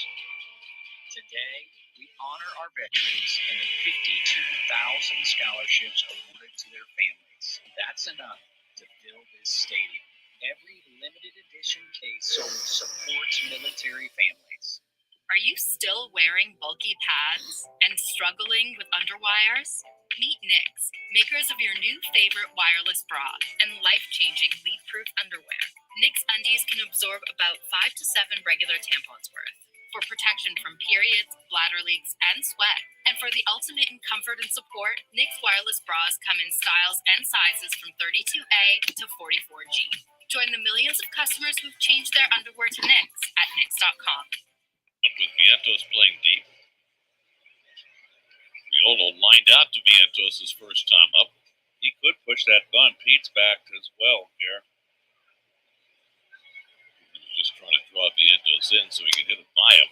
Speaker 7: Today, we honor our veterans and the 52,000 scholarships awarded to their families. That's enough to fill this stadium. Every limited edition case sold supports military families.
Speaker 3: Are you still wearing bulky pads and struggling with underwires? Meet Knix, makers of your new favorite wireless bra and life-changing leak-proof underwear. Knix undies can absorb about 5 to 7 regular tampons worth for protection from periods, bladder leaks, and sweat. And for the ultimate in comfort and support, Knix wireless bras come in styles and sizes from 32A to 44G. Join the millions of customers who've changed their underwear to Knix at Knix.com.
Speaker 2: With Vientos playing deep, Triolo lined out to Vientos' first time up. He could push that bunt. Pete's back as well here. He was just trying to draw Vientos in so he could hit it by him.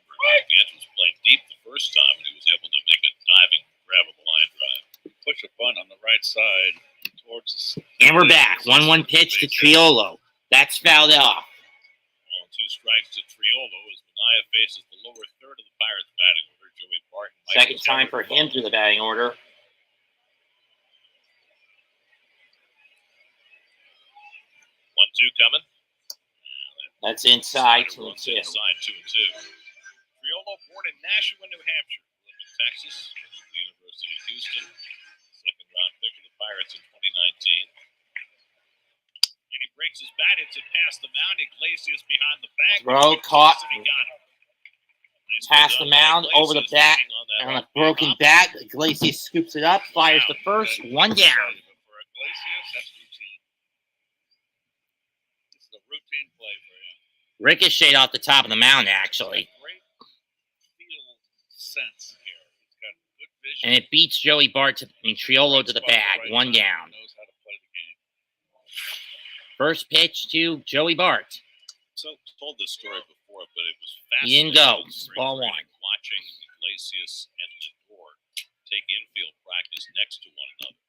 Speaker 2: Remember, Vientos was playing deep the first time, and he was able to make a diving grab of the line drive. Push a bunt on the right side towards the...
Speaker 1: And we're back. 1-1 pitch to Triolo. That's fouled off.
Speaker 2: 2 strikes to Triolo as Minaya faces the lower third of the Pirates batting order. Joey Barton.
Speaker 1: Second time for him through the batting order.
Speaker 2: 1-2 coming.
Speaker 1: That's inside 2-2.
Speaker 2: Inside 2-2. Triolo born in Nashua, New Hampshire. Lived in Texas, the University of Houston. Second round pick of the Pirates in 2019. And he breaks his bat, hits it past the mound. Iglesias behind the bag.
Speaker 1: Throw caught.
Speaker 2: Nice
Speaker 1: Past the mound, over the bat, on a broken bat. Iglesias scoops it up, fires the first, 1 down.
Speaker 2: For Iglesias, that's routine. This is a routine play for him.
Speaker 1: Ricocheted off the top of the mound, actually.
Speaker 2: Great field sense here. He's got good vision.
Speaker 1: And it beats Joey Bart and Triolo to the bag, 1 down.
Speaker 2: Knows how to play the game.
Speaker 1: First pitch to Joey Bart.
Speaker 2: So told this story before, but it was fascinating.
Speaker 1: He didn't go. Ball 1.
Speaker 2: Watching Iglesias and Lindor take infield practice next to one another.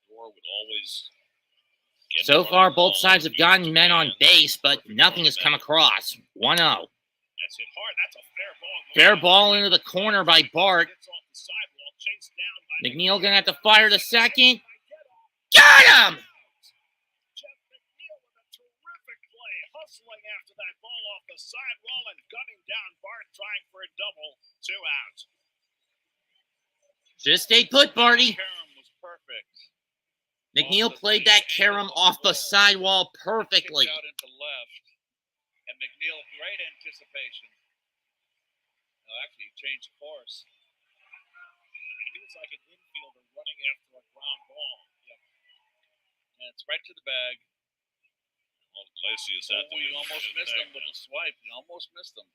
Speaker 2: Lindor would always get...
Speaker 1: So far, both sides have gotten men on base, but nothing has come across. 1-0.
Speaker 2: That's hit hard. That's a fair ball.
Speaker 1: Fair ball into the corner by Bart. McNeil going to have to fire the second. Got him!
Speaker 2: Hustling after that ball off the sidewall and gunning down Bart, trying for a double. 2 outs.
Speaker 1: Just stay put, Barty.
Speaker 2: Karam was perfect.
Speaker 1: McNeil played that Karam off the sidewall perfectly.
Speaker 2: Out into left, and McNeil, great anticipation. No, actually, he changed course. He was like an infielder running after a ground ball. Yep. And it's right to the bag.
Speaker 6: Well, Iglesias had to
Speaker 2: He almost missed him with a swipe. He almost missed him.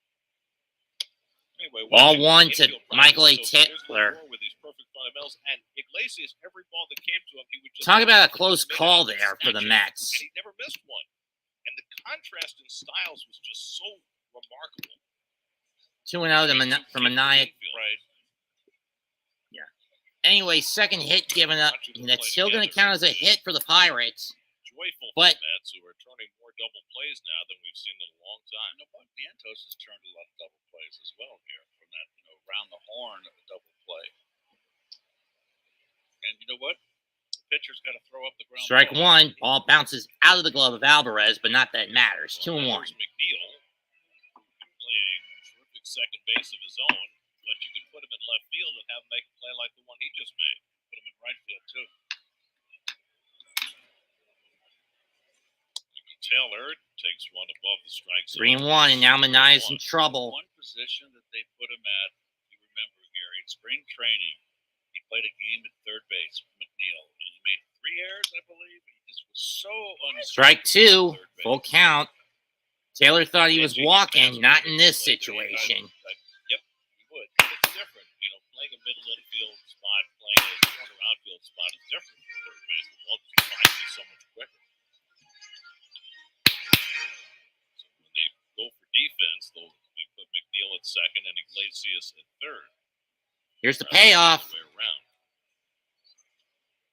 Speaker 6: Anyway,
Speaker 1: Ball
Speaker 6: watching
Speaker 1: one to
Speaker 6: infield
Speaker 1: Michael A.
Speaker 6: practice, so there's
Speaker 1: Titler.
Speaker 6: more with these perfect fundamentals. And Iglesias, every ball that came to him, he would just
Speaker 1: Talk about a
Speaker 6: he
Speaker 1: close
Speaker 6: just made
Speaker 1: call
Speaker 6: out and
Speaker 1: there for the
Speaker 6: snatch it,
Speaker 1: Mets.
Speaker 6: And he never missed one. And the contrast in styles was just so remarkable.
Speaker 1: 2-0 from Anaya.
Speaker 6: Right.
Speaker 1: Anyway, second hit given up. And that's still going to count as a hit for the Pirates.
Speaker 6: Joyful
Speaker 1: But-
Speaker 6: for the Mets, who are turning more double plays now than we've seen in a long time.
Speaker 2: You know what? Vientos has turned a lot of double plays as well here from that, round the horn double play. And you know what? The pitcher's got to throw up the ground.
Speaker 1: Strike
Speaker 2: ball.
Speaker 1: one. Ball bounces out of the glove of Alvarez, but not that it matters. 2-1.
Speaker 6: There's McNeil, who can play a terrific second base of his own, but you can put him in left field and have him make a play like the one he just made.
Speaker 2: Put him in right field too.
Speaker 6: Taylor takes one above the strike zone.
Speaker 1: 3-1, and now Manaya's in trouble.
Speaker 2: One position that they put him at, you remember, Gary, in spring training, he played a game at third base with McNeil, and he made 3 errors, I believe. He just was so
Speaker 1: Strike two. Full count. Taylor thought he was walking, not in this situation.
Speaker 6: Yep, he would. But it's different. Playing a middle infield spot, playing a corner outfield spot is different from third base. The ball just finds you so much quicker. So when they go for defense, they put McNeil at second and Iglesias at third.
Speaker 1: Here's the payoff.
Speaker 6: Way around.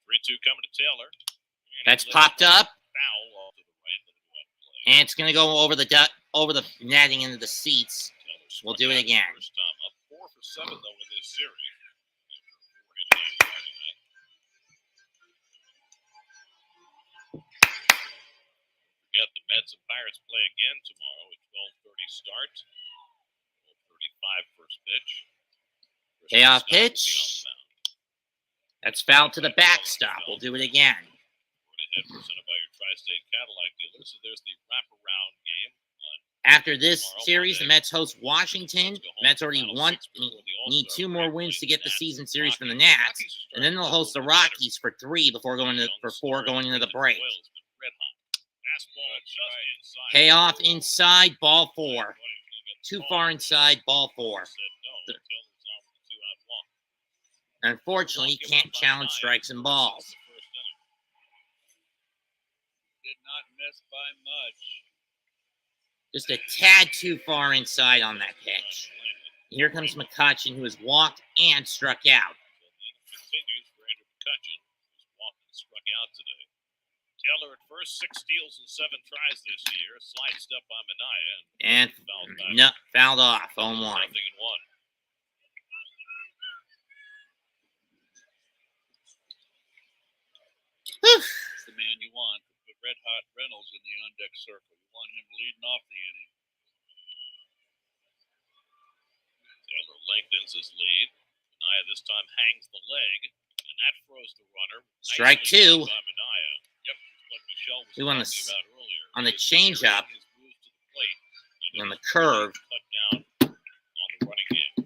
Speaker 6: 3-2 coming to Taylor. And
Speaker 1: That's
Speaker 6: he lets
Speaker 1: popped
Speaker 6: one
Speaker 1: up.
Speaker 6: Foul off to the right, but it wasn't play.
Speaker 1: And it's going to go over the netting into the seats. We'll do it again.
Speaker 6: First time up 4 for 7 though in this series. After a 4-hit game Friday night. Forget the Mets and Pirates play again tomorrow at 12:30 start. 12:35 first pitch.
Speaker 1: Payoff
Speaker 6: Scott will be
Speaker 1: pitch.
Speaker 6: on the mound.
Speaker 1: That's foul to the backstop. We'll do it again.
Speaker 6: Word ahead presented by your Tri-State Cadillac dealer. So there's the wraparound game on
Speaker 1: After this series, the Mets host Washington. Mets already need 2 more wins to get the season series from the Nats, and then they'll host the Rockies for 3 before going into the break. Payoff inside, ball 4. Too far inside, ball 4. Unfortunately, you can't challenge strikes and balls.
Speaker 2: Did not miss by much.
Speaker 1: Just a tad too far inside on that pitch. Here comes McCutchen, who has walked and struck out.
Speaker 6: Continues for Andrew McCutchen, who's walked and struck out today. Taylor at first, 6 steals and 7 tries this year. Slide step by Minaya
Speaker 1: And fouled off. 0-1.
Speaker 6: Nothing in 1.
Speaker 2: That's the man you want. Put Red Hot Reynolds in the on-deck circle. You want him leading off the inning.
Speaker 6: Taylor lengthens his lead. Minaya this time hangs the leg, and that throws the runner.
Speaker 1: Strike
Speaker 6: Nicely
Speaker 1: 2.
Speaker 6: done by Minaya. Yep, what Michelle was
Speaker 1: Who on
Speaker 6: talking about earlier.
Speaker 1: on the
Speaker 6: His
Speaker 1: changeup,
Speaker 6: his move to the plate, and
Speaker 1: on
Speaker 6: his
Speaker 1: the curve.
Speaker 6: cut down on the running game.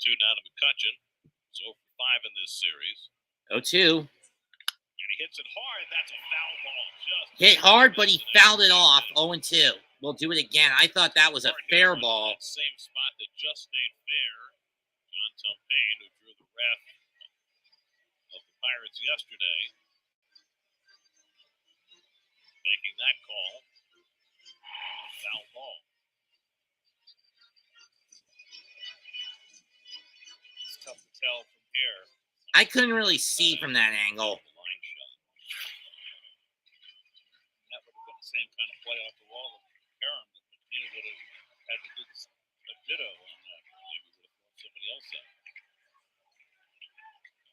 Speaker 6: 0-2 now to McCutchen. He's 0 for 5 in this series.
Speaker 1: 0-2.
Speaker 6: And he hits it hard. That's a foul ball. Just
Speaker 1: Hit hard, but he fouled it off. 0-2. We'll do it again. I thought that was a fair ball.
Speaker 6: Same spot that just stayed fair. John Tumpain, who drew the ref of the Pirates yesterday, making that call. Foul ball. It's tough to tell from here.
Speaker 1: I couldn't really see from that angle.
Speaker 6: Line shot. That would have been the same kind of play off the wall of Karam that McNeil would have had to do a ditto on that. Maybe would have thrown somebody else out.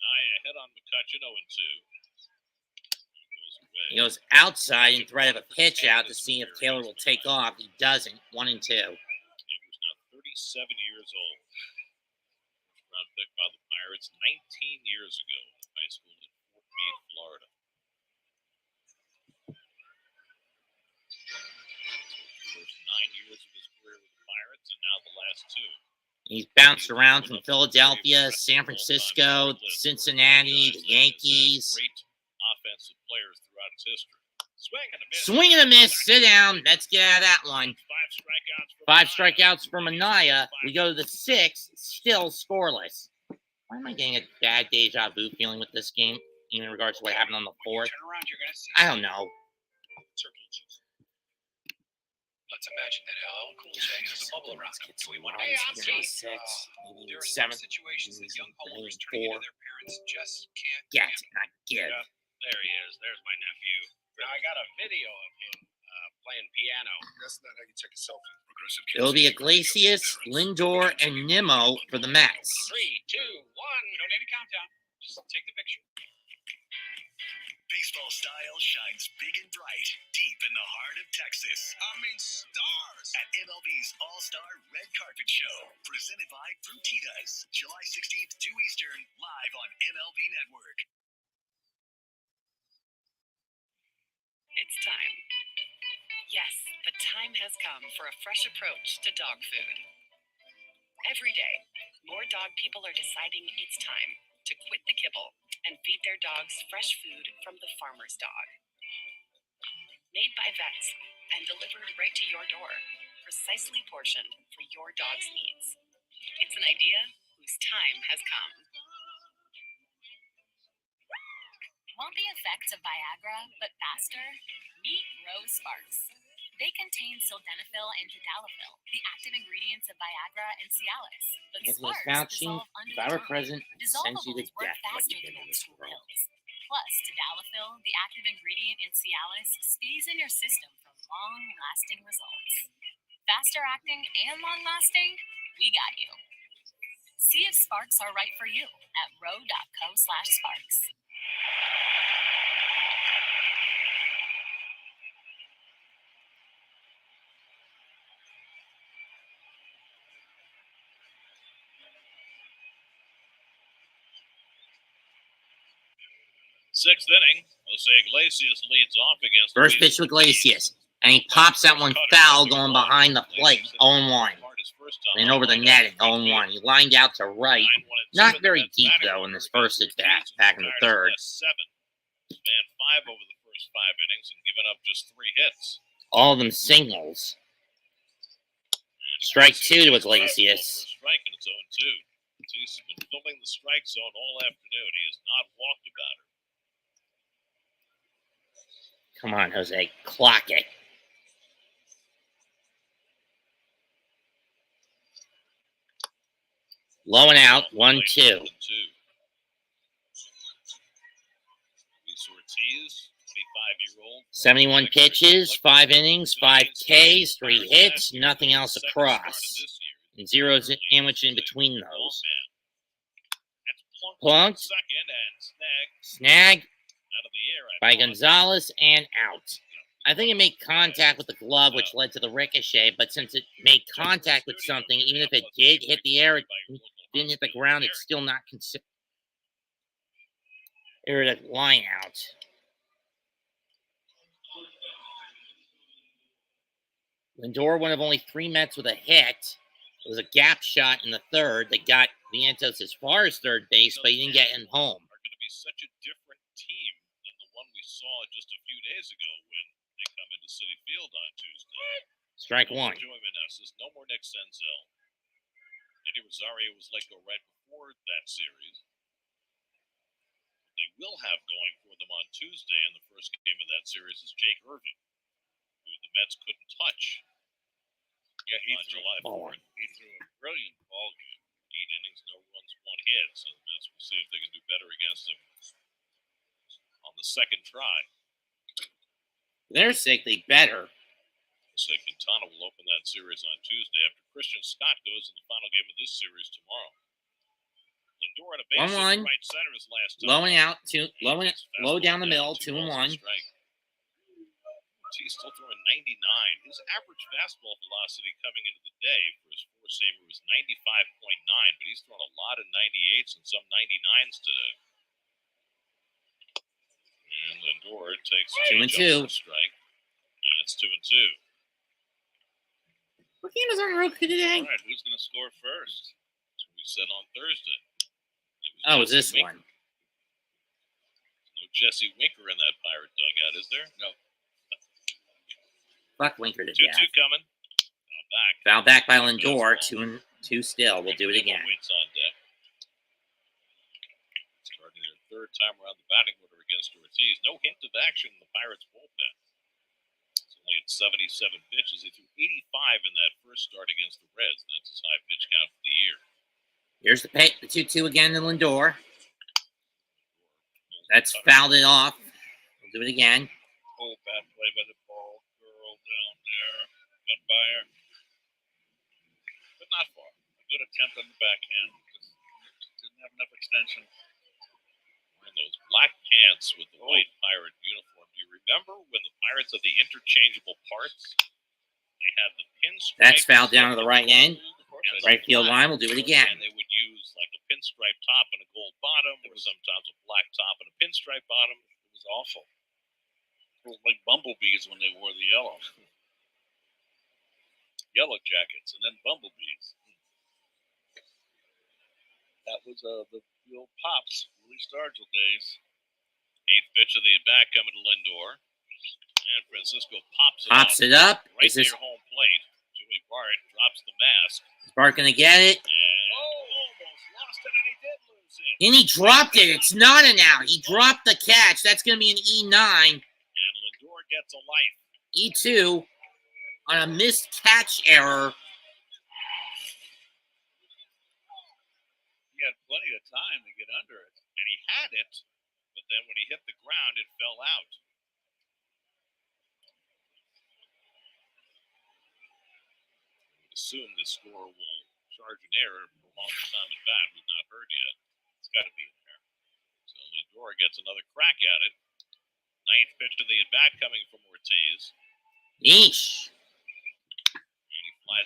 Speaker 6: Naya hit on McCutchen 0-2.
Speaker 1: He goes outside in threat of a pitch out to see if Taylor will take off. He doesn't. 1-2.
Speaker 6: He was now 37 years old. First round pick by the Pirates 19 years ago in high school in Fort Meade, Florida.
Speaker 2: too.
Speaker 1: He's bounced around from Philadelphia, San Francisco, Cincinnati, the Yankees.
Speaker 2: Great offensive players throughout his history. Swing and a miss.
Speaker 1: Swing and a miss. Sit down. Let's get out of that one. 5 strikeouts for Mania. We go to the 6th, still scoreless. Why am I getting a bad deja vu feeling with this game, even in regards to what happened on the 4th? I don't know.
Speaker 4: Let's imagine that LL Cool J has a bubble around him. We want to
Speaker 1: Hey,
Speaker 4: there
Speaker 1: I'm
Speaker 4: are some situations that young homeowners turning into their parents just can't
Speaker 1: Get, not give.
Speaker 8: Yeah, there he is. There's my nephew. I got a video of him playing piano.
Speaker 13: That's not how you take a selfie. Progressive kids.
Speaker 1: It'll be Iglesias, Lindor, and Nimmo for the Mets.
Speaker 8: 3, 2, 1. You don't need a countdown. Just take the picture.
Speaker 5: Baseball style shines big and bright, deep in the heart of Texas. Stars! At MLB's All-Star Red Carpet Show, presented by Frutitas, July 16th, 2 Eastern, live on MLB Network.
Speaker 12: It's time. Yes, the time has come for a fresh approach to dog food. Every day, more dog people are deciding it's time to quit the kibble and feed their dogs fresh food from the farmer's dog. Made by vets and delivered right to your door, precisely portioned for your dog's needs. It's an idea whose time has come.
Speaker 3: Want the effects of Viagra, but faster? Meet Rose Sparks. They contain sildenafil and tadalafil, the active ingredients of Viagra and Cialis. But
Speaker 1: Nicholas
Speaker 3: Sparks
Speaker 1: Fauci,
Speaker 3: dissolve under
Speaker 1: if I
Speaker 3: the
Speaker 1: were
Speaker 3: tongue.
Speaker 1: president, I'd send you to
Speaker 3: Dissolvables work
Speaker 1: death. What
Speaker 3: faster
Speaker 1: you
Speaker 3: than
Speaker 1: did in
Speaker 3: old
Speaker 1: this
Speaker 3: school
Speaker 1: world.
Speaker 3: pills. Plus, tadalafil, the active ingredient in Cialis, stays in your system for long-lasting results. Faster acting and long-lasting? We got you. See if Sparks are right for you at ro.co/sparks.
Speaker 2: Sixth inning, Jose Iglesias leads off against
Speaker 1: First pitch to Iglesias, and he pops that one foul going behind the plate, 0-1. And over the netting, 0-1. He lined out to right. Not very deep, though, in this first at-bat, back in the third.
Speaker 2: Man 5 over the first 5 innings and given up just 3 hits.
Speaker 1: All of them singles. Strike 2 to Iglesias.
Speaker 2: Strike, and it's 0-2. He's been filling the strike zone all afternoon. He has not walked about it.
Speaker 1: Come on, Jose. Clock it. Low and out, 1-2.
Speaker 2: Ortiz, 25-year-old.
Speaker 1: 71 pitches, 5 innings, 5 Ks, 3 hits, nothing else across. And zeros sandwiched in between those. Plunked. Snag by Gonzalez and out. I think it made contact with the glove, which led to the ricochet, but since it made contact with something, even if it did hit the air, it didn't hit the ground, it's still not considered a line out. Lindor, one of only 3 Mets with a hit. It was a gap shot in the third that got Vientos as far as third base, but he didn't get him home.
Speaker 2: Are going to be such a different team than the one we saw just a few days ago when they come into Citi Field on Tuesday.
Speaker 1: Strike 1.
Speaker 2: Joey Meneses, no more Nick Senzel. Eddie Rosario was let go right before that series. What they will have going for them on Tuesday in the first game of that series is Jake Irvin, who the Mets couldn't touch. Yeah, he threw July 4th. He threw a brilliant ball game. 8 innings, no runs, 1 hit. So the Mets will see if they can do better against him on the second try.
Speaker 1: For their sake, they better.
Speaker 2: Jose Quintana will open that series on Tuesday after Christian Scott goes in the final game of this series tomorrow. Lindor at a base hit right center his last time.
Speaker 1: Low and out, low down the middle, 2-1.
Speaker 2: He's still throwing 99. His average fastball velocity coming into the day for his four-seamer was 95.9, but he's thrown a lot of 98s and some 99s today. And Lindor takes
Speaker 1: 2-2.
Speaker 2: Strike, and it's 2-2.
Speaker 1: What game is on Roku today?
Speaker 2: All right, who's going to score first? That's what we said on Thursday.
Speaker 1: Oh, it's this
Speaker 2: Jesse
Speaker 1: one.
Speaker 2: Winker. No Jesse Winker in that Pirate dugout, is there? No.
Speaker 1: Fuck Winker to
Speaker 2: 2-2
Speaker 1: death.
Speaker 2: coming. Now back.
Speaker 1: Foul back by Lindor. 2-2 still. We'll do it again.
Speaker 2: Waits on deck. Starting their third time around the batting order against Ortiz. No hint of action in the Pirates bullpen. It's only at 77 pitches. He threw 85 in that first start against the Reds. That's his high pitch count for the year.
Speaker 1: Here's the 2-2 again to Lindor. That's fouled it off. We'll do it again.
Speaker 2: Oh, bad play by the ball girl down there. Got by her. But not far. A good attempt on the backhand. Just didn't have enough extension. Wearing those black pants with the white Pirate uniform. Do you remember when the Pirates had the interchangeable parts? They had the pinstripe.
Speaker 1: That's fouled down to the right end. Right field line. We'll do it again.
Speaker 2: And they would use like a pinstripe top and a gold bottom, or sometimes a black top and a pinstripe bottom. It was awful. It was like bumblebees when they wore the yellow. Yellow jackets and then bumblebees. That was the old Pops, Willie Stargell days. Eighth pitch of the at-bat coming to Lindor. And Francisco pops
Speaker 1: it up.
Speaker 2: Right
Speaker 1: Is this
Speaker 2: near home plate. Joey Bart drops the mask.
Speaker 1: is Bart gonna get it?
Speaker 2: Almost lost it, and he did lose it.
Speaker 1: And he dropped it. It's not an out. He dropped the catch. That's gonna be an E9.
Speaker 2: And Lindor gets a life.
Speaker 1: E2 on a missed catch error.
Speaker 2: He had plenty of time to get under it, and he had it, but then when he hit the ground, it fell out. Assume the score will charge an error for a long time at bat. We've not heard yet. It's got to be in there. So Lindor gets another crack at it. Ninth pitch of the at bat coming from Ortiz.
Speaker 1: Yeesh.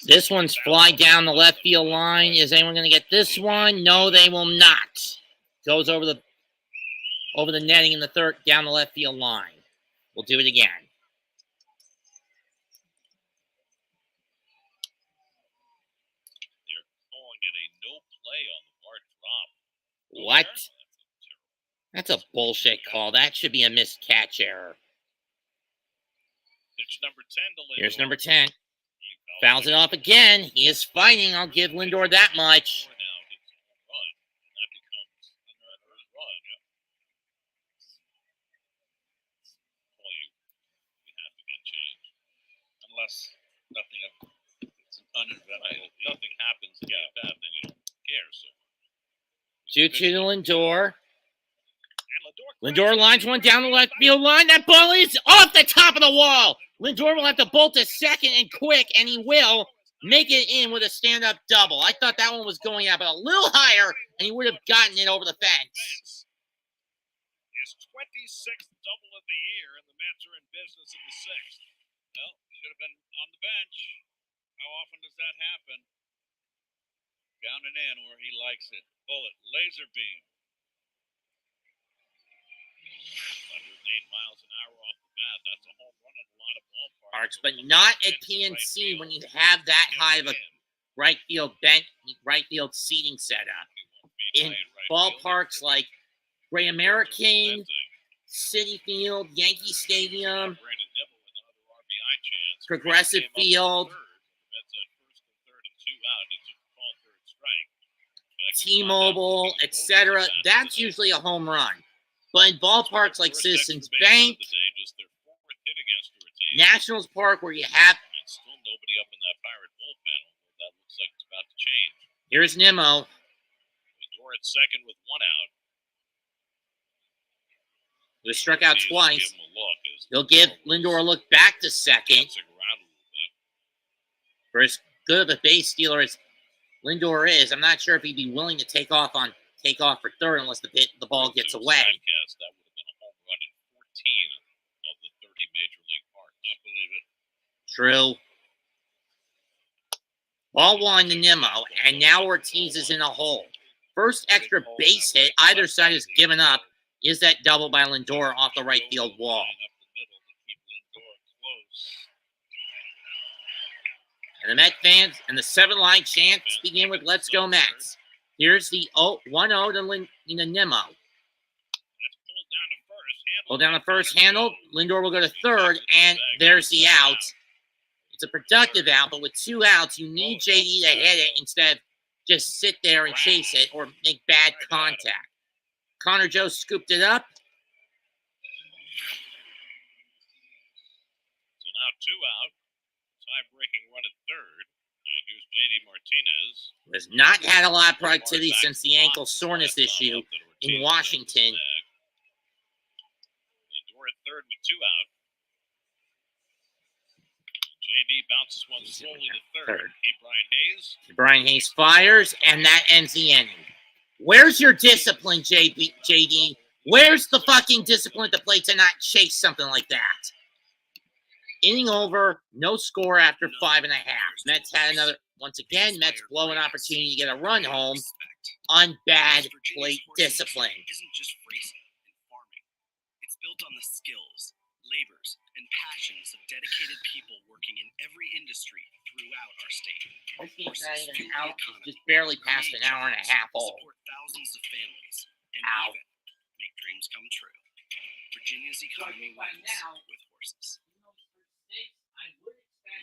Speaker 1: This one's fly down the left field line. Is anyone going to get this one? No, they will not. Goes over the netting in the third, down the left field line. We'll do it again.
Speaker 2: They're calling it a no play on the Bart drop.
Speaker 1: What? That's a bullshit call. That should be a missed catch error.
Speaker 2: Pitch number 10 to Lindor.
Speaker 1: Here's number 10. Fouls it off again. He is fighting. I'll give Lindor that much.
Speaker 2: Unless it's an uneventful. Nothing happens to get that, then you don't care so much.
Speaker 1: 2-2 to Lindor. Lindor lines one down the left field line. That ball is off the top of the wall. Lindor will have to bolt to second and quick, and he will make it in with a stand-up double. I thought that one was going out, but a little higher, and he would have gotten it over the fence.
Speaker 2: His 26th double of the year, and the Mets are in business in the 6th. Well, should have been on the bench. How often does that happen? Down and in where he likes it. Bullet, laser beam. 108 miles an hour off the bat. That's a home run in a lot of ballparks.
Speaker 1: But not at PNC when you have that high of a right field seating setup. In ballparks like Great American, City Field, Yankee Stadium, Progressive Field, T-Mobile, etc. That's usually a home run. But in ballparks like Citizens Bank, Nationals Park, where you have
Speaker 2: still nobody up in that Pirate bullpen. That looks like it's about to change.
Speaker 1: Here's Nimmo.
Speaker 2: Lindor at second with one out.
Speaker 1: He was struck out twice. He'll give Lindor a look back to second. For as good of a base stealer as Lindor is, I'm not sure if he'd be willing to take off for third unless the ball gets away.
Speaker 2: That would have been a home run in 14 of the 30 major league parks. I believe it.
Speaker 1: True. Ball one to Nimmo, and now Ortiz is in a hole. First extra base hit either side has given up is that double by Lindor off the right field wall. And the Met fans and the 7-line chants begin with "Let's Go Mets." Here's the 1-0 to Nimmo. Pulled down the first, handle. Lindor will go to third, and there's the out. It's a productive out, but with 2 outs, you need JD to hit it instead of just sit there and chase it or make bad contact. Connor Joe scooped it up.
Speaker 2: So now 2 out. Tie-breaking run at third. And here's JD Martinez.
Speaker 1: Who has not had a lot of productivity since the ankle soreness issue in Washington.
Speaker 2: Lindor at third with 2 out. JD bounces one slowly to third.
Speaker 1: Brian Hayes fires, and that ends the inning. Where's your discipline, JD? Where's the fucking discipline at the plate to not chase something like that? Inning over, no score after 5.5. Mets had another, once again, Mets blow an opportunity to get a run home on bad plate discipline.
Speaker 5: Isn't just racing and farming. It's built on the skills, labors, and passions of dedicated people working in every industry throughout our state.
Speaker 1: This game's not even out. It's just barely past an hour and a half old.
Speaker 5: Support thousands of families and even make dreams come true. Virginia's economy wins with horses.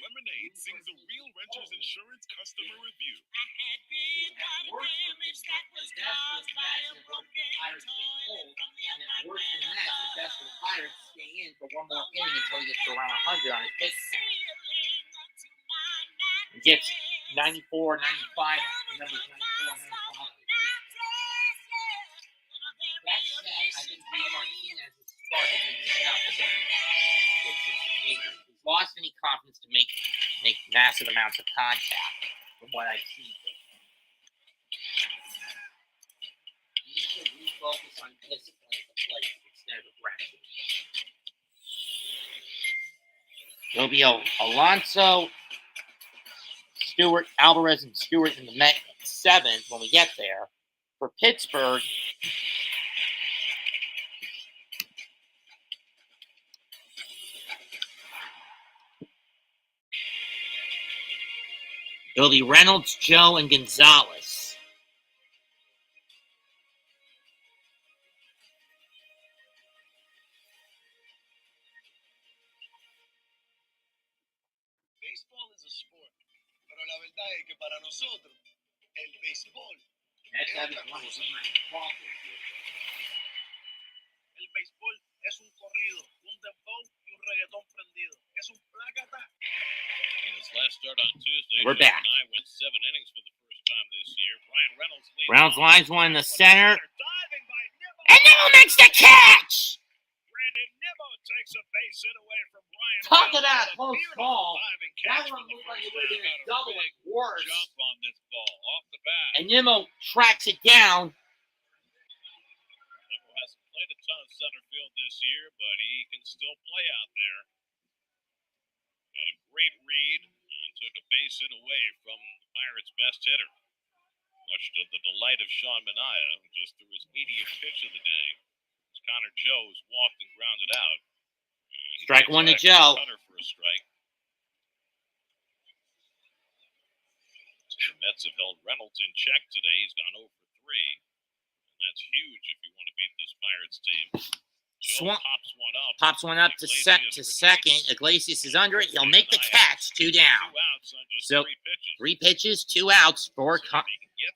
Speaker 13: Lemonade sings a real renter's insurance customer review.
Speaker 15: I had been by the damage that was caused by a broken toilet from the apartment above.
Speaker 1: Best for the Pirates stay in for one more inning until he gets to around 100 on his pitch count. He gets 94, 95, numbers 94, 95. That said, I think Martinez is starting to get out the he's lost any confidence to make massive amounts of contact from what I've seen. He needs to refocus on discipline at the plate instead of aggression. There'll be Alonso, Stewart, Alvarez, and Stewart in the Met 7th when we get there. For Pittsburgh, it'll be Reynolds, Joe, and Gonzalez.
Speaker 15: Baseball is a sport, pero la verdad es que para nosotros el béisbol
Speaker 1: That's
Speaker 15: es otra cosa. El béisbol es un corrido, un dembow y un reggaetón prendido. Es un placata.
Speaker 2: In his last start on Tuesday,
Speaker 1: We're back.
Speaker 2: I went 7 innings for the first time this year. Brian Reynolds leads
Speaker 1: Reynolds
Speaker 2: off.
Speaker 1: lines one in the center.
Speaker 15: Diving by Nimmo.
Speaker 1: And Nimmo makes the catch!
Speaker 2: Brandon Nimmo takes a base hit away from Brian
Speaker 1: Talk
Speaker 2: Reynolds.
Speaker 1: about
Speaker 2: A
Speaker 1: close
Speaker 2: beautiful
Speaker 1: call.
Speaker 2: diving
Speaker 1: That
Speaker 2: catch
Speaker 1: one
Speaker 2: from the
Speaker 1: looked like it
Speaker 2: first
Speaker 1: would have been a
Speaker 2: baseman.
Speaker 1: double
Speaker 2: Big
Speaker 1: worse.
Speaker 2: jump on this ball off the bat.
Speaker 1: And Nimmo tracks it down.
Speaker 2: Nimmo hasn't played a ton of center field this year, but he can still play out there. Got a great read and took a base hit away from the Pirates' best hitter. Much to the delight of Sean Manaea, who just threw his 80th pitch of the day. Connor Joe's walked and grounded out. And
Speaker 1: Strike
Speaker 2: he
Speaker 1: one to
Speaker 2: gets back
Speaker 1: Joe.
Speaker 2: Cutter for a strike. So the Mets have held Reynolds in check today. He's gone 0 for 3. And that's huge if you want to beat this Pirates team. Joe pops one up.
Speaker 1: To second. Iglesias is under it. He'll make the catch. 2 down.
Speaker 2: 2 outs on just
Speaker 1: So
Speaker 2: 3 pitches.
Speaker 1: 3 pitches, 2 outs for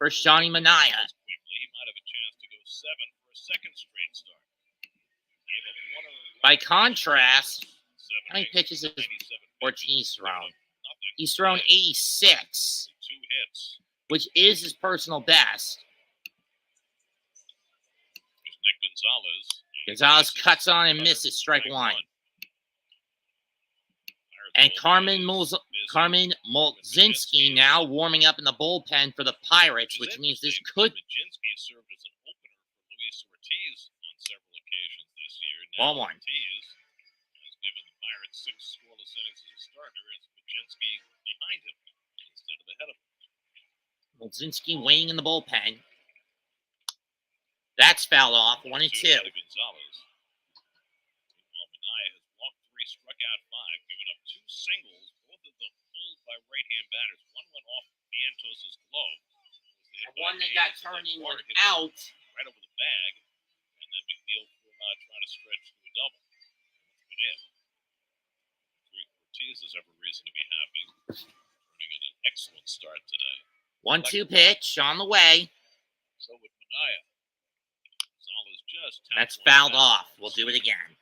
Speaker 1: Shawnee Manaea.
Speaker 2: Quickly, he might have a chance to go 7 for a second straight start. Gave up 1 earned
Speaker 1: By contrast,
Speaker 2: 7
Speaker 1: how many pitches has
Speaker 2: 97
Speaker 1: Ortiz thrown?
Speaker 2: Nothing.
Speaker 1: He's thrown 86,
Speaker 2: 2 hits.
Speaker 1: which is his personal best.
Speaker 2: There's Nick Gonzalez.
Speaker 1: Gonzalez cuts on and misses strike 1. And Carmen Molzinski now warming up in the bullpen for the Pirates, which means this could.
Speaker 2: Majinski served as an opener for Luis Ortiz on several occasions this year.
Speaker 1: Ball
Speaker 2: Now
Speaker 1: one.
Speaker 2: Ortiz has given the Pirates 6 scoreless innings as a starter, as Majinski behind him instead of ahead of him.
Speaker 1: Molzinski waiting in the bullpen. That's fouled off. 1 and 2.
Speaker 2: Gonzalez. Meanwhile, Manaea has walked 3, struck out out 5, giving up 2 singles, both of them pulled by right-hand batters. One went off Vientos' glove.
Speaker 1: And one that got turned into an out.
Speaker 2: Right over the bag, and then McNeil trying to stretch to a double. That's been it. Ortiz has every reason to be happy. Turning in an excellent start today.
Speaker 1: 1-2 pitch on the way.
Speaker 2: So with Manaea. Gonzalez just
Speaker 1: That's fouled off. We'll do it again.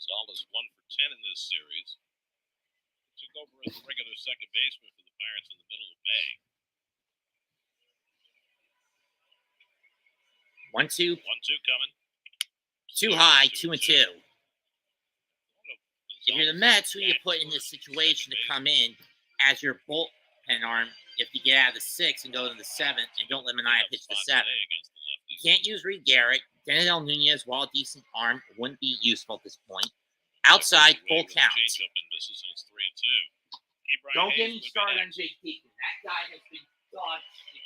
Speaker 2: Gonzalez 1 for 10 in this series. Took over as the regular second baseman for the Pirates in the middle of May.
Speaker 1: 1-2.
Speaker 2: 1-2 coming.
Speaker 1: Too high. 2-2. If you're the Mets, who you put in this situation to come in as your bullpen arm if you get out of the 6th and go to the 7th and don't let Manaea pitch the 7th? You can't use Reed Garrett. Denzel Nunez, while a decent arm, wouldn't be useful at this point. Outside, full count. Don't get me started on Jake Peekman. That guy has been dog shit.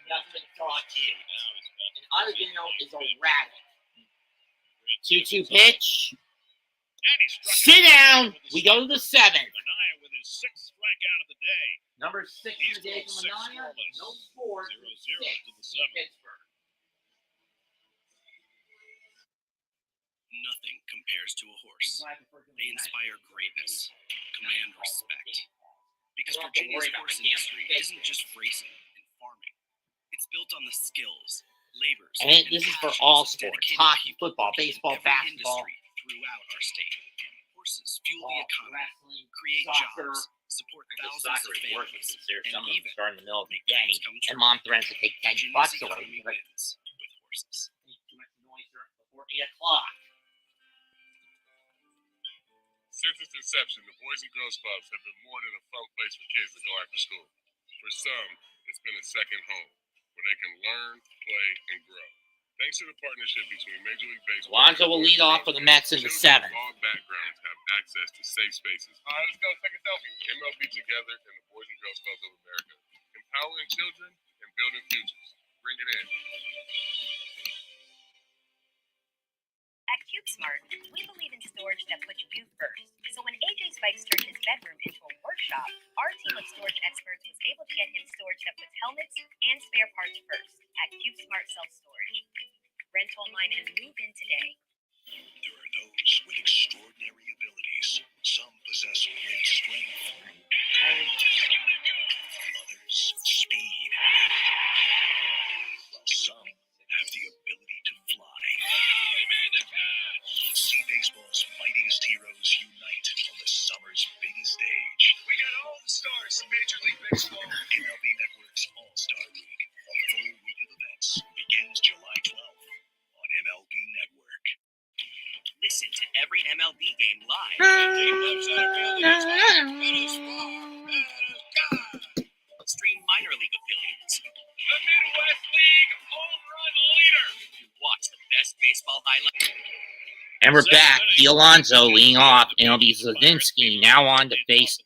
Speaker 1: Nothing but dog shit. And Ottavino is erratic. 2-2 pitch. Sit down. We go to the 7th.
Speaker 2: Manaea with his 6th strikeout of the day.
Speaker 1: Number 6 in the day for Manaea. No score.
Speaker 2: 0-0 to the 7th.
Speaker 1: Pittsburgh.
Speaker 5: Nothing compares to a horse. They inspire greatness, command respect. Because Virginia's horse industry isn't just racing and farming. It's built on the skills, labors,
Speaker 1: And this is for all sports. Hockey, football, baseball, basketball.
Speaker 5: Throughout our state. Horses fuel the economy, create jobs, support thousands of families,
Speaker 1: Some of
Speaker 5: and
Speaker 1: them
Speaker 5: even
Speaker 1: start in the middle of the
Speaker 5: make
Speaker 1: game,
Speaker 5: dreams come
Speaker 1: and
Speaker 5: true.
Speaker 1: mom threatens to take $10
Speaker 5: Virginia's
Speaker 1: away.
Speaker 5: economy wins with horses.
Speaker 1: Too much noise before 8 o'clock.
Speaker 13: Since its inception, the Boys and Girls Clubs have been more than a fun place for kids to go after school. For some, it's been a second home, where they can learn, play, and grow. Thanks to the partnership between Major League Baseball
Speaker 1: Alonso will lead off for the Mets in the 7th.
Speaker 13: All backgrounds have access to safe spaces. All right, let's go take a selfie. MLB together and the Boys and Girls Clubs of America. Empowering children and building futures. Bring it in.
Speaker 3: At CubeSmart, we believe in storage that puts you first. So when AJ Spikes turned his bedroom into a workshop, our team of storage experts was able to get him storage that puts helmets and spare parts first at CubeSmart Self-Storage. Rent online and move in today.
Speaker 16: There are those with extraordinary abilities. Some possess great strength. Others, speed. While some have the ability to fly. See baseball's mightiest heroes unite on the summer's biggest stage. We got all the stars from Major League Baseball. MLB Network's All-Star Week. A full week of events begins July 12th on MLB Network.
Speaker 5: Listen to every MLB game live. Stream minor league affiliates.
Speaker 2: The Midwest League home run leader.
Speaker 5: Watch the best baseball highlights.
Speaker 1: And we're back. P. Alonso leading off, and it'll be Zadinsky now on to face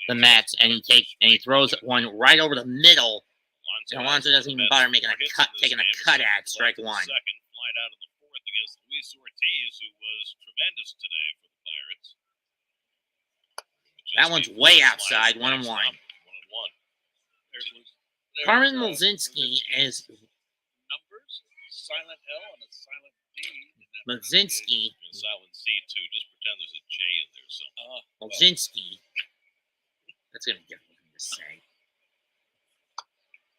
Speaker 1: the Mets, and he throws one right over the middle. And Alonso doesn't even bother making a cut, taking a cut at strike 1.
Speaker 2: Second, flight out of the 4th against Luis Ortiz, who was tremendous today for the Pirates.
Speaker 1: That one's way outside, 1-1. Carmen Mlzinski is
Speaker 2: Numbers, silent L and a silent D.
Speaker 1: Mlzinski.
Speaker 2: Silent C too. Just pretend there's a J in there somewhere.
Speaker 1: Mlzinski. That's gonna be difficult for me to say.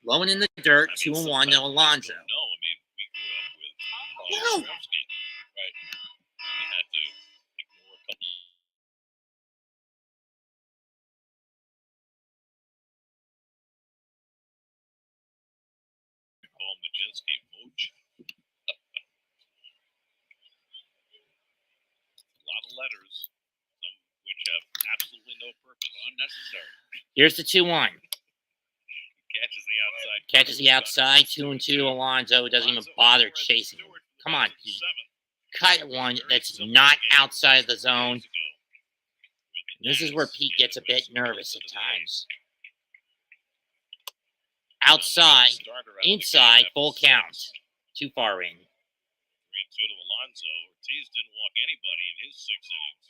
Speaker 1: Low and in the dirt, 2-1 to Alonso.
Speaker 2: No, I mean we grew up with
Speaker 1: No.
Speaker 2: Stremski, right? We had to ignore a couple. Call Majinski Moj. A lot of letters, some which have absolutely no purpose, unnecessary.
Speaker 1: Here's the 2-1.
Speaker 2: Catches the outside.
Speaker 1: 2-2 Alonso doesn't even bother chasing him. Come on, Pete. Cut one that's not outside the zone. This is where Pete gets a bit nervous at times. outside,
Speaker 2: Starter out of the
Speaker 1: inside,
Speaker 2: game
Speaker 1: full
Speaker 2: after
Speaker 1: count.
Speaker 2: six.
Speaker 1: Too far in.
Speaker 2: 3-2 to Alonso. Ortiz didn't walk anybody in his 6 innings.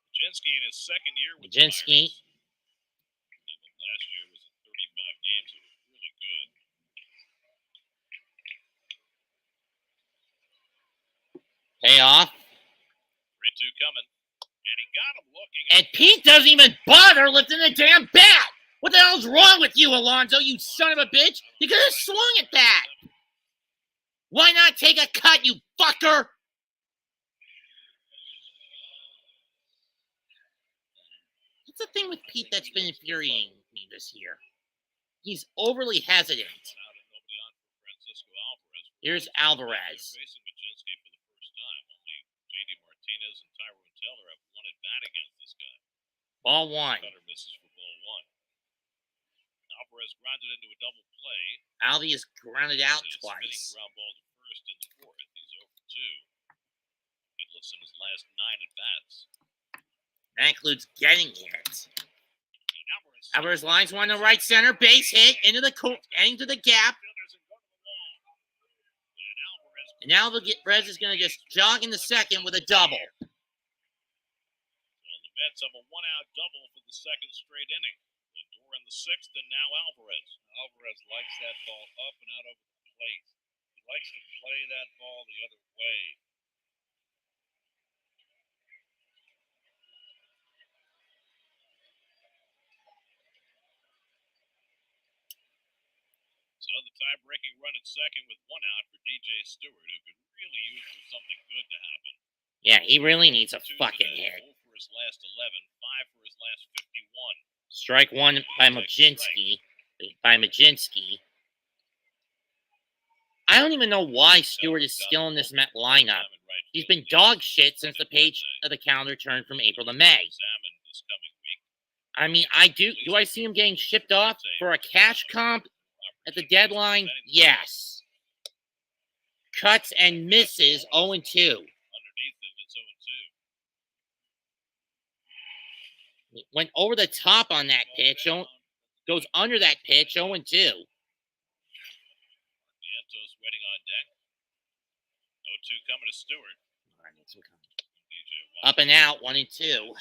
Speaker 2: Majinski in his second year with the
Speaker 1: Majinski.
Speaker 2: Pirates. Last year was in 35 games. It was really good.
Speaker 1: Payoff.
Speaker 2: 3-2 coming. And he got him looking.
Speaker 1: And Pete doesn't even bother lifting the damn bat. What the hell's wrong with you, Alonso, you son of a bitch? You could have swung at that. Why not take a cut, you fucker? That's the thing with Pete that's been infuriating me this year. He's overly hesitant. Here's Alvarez.
Speaker 2: Facing Majinski for the first time. Only J.D. Martinez and Tyrone Taylor have one at bat against this guy.
Speaker 1: Ball one.
Speaker 2: Cutter misses for ball one. Alvarez grounded into a double play.
Speaker 1: Alvy is grounded out
Speaker 2: Spinning
Speaker 1: twice.
Speaker 2: ground ball to first in the fourth. He's 0 for 2. Hitless in his last 9 at bats.
Speaker 1: That includes getting hit. Alvarez lines one to right center, base hit into the into the gap. And Alvarez is going to just jog in the second with a double.
Speaker 2: So the Mets have a 1-out double for the second straight inning. Lindor in the 6th, and now Alvarez. Alvarez likes that ball up and out over the plate. He likes to play that ball the other way. So the tie-breaking run at second with 1 out for DJ Stewart, who could really use for something good to happen.
Speaker 1: Yeah, he really needs a
Speaker 2: 2
Speaker 1: fucking
Speaker 2: today,
Speaker 1: hit.
Speaker 2: 0 for his last 11, 5 for his last 51.
Speaker 1: Strike one by Majinski. I don't even know why Stewart is still in this Met lineup. He's been dog shit since the page of the calendar turned from April to May. I mean, do I see him getting shipped off for a cash comp at the deadline? Yes. Cuts and misses 0-2.
Speaker 2: Underneath it, it's 0-2.
Speaker 1: Went over the top on that pitch. Goes under that pitch, 0-2.
Speaker 2: Vientos waiting on deck. 0-2 coming to Stewart.
Speaker 1: Up and out, 1-2.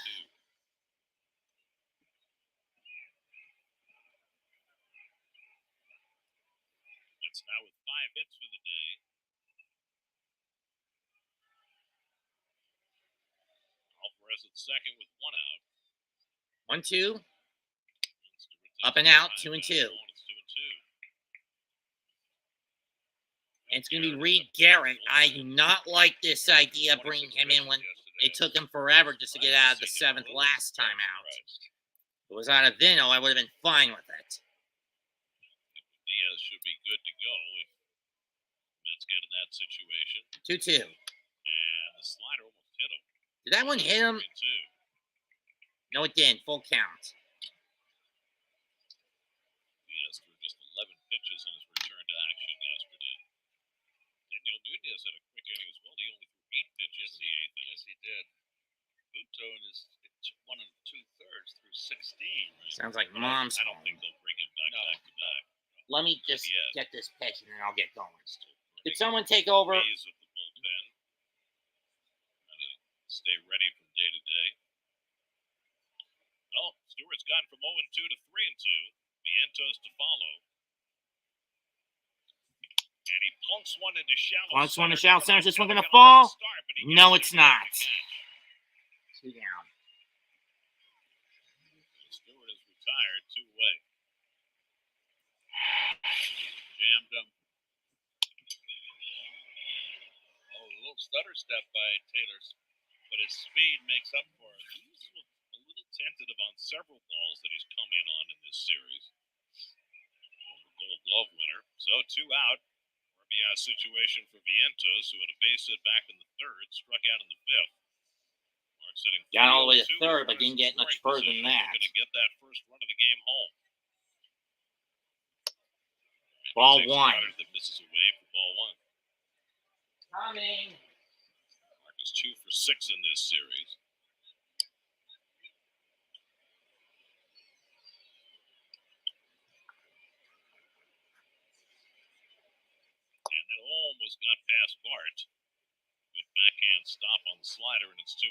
Speaker 2: That's now with 5 hits for the day. Alvarez at second with 1 out.
Speaker 1: 1-2. Up and out, 2-2.
Speaker 2: It's 2-2.
Speaker 1: And it's going to be Reed Garrett. I do not like this idea of bringing him in when it took him forever just to get out of the 7th last time out. If it was out of Vino, I would have been fine with it.
Speaker 2: Diaz should be good to go if Mets get in that situation.
Speaker 1: 2-2.
Speaker 2: And the slider almost hit him.
Speaker 1: Did that one hit him?
Speaker 2: 3-2.
Speaker 1: No, it didn't. Full count.
Speaker 2: Diaz threw just 11 pitches in his return to action yesterday. Daniel Nunez had a quick inning as well. He only threw 8 pitches in the 8th inning. Yes, he did. Buto in his 1 2/3 through 16. Right?
Speaker 1: Sounds like Mom's
Speaker 2: I don't
Speaker 1: home.
Speaker 2: think they'll bring him back to back.
Speaker 1: Let me just
Speaker 2: Yeah.
Speaker 1: get this pitch and then I'll get going. Did someone take over?
Speaker 2: Days of the bullpen. Gotta stay ready from day to day. Well, Stewart's gone from 0-2 to 3-2. Vientos to follow. And he plunks one into shallow
Speaker 1: Plunks one to
Speaker 2: center.
Speaker 1: shallow center. Is this one going to
Speaker 2: Got a late
Speaker 1: fall?
Speaker 2: start, but he
Speaker 1: No,
Speaker 2: gets
Speaker 1: it's
Speaker 2: it
Speaker 1: not.
Speaker 2: back.
Speaker 1: 2 down.
Speaker 2: Stewart is retired, 2 away. Jammed him. Oh, a little stutter step by Taylor, but his speed makes up for it. He's a little tentative on several balls that he's come in on in this series. Gold Glove winner. So 2 out. RBI situation for Vientos, who had a base hit back in the 3rd, struck out in the 5th. Mark sitting
Speaker 1: Got all the way to
Speaker 2: 3-2
Speaker 1: 3rd, but
Speaker 2: in
Speaker 1: didn't get much
Speaker 2: scoring
Speaker 1: further than
Speaker 2: position.
Speaker 1: that.
Speaker 2: Going to get that first run of the game home.
Speaker 1: Ball
Speaker 2: Takes
Speaker 1: 1.
Speaker 2: Goddard that misses away for ball 1.
Speaker 1: Coming.
Speaker 2: Mark is 2 for 6 in this series. almost got past Bart. Good backhand stop on the slider, and it's 2-0.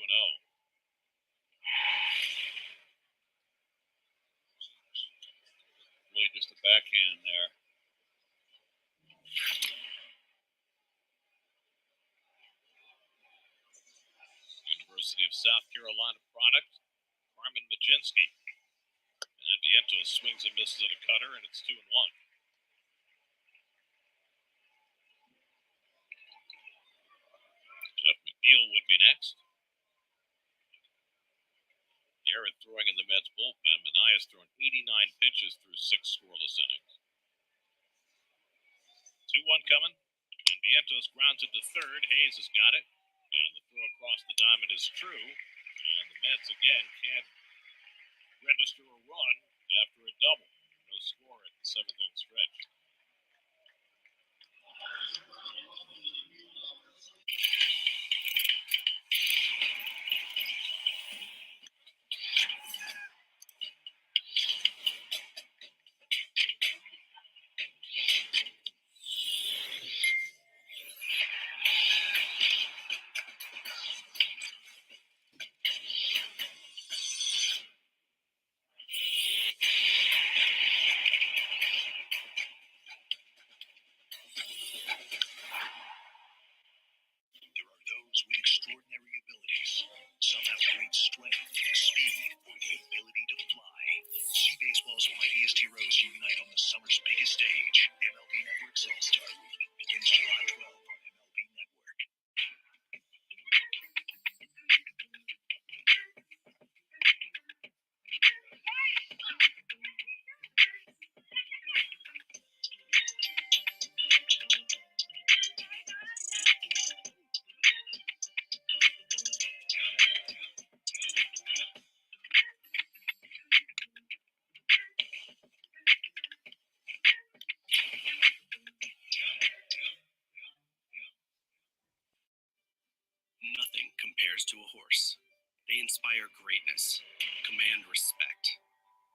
Speaker 6: Really just a backhand there.
Speaker 2: University of South Carolina product, Carmen Majinski. And Vientos swings and misses at a cutter, and it's 2-1. Jeff McNeil would be next. Garrett throwing in the Mets bullpen. Manaea has thrown 89 pitches through 6 scoreless innings. 2-1 coming, and Vientos grounds it to third. Hayes has got it, and the throw across the diamond is true. And the Mets again can't register a run after a double. No score at the 7th-inning stretch.
Speaker 16: There are those with extraordinary abilities. Some have great strength, speed, or the ability to fly. See baseball's mightiest heroes unite on the summer's biggest stage. MLB Network's All-Star Week begins July 12th on MLB Network.
Speaker 5: Nothing compares to a horse. They inspire greatness, command respect.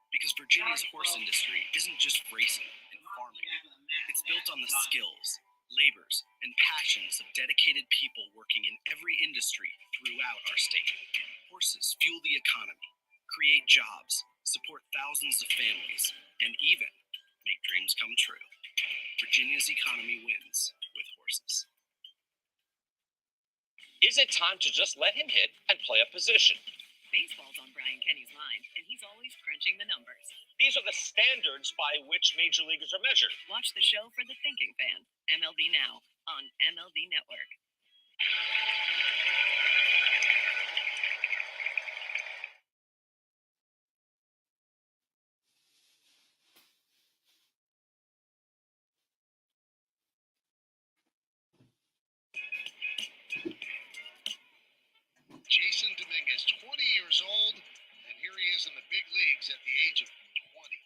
Speaker 5: Because Virginia's horse industry isn't just racing and farming. It's built on the skills, labors, and passions of dedicated people working in every industry throughout our state. Horses fuel the economy, create jobs, support thousands of families, and even make dreams come true. Virginia's economy wins with horses.
Speaker 17: Is it time to just let him hit and play a position?
Speaker 12: Baseball's on Brian Kenny's mind, and he's always crunching the numbers.
Speaker 17: These are the standards by which major leaguers are measured.
Speaker 12: Watch the show for the thinking fan, MLB Now, on MLB Network.
Speaker 16: Jason Dominguez, 20 years old, and here he is in the big leagues at the age of 20.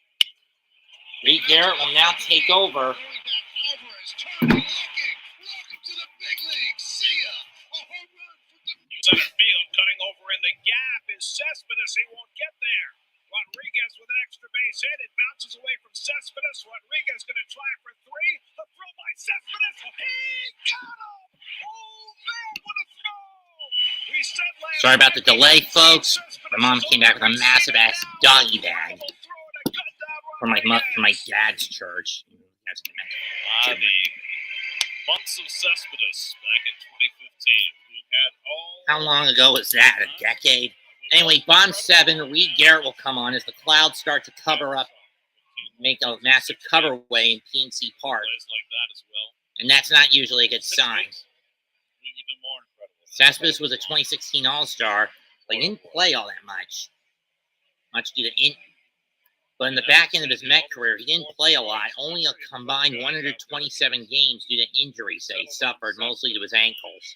Speaker 1: Reed Garrett will now take over.
Speaker 16: Alvarez turning, looking. Welcome to the big leagues. See ya. A home run for
Speaker 2: Center field, cutting over in the gap is Cespedes. He won't get there. Rodriguez with an extra base hit. It bounces away from Cespedes. Rodriguez going to try for 3. The throw by Cespedes. He got him. Oh, man, what a throw. We said last
Speaker 1: Sorry about the
Speaker 2: night,
Speaker 1: delay, folks. My mom came back with a massive ass doggy bag from my dad's church. That's what I meant.
Speaker 2: The months of Cespedes back in 2015. We had all.
Speaker 1: How long ago was that? A decade? Anyway, bomb 7. Reed Garrett will come on as the clouds start to cover up, make a massive coverway in PNC Park.
Speaker 2: Like that as well.
Speaker 1: And that's not usually a good sign.
Speaker 2: Even more incredible.
Speaker 1: Cespedes was a 2016 All-Star, but he didn't play all that much. But in the back end of his Met career, he didn't play a lot, only a combined 127 games due to injuries that he suffered, mostly to his ankles.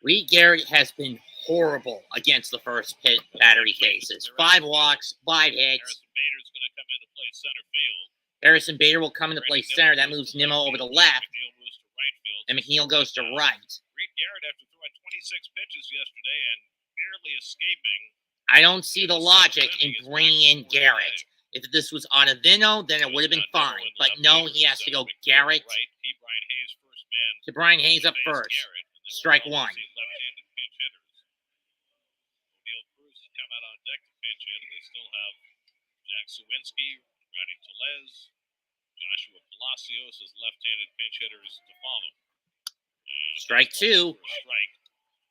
Speaker 1: Reed Garrett has been horrible against the first pit battery cases. 5 walks, 5 hits.
Speaker 2: Bader's going to come in to play center field.
Speaker 1: Harrison Bader will come into play center. That moves Nimmo over to left.
Speaker 2: McNeil moves to right field.
Speaker 1: And McNeil goes to right.
Speaker 2: Reed Garrett, after throwing 26 pitches yesterday and barely escaping.
Speaker 1: I don't see the logic in bringing in Garrett. If this was Ottavino, then it would have been fine. But no, he has to go Garrett
Speaker 2: Right. Brian Hayes, first man.
Speaker 1: to Brian Hayes up
Speaker 2: Face
Speaker 1: first.
Speaker 2: Garrett, and then
Speaker 1: Strike
Speaker 2: we'll
Speaker 1: one.
Speaker 2: see left-handed pinch hitters. O'Neill Cruz has come out on deck to pinch hit, and they still have Jack Sawinski, Rowdy Tellez, Joshua Palacios as left-handed pinch hitters to follow. And
Speaker 1: Strike two.
Speaker 2: for a strike.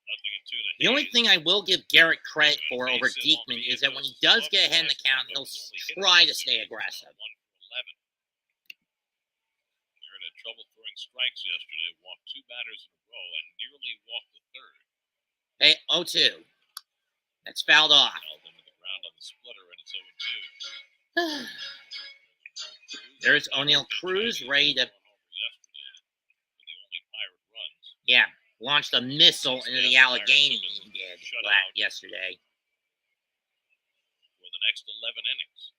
Speaker 2: Nothing in two to
Speaker 1: The only
Speaker 2: Hayes.
Speaker 1: thing I will give Garrett credit for over Diekman is that when he does get ahead in the count, he'll try to stay aggressive.
Speaker 2: 1 for 11. Garrett had trouble throwing strikes yesterday, walked 2 batters in a row, and nearly walked the third.
Speaker 1: Hey, 0-2. That's fouled off.
Speaker 2: Held into the ground on the splitter, and it's 0-2.
Speaker 1: There's O'Neill Cruz ready to, yeah, launched a missile into the Allegheny he did yesterday.
Speaker 2: For the next 11 innings.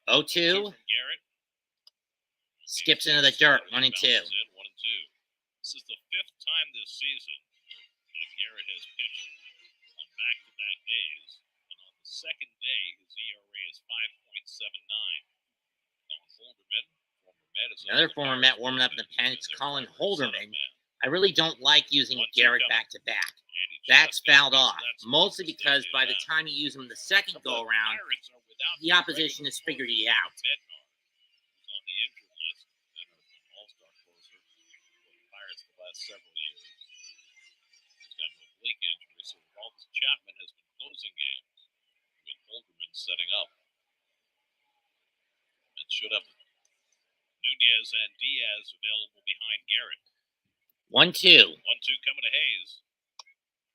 Speaker 1: 0-2.
Speaker 2: From Garrett.
Speaker 1: Skips into the dirt. 1-2.
Speaker 2: Bounces in, 1-2. This is the 5th time this season that Garrett has pitched on back-to-back days, and on the second day, his ERA is 5.79. Colin Holderman, former Met, is
Speaker 1: Another former Met warming up in the pen. It's Colin Holderman. I really don't like using Garrett back-to-back. That's fouled off, mostly because by the time you use him the second go-around, the opposition has figured it out.
Speaker 2: Bednar, who's on the injured list, and an all-star closer for the Pirates the last several years. He's got an oblique injury, so Aroldis Chapman has been closing games, with Holderman setting up. And should have Nunez and Diaz available behind Garrett.
Speaker 1: 1-2.
Speaker 2: 1-2 coming to Hayes.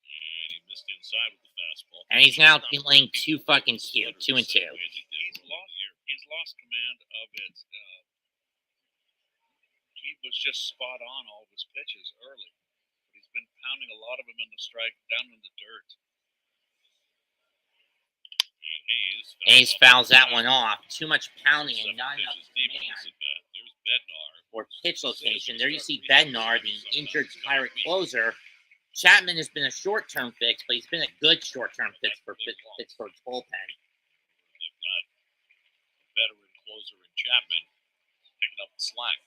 Speaker 2: And he missed inside with the fastball.
Speaker 1: And he's now playing too fucking cute. 2-2.
Speaker 6: He's lost command of it. He was just spot on all of his pitches early. But he's been pounding a lot of them in the strike, down in the dirt.
Speaker 1: Hayes fouls that one off. Too much pounding and not enough command
Speaker 2: There's Bednar.
Speaker 1: or pitch location. There you see Bednar, the injured Pirate closer. Chapman has been a short-term fix, but he's been a good short-term fix for Pittsburgh's bullpen.
Speaker 2: They've got a veteran closer in Chapman picking up the slack.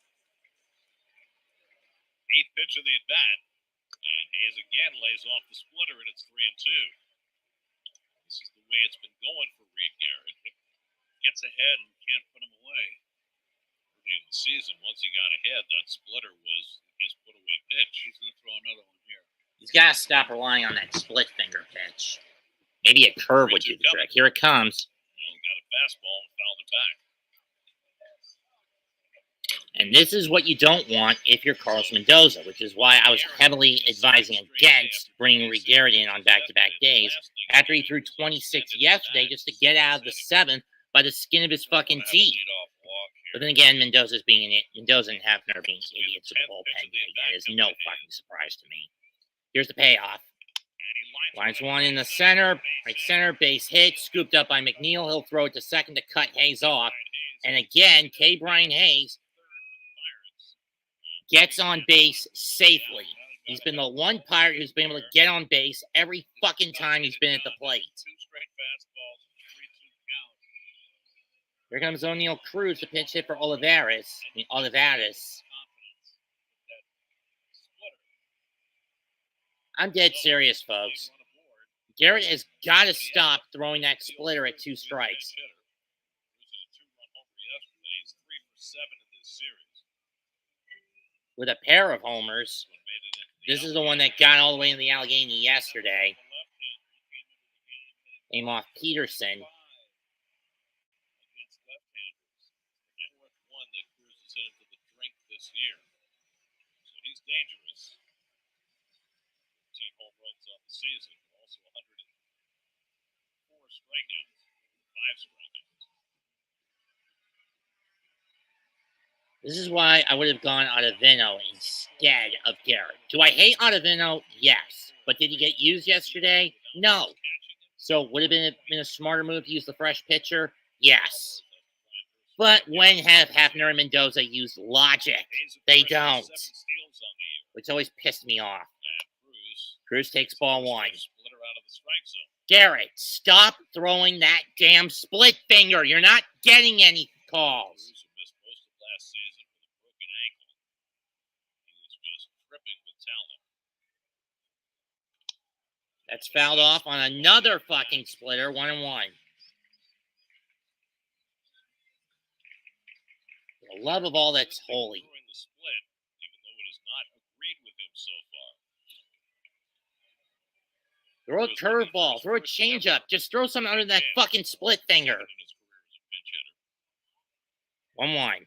Speaker 2: 8th pitch of the at-bat, and Hayes again lays off the splitter, and it's 3-2. This is the way it's been going for Reed Garrett.
Speaker 6: Gets ahead and can't put him away.
Speaker 2: Early in the season, once he got ahead, that splitter was his put-away pitch.
Speaker 6: He's going to throw another one here.
Speaker 1: He's got to stop relying on that split finger pitch. Maybe a curve would do the trick. Here it comes.
Speaker 2: Got a fastball and fouled it back.
Speaker 1: And this is what you don't want if you're Carlos Mendoza, which is why I was heavily advising against bringing Reed Garrett in on back-to-back days after he threw 26 yesterday just to get out of the 7th by the skin of his fucking teeth. But then again, Mendoza and Hafner are being idiots with the bullpen again. Is no fucking surprise to me. Here's the payoff. Lines one in the center, right center, base hit, scooped up by McNeil. He'll throw it to second to cut Hayes off. And again, K. Brian Hayes gets on base safely. He's been the one Pirate who's been able to get on base every fucking time he's been at the plate. Here comes O'Neill Cruz to pinch hit for Olivares. I'm dead serious, folks. Garrett has got to stop throwing that splitter at 2 strikes. With a pair of homers. This is the one that got all the way in the Allegheny yesterday. Aim off Peterson.
Speaker 2: He's dangerous. 15 home runs on the season, also 104 strikeouts, 5 strikeouts.
Speaker 1: This is why I would have gone Ottavino instead of Garrett. Do I hate Ottavino? Yes. But did he get used yesterday? No. So would it have been a smarter move to use the fresh pitcher? Yes. But when have Hafner and Mendoza used logic? They don't. Which always pissed me off. Cruz takes ball 1. Garrett, stop throwing that damn split finger. You're not getting any calls.
Speaker 2: Cruz, who missed most of last season with a broken ankle. He was just dripping with talent.
Speaker 1: That's fouled off on another fucking splitter. 1-1. For the love of all that's holy.
Speaker 2: Throwing the split, even though it has not agreed with him so far.
Speaker 1: Throw a curveball. Throw a changeup. Just throw something under that fucking split finger. 1-1.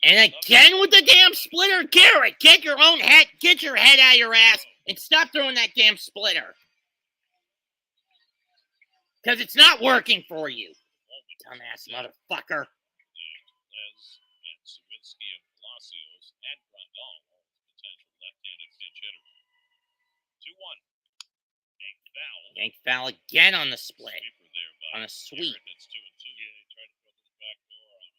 Speaker 1: And again with the damn splitter. Garrett, get your own head. Get your head out of your ass and stop throwing that damn splitter. Because it's not working for you. Dumbass motherfucker.
Speaker 2: Les and Sawinski and Palacios and Grandal all potential left-handed pinch hitter. 2-1. Yank foul.
Speaker 1: Yank foul again on the split.
Speaker 2: Sweeper there by
Speaker 1: On a sweep.
Speaker 2: Garrett. It's 2-2. Yeah, he tried to go to the back door on him.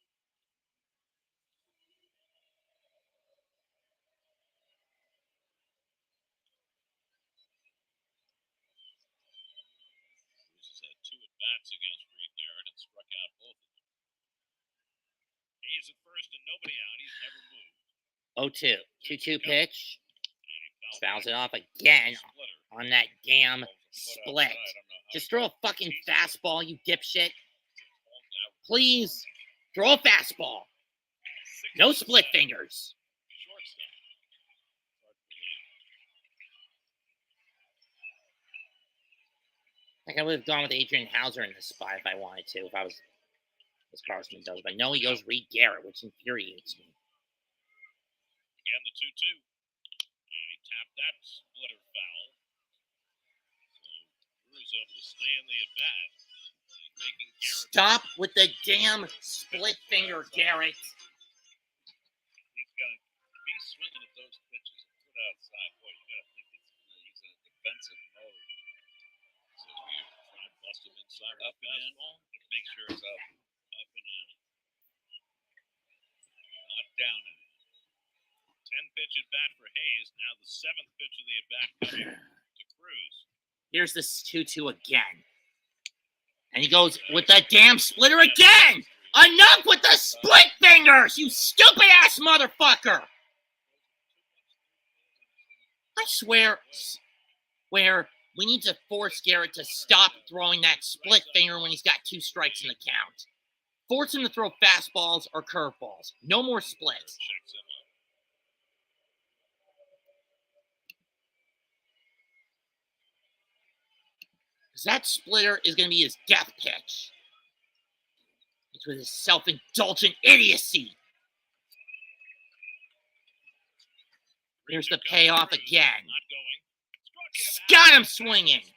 Speaker 2: Cruz has had 2 at-bats against Reed Garrett and struck out both of them. Hayes at first and nobody out. He's never moved.
Speaker 1: 0-2. 2-2 pitch. Fouls it off again on that damn split. Just throw a fucking fastball, you dipshit. Please, throw a fastball. No split fingers. I think I would have gone with Adrian Hauser in this spot if I wanted to, if I was as Carlson does. But no, he goes Reed Garrett, which infuriates me.
Speaker 2: Again, the 2-2. And he tapped that splitter foul. So Cruz able to stay in the at-bat.
Speaker 1: Stop with the damn split finger, Garrett.
Speaker 2: He's got to be swinging at those pitches and put outside. Boy, you got to think he's in a defensive mode. So you try to bust him inside up and in. Make sure it's up and in. Not down and in. 10-pitch at bat for Hayes. Now the 7th pitch of the at bat coming to Cruz.
Speaker 1: Here's this 2-2 again. And he goes with the damn splitter again! Enough with the split fingers, you stupid ass motherfucker! I swear, we need to force Garrett to stop throwing that split finger when he's got 2 strikes in the count. Force him to throw fastballs or curveballs. No more splits. That splitter is going to be his death pitch. It's with his self-indulgent idiocy. Here's the payoff again. Got him swinging.
Speaker 2: And he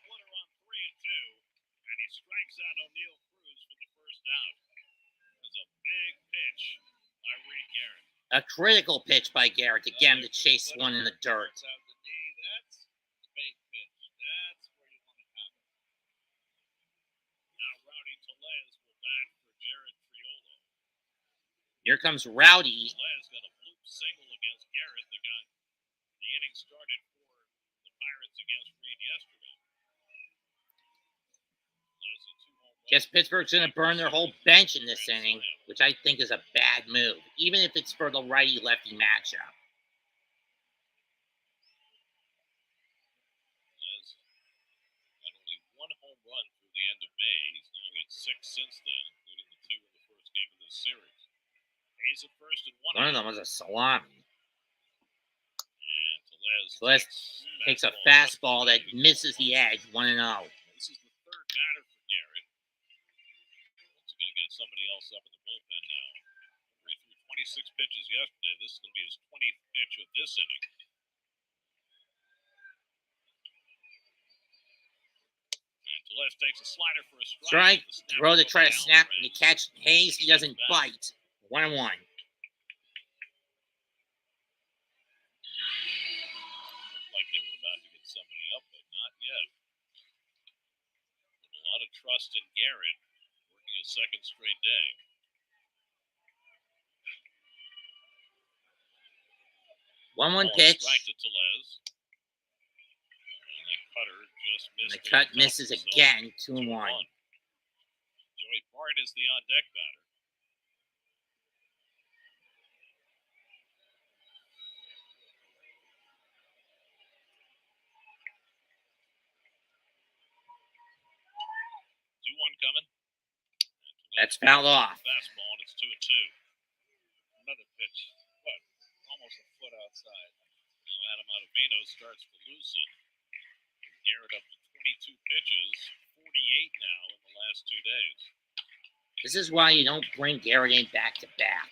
Speaker 2: strikes out O'Neal Cruz for the first out. It's a big pitch by Reed Garrett.
Speaker 1: A critical pitch by Garrett to get him to chase one in the dirt. Here comes Rowdy.
Speaker 2: Les got a bloop single against Garrett that got the inning started for the Pirates against Reed yesterday.
Speaker 1: Guess Pittsburgh's going to burn their whole bench in this inning, which I think is a bad move, even if it's for the righty-lefty matchup.
Speaker 2: Les had only 1 home run through the end of May. He's now hit 6 since then, including the 2 in the first game of this series. Hayes at first and 1
Speaker 1: One of them was a salami.
Speaker 2: And
Speaker 1: Telez takes a fastball that misses the edge, 1-0.
Speaker 2: This is the 3rd batter for Garrett. He's going to get somebody else up in the bullpen now. He threw 26 pitches yesterday. This is going to be his 20th pitch of this inning. And Telez takes a slider for a strike.
Speaker 1: Throw to try to snap, and you catch Hayes. He doesn't bite. 1-1.
Speaker 2: Like they were about to get somebody up, but not yet. A lot of trust in Garrett, working a 2nd straight day.
Speaker 1: 1-1 pitch.
Speaker 2: Strike to Telez. And the cutter just
Speaker 1: And
Speaker 2: missed
Speaker 1: the cut
Speaker 2: it.
Speaker 1: misses
Speaker 2: So,
Speaker 1: again, 2-1.
Speaker 2: Joey Bart is the on-deck batter. Two-one coming.
Speaker 1: That's fouled off.
Speaker 2: Fastball, and it's 2-2. Another pitch. What? Almost a foot outside. Now Adam Ottavino starts for Lucid. Garrett up to 22 pitches, 48 now in the last 2 days.
Speaker 1: This is why you don't bring Garrett in back-to-back.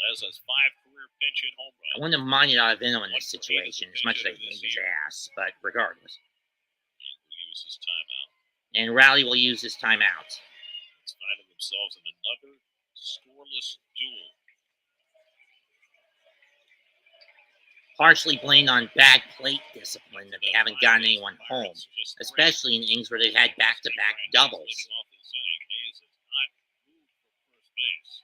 Speaker 2: Les has 5 career pinch hit home runs.
Speaker 1: I wouldn't have minded Ottavino in this situation as much as I hate his ass, but regardless.
Speaker 2: Will use his timeout.
Speaker 1: And Rowley will use his timeout.
Speaker 2: It's finding themselves in another scoreless duel.
Speaker 1: Partially blamed on bad plate discipline that they haven't gotten anyone home, especially in innings where they've had back-to-back doubles.
Speaker 2: Hayes has not moved from first base.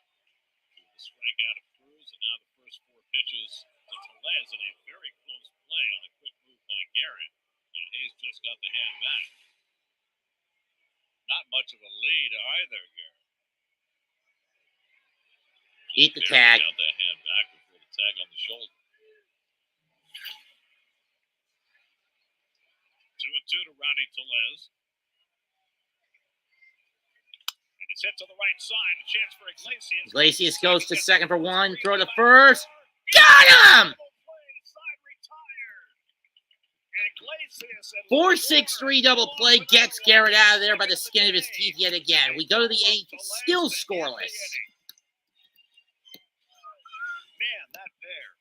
Speaker 2: The strikeout of Cruz, and now the first 4 pitches to Tellez in a very close play on a quick move by Garrett. And Hayes just got the hand back. Not much of a lead either, Garrett.
Speaker 1: Eat the tag.
Speaker 2: Got that hand back before the tag on the shoulder. 2-2 to Rowdy Tellez. And it's hit to the right side. A chance for Iglesias.
Speaker 1: Iglesias goes to second for 1. Throw to first. Got him! 4-6-3 double play gets Garrett out of there by the skin of his teeth yet again. We go to the 8th, still scoreless.
Speaker 2: Man, that pair.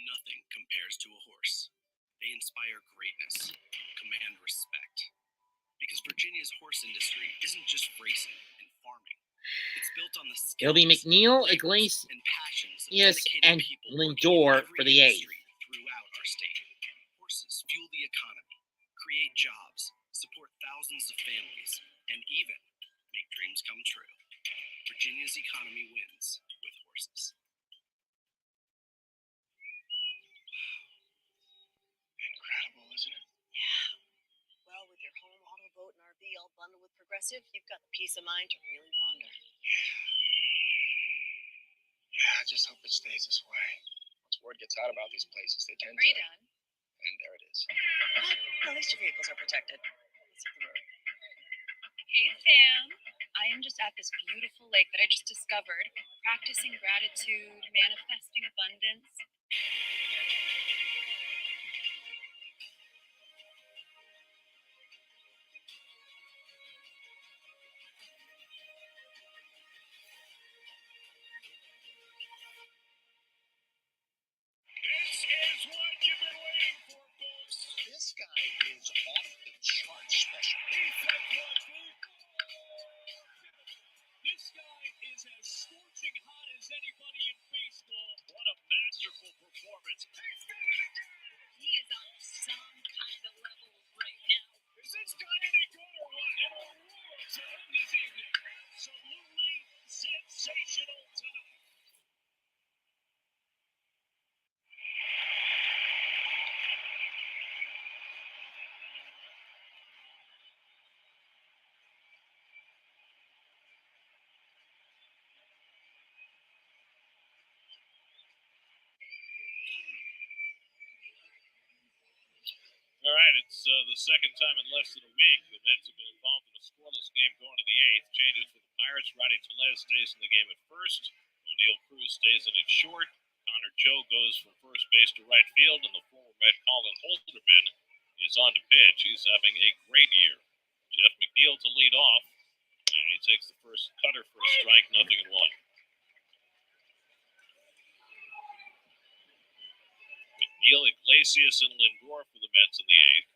Speaker 5: Nothing compares to a horse. They inspire greatness, command respect. Because Virginia's horse industry isn't just racing and farming. It's built on the skills,
Speaker 1: It'll be McNeil,
Speaker 5: Iglesias,
Speaker 1: Iglesias,
Speaker 5: and passions of
Speaker 1: yes,
Speaker 5: dedicated
Speaker 1: and
Speaker 5: people working in
Speaker 1: Lindor
Speaker 5: every
Speaker 1: for the 8th.
Speaker 5: industry throughout our state. Horses fuel the economy, create jobs, support thousands of families, and even make dreams come true. Virginia's economy wins with horses.
Speaker 10: Incredible, isn't it?
Speaker 18: Yeah. Well, with your home, auto, boat, and RV all bundled with Progressive, you've got the peace of mind to really wander.
Speaker 10: Yeah, I just hope it stays this way. Once word gets out about these places, they tend
Speaker 18: Are you
Speaker 10: to...
Speaker 18: done?
Speaker 10: And there it is.
Speaker 18: Well, at least your vehicles are protected. Let's hit the road.
Speaker 3: Hey, Sam. I am just at this beautiful lake that I just discovered, practicing gratitude, manifesting abundance.
Speaker 2: This is what you've been waiting for, folks.
Speaker 8: This guy is off the chart special.
Speaker 2: This guy is as scorching hot as anybody in baseball. What a masterful performance.
Speaker 3: He is on some kind of level right now.
Speaker 2: Is this guy any good or what? And a roar to end his evening. Absolutely sensational tonight. All right, it's the second time in less than a week the Mets have been involved in a scoreless game going to the 8th. Changes for the Pirates. Rowdy Tellez stays in the game at first. O'Neill Cruz stays in at short. Connor Joe goes from first base to right field, and the former Met Colin Holderman is on to pitch. He's having a great year. Jeff McNeil to lead off. And he takes the first cutter for a strike, 0-1. McNeil, Iglesias, and Lindor for the Mets in the 8th.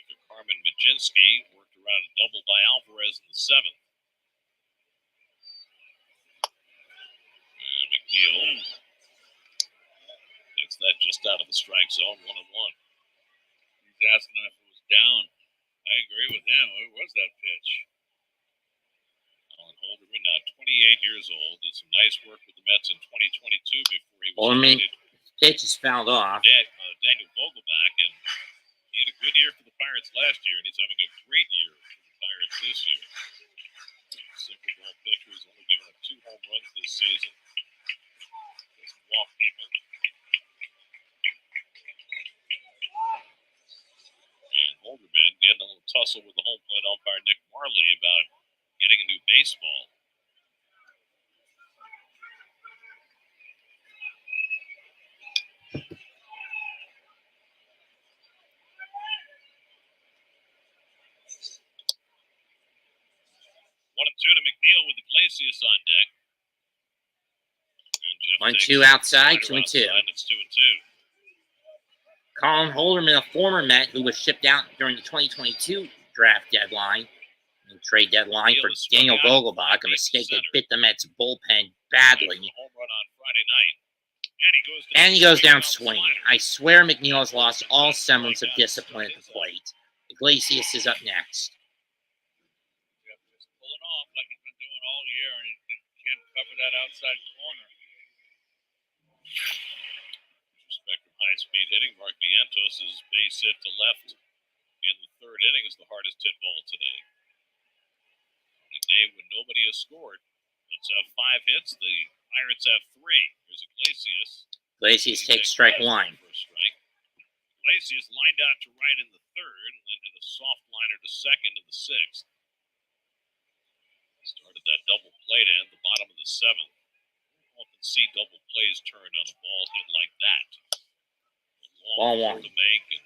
Speaker 2: After Carmen Majinski worked around a double by Alvarez in the 7th. And McNeil takes that just out of the strike zone, 1-1.
Speaker 6: He's asking if it was down. I agree with him. Where was that pitch?
Speaker 2: Colin Holderman Holderman, now 28 years old, did some nice work with the Mets in 2022 before he was
Speaker 1: Holderman
Speaker 2: traded.
Speaker 1: pitch is fouled off.
Speaker 2: Daniel Vogelbach, and he had a good year for the Pirates last year, and he's having a great year for the Pirates this year. Sinker ball pitcher has only given up 2 home runs this season. Doesn't walk people. And Holderman getting a little tussle with the home plate umpire Nick Marley about getting a new baseball. One and two to McNeil with Iglesias on deck. And Jeff
Speaker 1: 1-2 outside, 2-2.
Speaker 2: and it's 2-2.
Speaker 1: Colin Holderman, a former Met who was shipped out during the 2022 draft deadline and trade deadline for Daniel Vogelbach, a mistake that bit the Mets bullpen badly.
Speaker 2: Home run on Friday night.
Speaker 1: And he goes down swinging. I swear McNeil has lost all semblance of discipline at the plate. Iglesias is up next.
Speaker 6: Just pulling off like he's been doing all year, and he can't cover that outside corner.
Speaker 2: Respect from high-speed hitting. Mark Vientos' base hit to left in the third inning is the hardest hit ball today. On a day when nobody has scored, Mets have 5 hits. The Pirates have 3. Here's Iglesias.
Speaker 1: Iglesias takes strike 1.
Speaker 2: First strike. Iglesias lined out to right in the third, and then hit a soft liner to second in the 6th. Started that double play to end the bottom of the 7th. Often see double plays turned on a ball hit like that.
Speaker 1: Ball
Speaker 2: Long
Speaker 1: 1
Speaker 2: to make and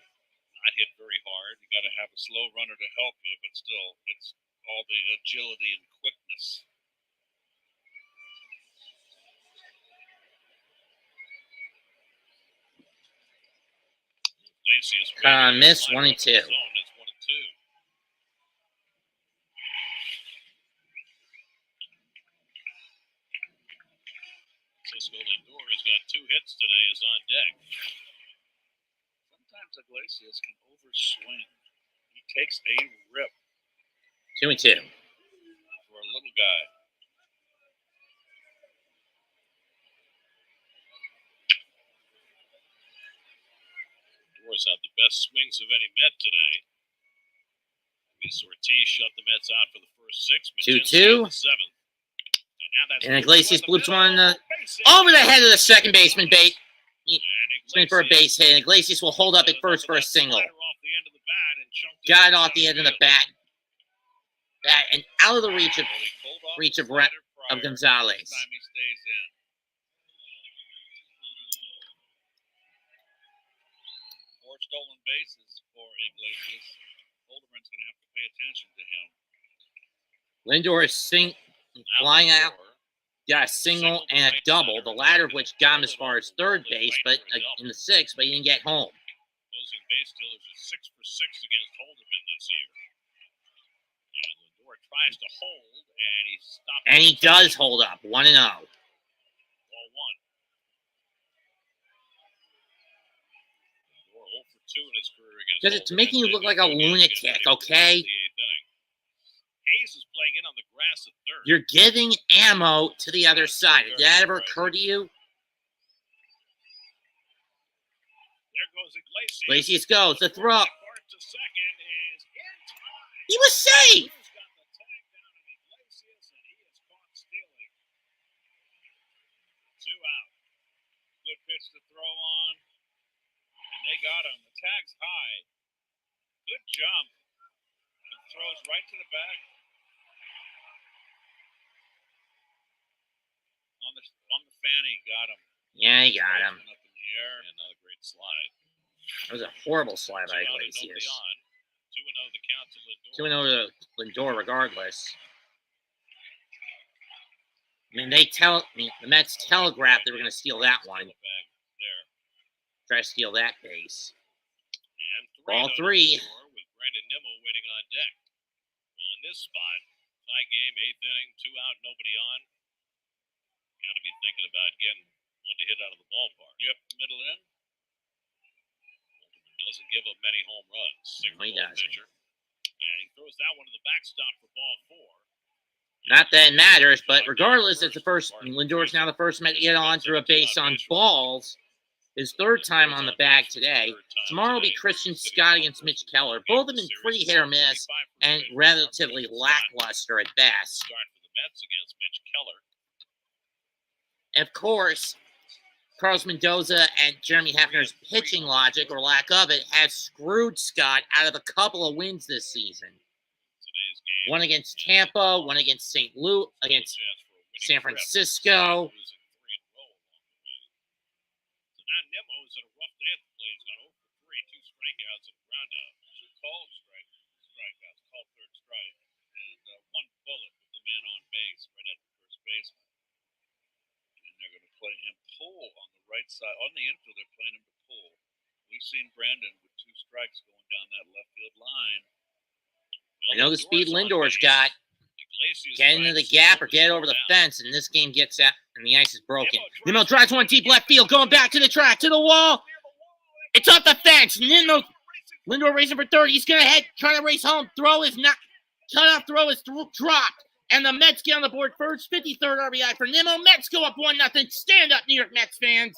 Speaker 2: not hit very hard.
Speaker 6: You got to have a slow runner to help you, but still, it's all the agility and quickness.
Speaker 2: Iglesias
Speaker 1: miss 1 and 2.
Speaker 2: Zone, it's 1 and 2. Cisco Lindor has got 2 hits today, is on deck.
Speaker 6: Sometimes Iglesias can overswing. He takes a rip
Speaker 1: 2 and 2.
Speaker 2: For a little guy. Lindor's had the best swings of any Met today. Luis Ortiz shut the Mets out for the first 6.
Speaker 1: 2-2.
Speaker 2: The 7th.
Speaker 1: And Iglesias bloops one over the head of the second baseman. Swing for a base hit. And Iglesias will hold up at first for a single. Got it off the end of the bat. And out of the reach of Gonzalez.
Speaker 6: time he stays in. Four stolen bases for Iglesias. Holderman's going to have to pay attention to him.
Speaker 1: Lindor is flying out. Got a single and a double, the latter of which got him as far as third base, but in the 6th, but he didn't get home.
Speaker 2: Opposing base stealers are 6 for 6 against Holderman this year. And Lindor tries to hold, and he stops.
Speaker 1: And he does hold up, 1-0.
Speaker 2: Ball 1. Lindor 0 for 2 in his career against
Speaker 1: Because it's
Speaker 2: Holderman.
Speaker 1: making you look like a lunatic, okay?
Speaker 2: Hayes is playing in on the grass at third.
Speaker 1: You're giving ammo to the other side. Did that ever occur to you?
Speaker 2: There goes Iglesias.
Speaker 1: Iglesias goes. The throw.
Speaker 2: To second is in time.
Speaker 1: He was safe.
Speaker 2: Cruz got the tag down on Iglesias, and he is caught stealing. 2 out. Good pitch to throw on. And they got him. The tag's high. Good jump. It throws right to the back. On the fanny, got him.
Speaker 1: Yeah, he got him.
Speaker 2: Up in the air, and not a great slide.
Speaker 1: That was a horrible slide by
Speaker 2: 2 out and
Speaker 1: Iglesias.
Speaker 2: nobody on. 2-0 the count to Lindor.
Speaker 1: 2-0 to Lindor regardless. I mean, the Mets telegraphed they were going to steal that one. Try to steal that base. Ball 3.
Speaker 2: With Brandon Nimmo waiting on deck. Well, in this spot, tie game, 8th inning, 2 out, nobody on. Got to be thinking about getting one to hit out of the ballpark.
Speaker 6: Yep, middle in.
Speaker 2: Holderman doesn't give up many home runs.
Speaker 1: No, he doesn't.
Speaker 2: Pitcher. And he throws that one to the backstop for ball 4.
Speaker 1: Not that it matters, but regardless, it's the first. Lindor's now the first man to get on through a base on balls. His third time on the bag today. Tomorrow will be Christian Scott against Mitch Keller. Both have been pretty hit or miss and relatively lackluster at best.
Speaker 2: Start for the Mets against Mitch Keller.
Speaker 1: And of course, Carlos Mendoza and Jeremy Hefner's pitching logic, or lack of it, has screwed Scott out of a couple of wins this season. One against Tampa, one against St. Louis, against San Francisco.
Speaker 2: So now Nimmo's had a rough day at the plate. He's got 0 for 3, 2 strikeouts and a ground out. Called strikeouts, called third strike, and 1 bullet with the man on base right at the first baseman. And they're going to play him pull on the right side. On the infield, they're playing him to pull. We've seen Brandon with 2 strikes going down that left field line.
Speaker 1: I know the speed Lindor's got. Get into the gap or get over the fence, and this game gets out, and the ice is broken. Nimmo drives one deep left field, going back to the track, to the wall. It's off the fence. Lindor racing for third. He's going to head, trying to race home. Throw is not, cutoff throw is dropped. And the Mets get on the board first. 53rd RBI for Nimmo. Mets go up 1-0. Stand up, New York Mets fans.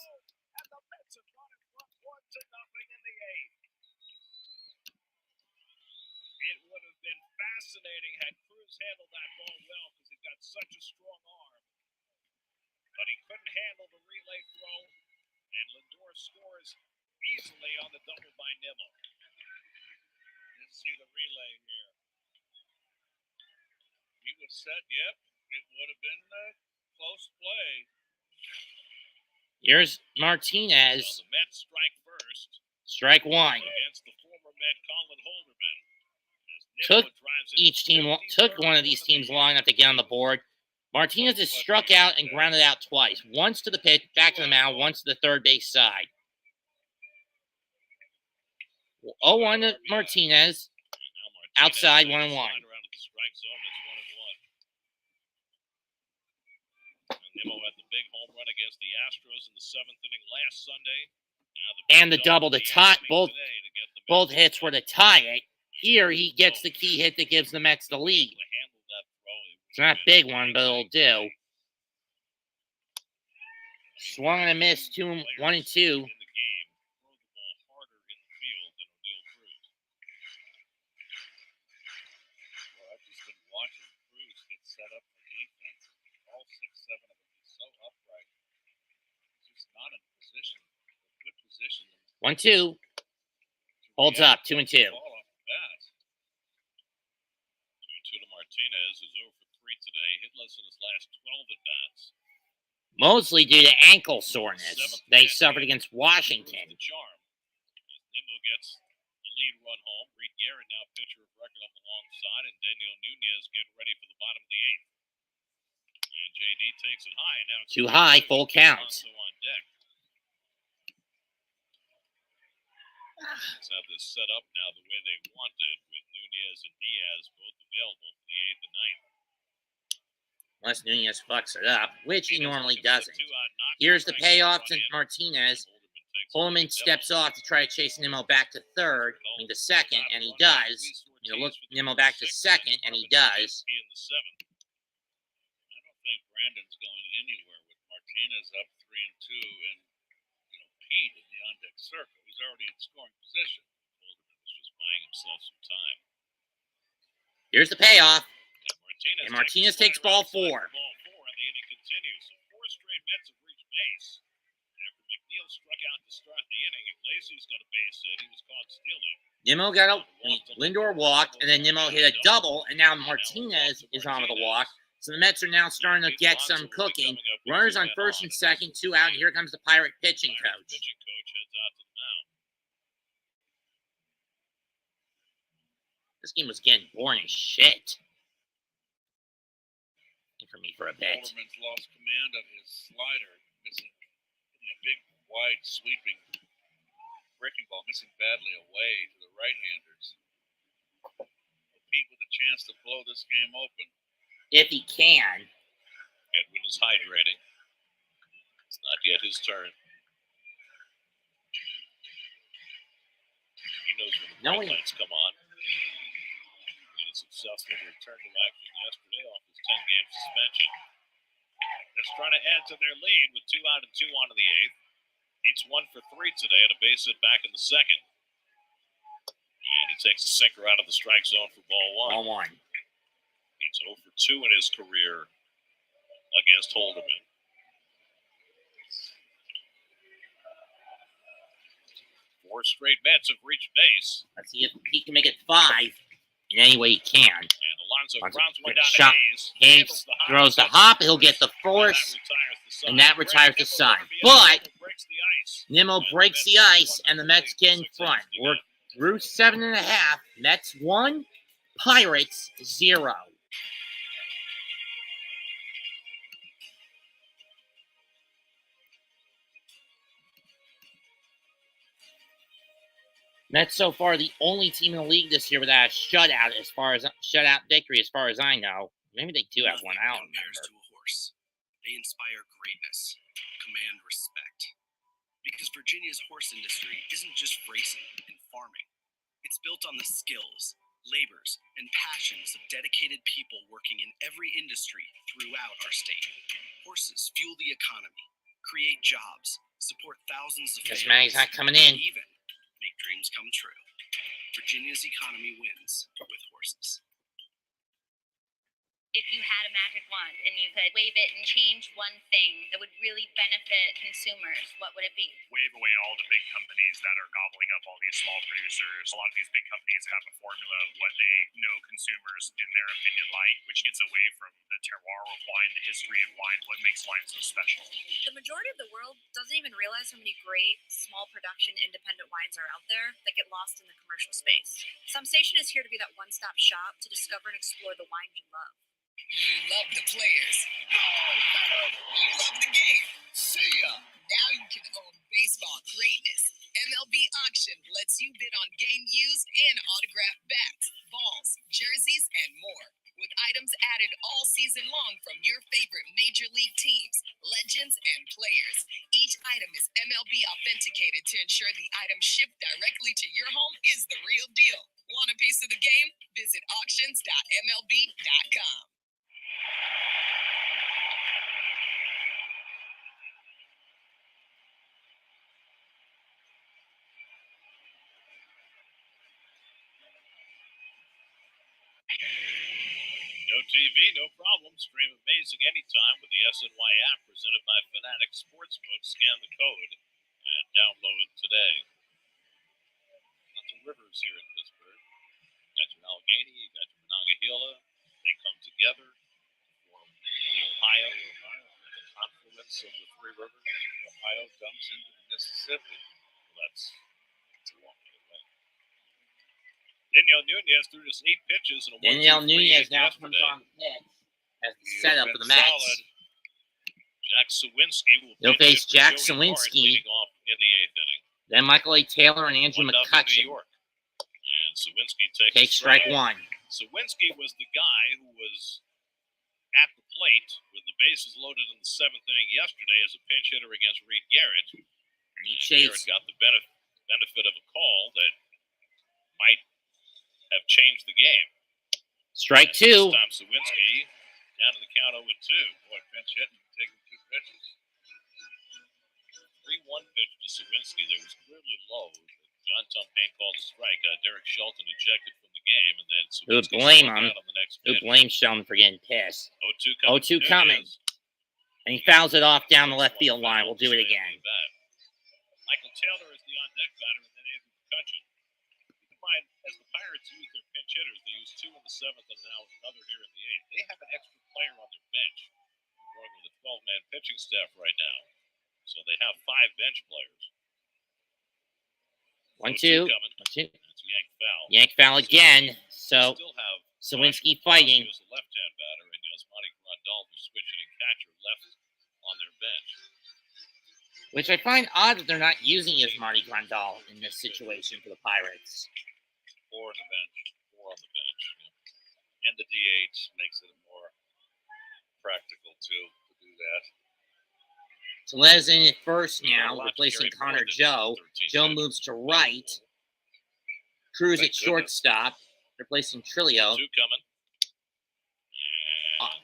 Speaker 2: Fascinating had Cruz handled that ball well because he's got such a strong arm. But he couldn't handle the relay throw, and Lindor scores easily on the double by Nimmo. You see the relay here. He was set, yep. It would have been a close play.
Speaker 1: Here's Martinez.
Speaker 2: So the Mets strike first.
Speaker 1: Strike one.
Speaker 2: Against the former Met Colin Holderman.
Speaker 1: Took one of these teams long enough to get on the board. Martinez has struck out and grounded out twice. Once to the pitch, back to the mound, once to the third base side. 0-1 to Martinez. Outside, 1-1.
Speaker 2: Nimmo had the big home run against the Astros in the 7th inning last Sunday.
Speaker 1: And the double to tie. Both hits were to tie it. Here, he gets the key hit that gives the Mets the lead. It's not a big one, but it'll do. Swung and a miss, 1-2. One, 2. Holds up, 2-2.
Speaker 2: 2-2 to Martinez, who's 0 for 3 today, hitless in his last 12 at-bats.
Speaker 1: Mostly due to ankle soreness they suffered against Washington.
Speaker 2: Nimmo gets the lead run home. Reed Garrett now pitcher of record on the long side, and Daniel Nunez getting ready for the bottom of the 8th. And JD takes it high, and now it's
Speaker 1: too high, full count.
Speaker 2: On deck. Let's have this set up now the way they wanted, with Nunez and Diaz both available for the 8th and 9th.
Speaker 1: Unless Nunez fucks it up, which he normally doesn't. Here's the payoff to Martinez. Holman steps off to try to chase Nimmo back to second, and he does. Look Nimmo back to second, and he does.
Speaker 2: I don't think Brandon's going anywhere with Martinez up 3-2 and Pete in the on-deck circle. He's already in scoring position. Holderman was just buying himself some time.
Speaker 1: Here's the payoff.
Speaker 2: And
Speaker 1: Martinez takes ball 4.
Speaker 2: And the inning continues. So 4 straight Mets have reached base. After McNeil struck out to start the inning, Iglesias got a base hit. He was caught stealing.
Speaker 1: Nimmo got Lindor walked, and then Nimmo hit a double, and now Martinez is on with a walk. So the Mets are now starting to get some cooking. Runners on first and second, 2 out, and here comes the Pirate pitching coach. This game was getting boring as shit. For me for a bit.
Speaker 2: Holderman's lost command of his slider, missing a big, wide, sweeping breaking ball, missing badly away to the right-handers. Pete with a chance to blow this game open.
Speaker 1: If he can.
Speaker 2: Edwin is hydrating. It's not yet his turn. He knows when the bright lights come on. He was successful to return to action yesterday off his 10-game suspension. That's trying to add to their lead with 2 out and 2 on in the 8th. He's 1 for 3 today at a base hit back in the 2nd. And he takes a sinker out of the strike zone for ball 1.
Speaker 1: Ball 1.
Speaker 2: He's 0 for 2 in his career against Holderman. 4 straight Mets have reached base.
Speaker 1: Let's see if he can make it 5 in any way he can.
Speaker 2: And Alonso grounds one down
Speaker 1: Shot.
Speaker 2: to Hayes.
Speaker 1: Hayes throws the hop. He'll get the force, and that retires the side. But Nimmo breaks the ice, and the Mets get in front. We're through 7.5. Mets 1, Pirates 0. Mets so far the only team in the league this year without a shutout victory, as far as I know. Maybe they do have one. I don't remember.
Speaker 5: To a horse. They inspire greatness, command respect. Because Virginia's horse industry isn't just racing and farming. It's built on the skills, labors, and passions of dedicated people working in every industry throughout our state. Horses fuel the economy, create jobs, support thousands of
Speaker 1: This
Speaker 5: families,
Speaker 1: man's not coming
Speaker 5: and
Speaker 1: in.
Speaker 5: even make dreams come true. Virginia's economy wins with horses.
Speaker 3: If you had a magic wand and you could wave it and change one thing that would really benefit consumers, what would it be?
Speaker 19: Wave away all the big companies that are gobbling up all these small producers. A lot of these big companies have a formula of what they know consumers, in their opinion, like, which gets away from the terroir of wine, the history of wine, what makes wine so special.
Speaker 20: The majority of the world doesn't even realize how many great small production independent wines are out there that get lost in the commercial space. Some Station is here to be that one-stop shop to discover and explore the wine you love.
Speaker 21: You love the players. You love the game. See ya. Now you can own baseball greatness. MLB Auction lets you bid on game used and autographed bats, balls, jerseys, and more. With items added all season long from your favorite major league teams, legends, and players. Each item is MLB authenticated to ensure the item shipped directly to your home is the real deal. Want a piece of the game? Visit auctions.mlb.com.
Speaker 2: No TV, no problem. Stream amazing anytime with the SNY app presented by Fanatic Sportsbook. Scan the code and download it today. Lots of rivers here in Pittsburgh. You got your Allegheny, you got your Monongahela. They come together, form the Ohio, the confluence of the 3 rivers. And Ohio dumps into the Mississippi. That's a long way away. Daniel Nunez threw just 8 pitches and a 1-2-3
Speaker 1: Daniel Nunez now
Speaker 2: yesterday.
Speaker 1: comes on the pitch as the setup for the Mets.
Speaker 2: Solid. Jack Sawinski will
Speaker 1: They'll
Speaker 2: pitch
Speaker 1: face
Speaker 2: for
Speaker 1: Jack
Speaker 2: Joey Barnes
Speaker 1: Sawinski,
Speaker 2: leading off in the 8th inning.
Speaker 1: then Michael A. Taylor and Andrew
Speaker 2: 1-0 New
Speaker 1: McCutcheon.
Speaker 2: York. And Sawinski takes
Speaker 1: Take strike 1.
Speaker 2: Sawinski was the guy who was at the plate with the bases loaded in the 7th inning yesterday as a pinch hitter against Reed Garrett.
Speaker 1: And he
Speaker 2: Garrett
Speaker 1: chased.
Speaker 2: got the benefit of a call that might have changed the game.
Speaker 1: Strike
Speaker 2: This
Speaker 1: 2.
Speaker 2: time Sawinski down to the count 0-2. Boy, pinch hitting, taking 2 pitches. 3-1 pitch to Sawinski that was clearly low. John Tumpane called a strike. Derek Shelton ejected from the game, and then
Speaker 1: Who would
Speaker 2: Sawinski
Speaker 1: blame
Speaker 2: struck
Speaker 1: him?
Speaker 2: out on the next
Speaker 1: Who
Speaker 2: pitch.
Speaker 1: blames Sheldon for getting pissed?
Speaker 2: 0-2 coming.
Speaker 1: 0-2 coming. And he fouls it off down the left field line. We'll do it again.
Speaker 2: Michael Taylor is the on-deck batter, and then Andrew McCutcheon. Keep in mind, as the Pirates use their pinch hitters, they use 2 in the 7th and now another here in the 8th. They have an extra player on their bench. They're going with a 12-man pitching staff right now. So they have 5 bench players.
Speaker 1: 1-2.
Speaker 2: 1-2. That's a yank foul.
Speaker 1: Yank foul again. So
Speaker 2: Still have
Speaker 1: Sawinski fighting.
Speaker 2: He was a left-hand batter, and Yasmani Grandal, the switch-hitting catcher, left on their bench.
Speaker 1: Which I find odd that they're not using Yasmani Grandal in this situation for the Pirates.
Speaker 2: 4 on the bench. 4 on the bench. Yeah. And the DH makes it more practical, too, to do that.
Speaker 1: Tellez in at first now,
Speaker 2: Allowed to
Speaker 1: replacing
Speaker 2: carry more
Speaker 1: Connor
Speaker 2: than
Speaker 1: Joe.
Speaker 2: 13
Speaker 1: Joe
Speaker 2: pitches.
Speaker 1: moves to right. Cruz
Speaker 2: Thank
Speaker 1: at shortstop, replacing Trillo.
Speaker 2: 2 coming.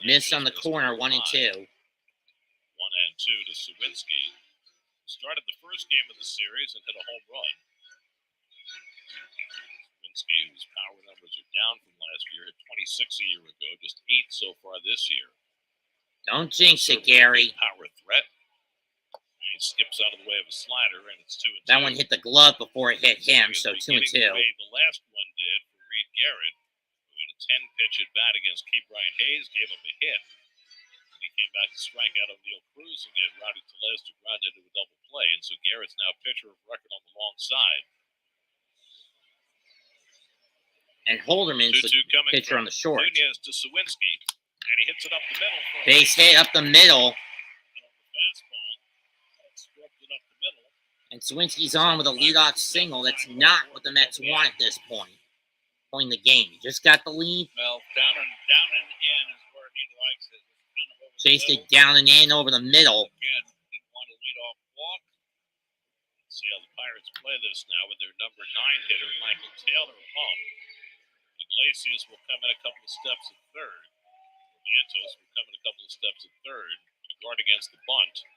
Speaker 1: Missed on the corner, 1 and 2.
Speaker 2: 1 and 2 to Sawinski. Started the first game of the series and hit a home run. Sawinski, whose power numbers are down from last year, hit 26 a year ago, just 8 so far this year.
Speaker 1: Don't jinx it, Gary.
Speaker 2: Power threat. He skips out of the way of a slider, and it's 2 and 2.
Speaker 1: That one hit the glove before it hit him, so 2 and 2.
Speaker 2: The way the last one did for Reed Garrett, who had a 10-pitch at bat against Key Brian Hayes, gave him a hit. And he came back to strike out O'Neill Cruz and get Rowdy Tellez to ground into a double play. And so Garrett's now pitcher of record on the long side.
Speaker 1: And Holderman's the pitcher on the short.
Speaker 2: Nunez to Sawinski, and he hits it up the middle.
Speaker 1: Base hit up the middle. And Sawinski's on with a leadoff single. That's not what the Mets want at this point. Point the game. He just got the lead.
Speaker 6: Well, down and in is where he likes it. Kind of over
Speaker 1: Chased it down and in over the middle.
Speaker 2: Again, didn't want to lead off walk. Let's see how the Pirates play this now with their number 9 hitter, Michael Taylor, home. Iglesias will come in a couple of steps at third. Vientos will come in a couple of steps at third to guard against the bunt.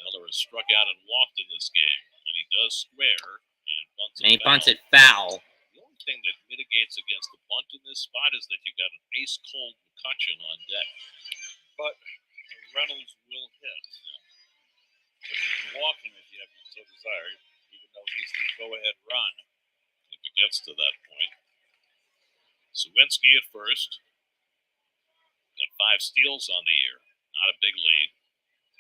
Speaker 2: Taylor has struck out and walked in this game, and he does square and bunts it.
Speaker 1: And he bunts it foul.
Speaker 2: The only thing that mitigates against the bunt in this spot is that you've got an ice-cold McCutchen on deck.
Speaker 6: But Reynolds will hit. If you walk him if you have so desire, even though he's the go-ahead run.
Speaker 2: If it gets to that point. Sawinski at first. Got 5 steals on the year. Not a big lead.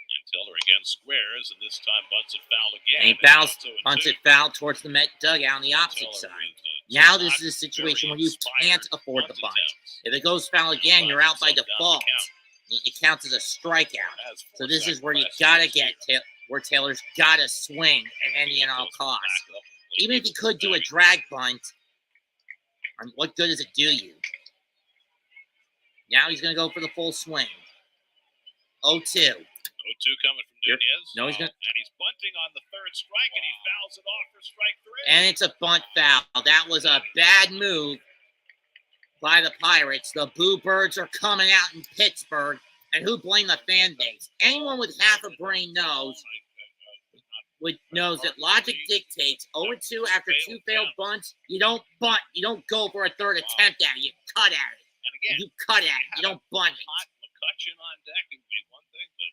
Speaker 2: And Taylor again squares, and this time bunts it foul again.
Speaker 1: And he bunts it foul towards the Met dugout on the opposite side. Now this is a situation where you can't afford the bunt. If it goes foul again, you're out by default. It counts as a strikeout. So this is where you gotta get where Taylor's gotta swing at any and all costs. Even if he could do a drag bunt, what good does it do you? Now he's gonna go for the full swing. 0-2.
Speaker 2: 0-2 coming from Nunez.
Speaker 1: No, he's gonna.
Speaker 2: And he's bunting on the third strike, and he fouls it off for strike 3.
Speaker 1: And it's a bunt foul. That was a bad move by the Pirates. The Boo Birds are coming out in Pittsburgh. And who blamed the fan base? Anyone with half a brain knows that logic dictates 0-2 after 2 failed bunts. You don't bunt. You don't go for a third attempt at it. You cut at it.
Speaker 2: And again,
Speaker 1: you cut at it. You don't bunt it.
Speaker 2: Hot McCutchen on deck would be one thing, but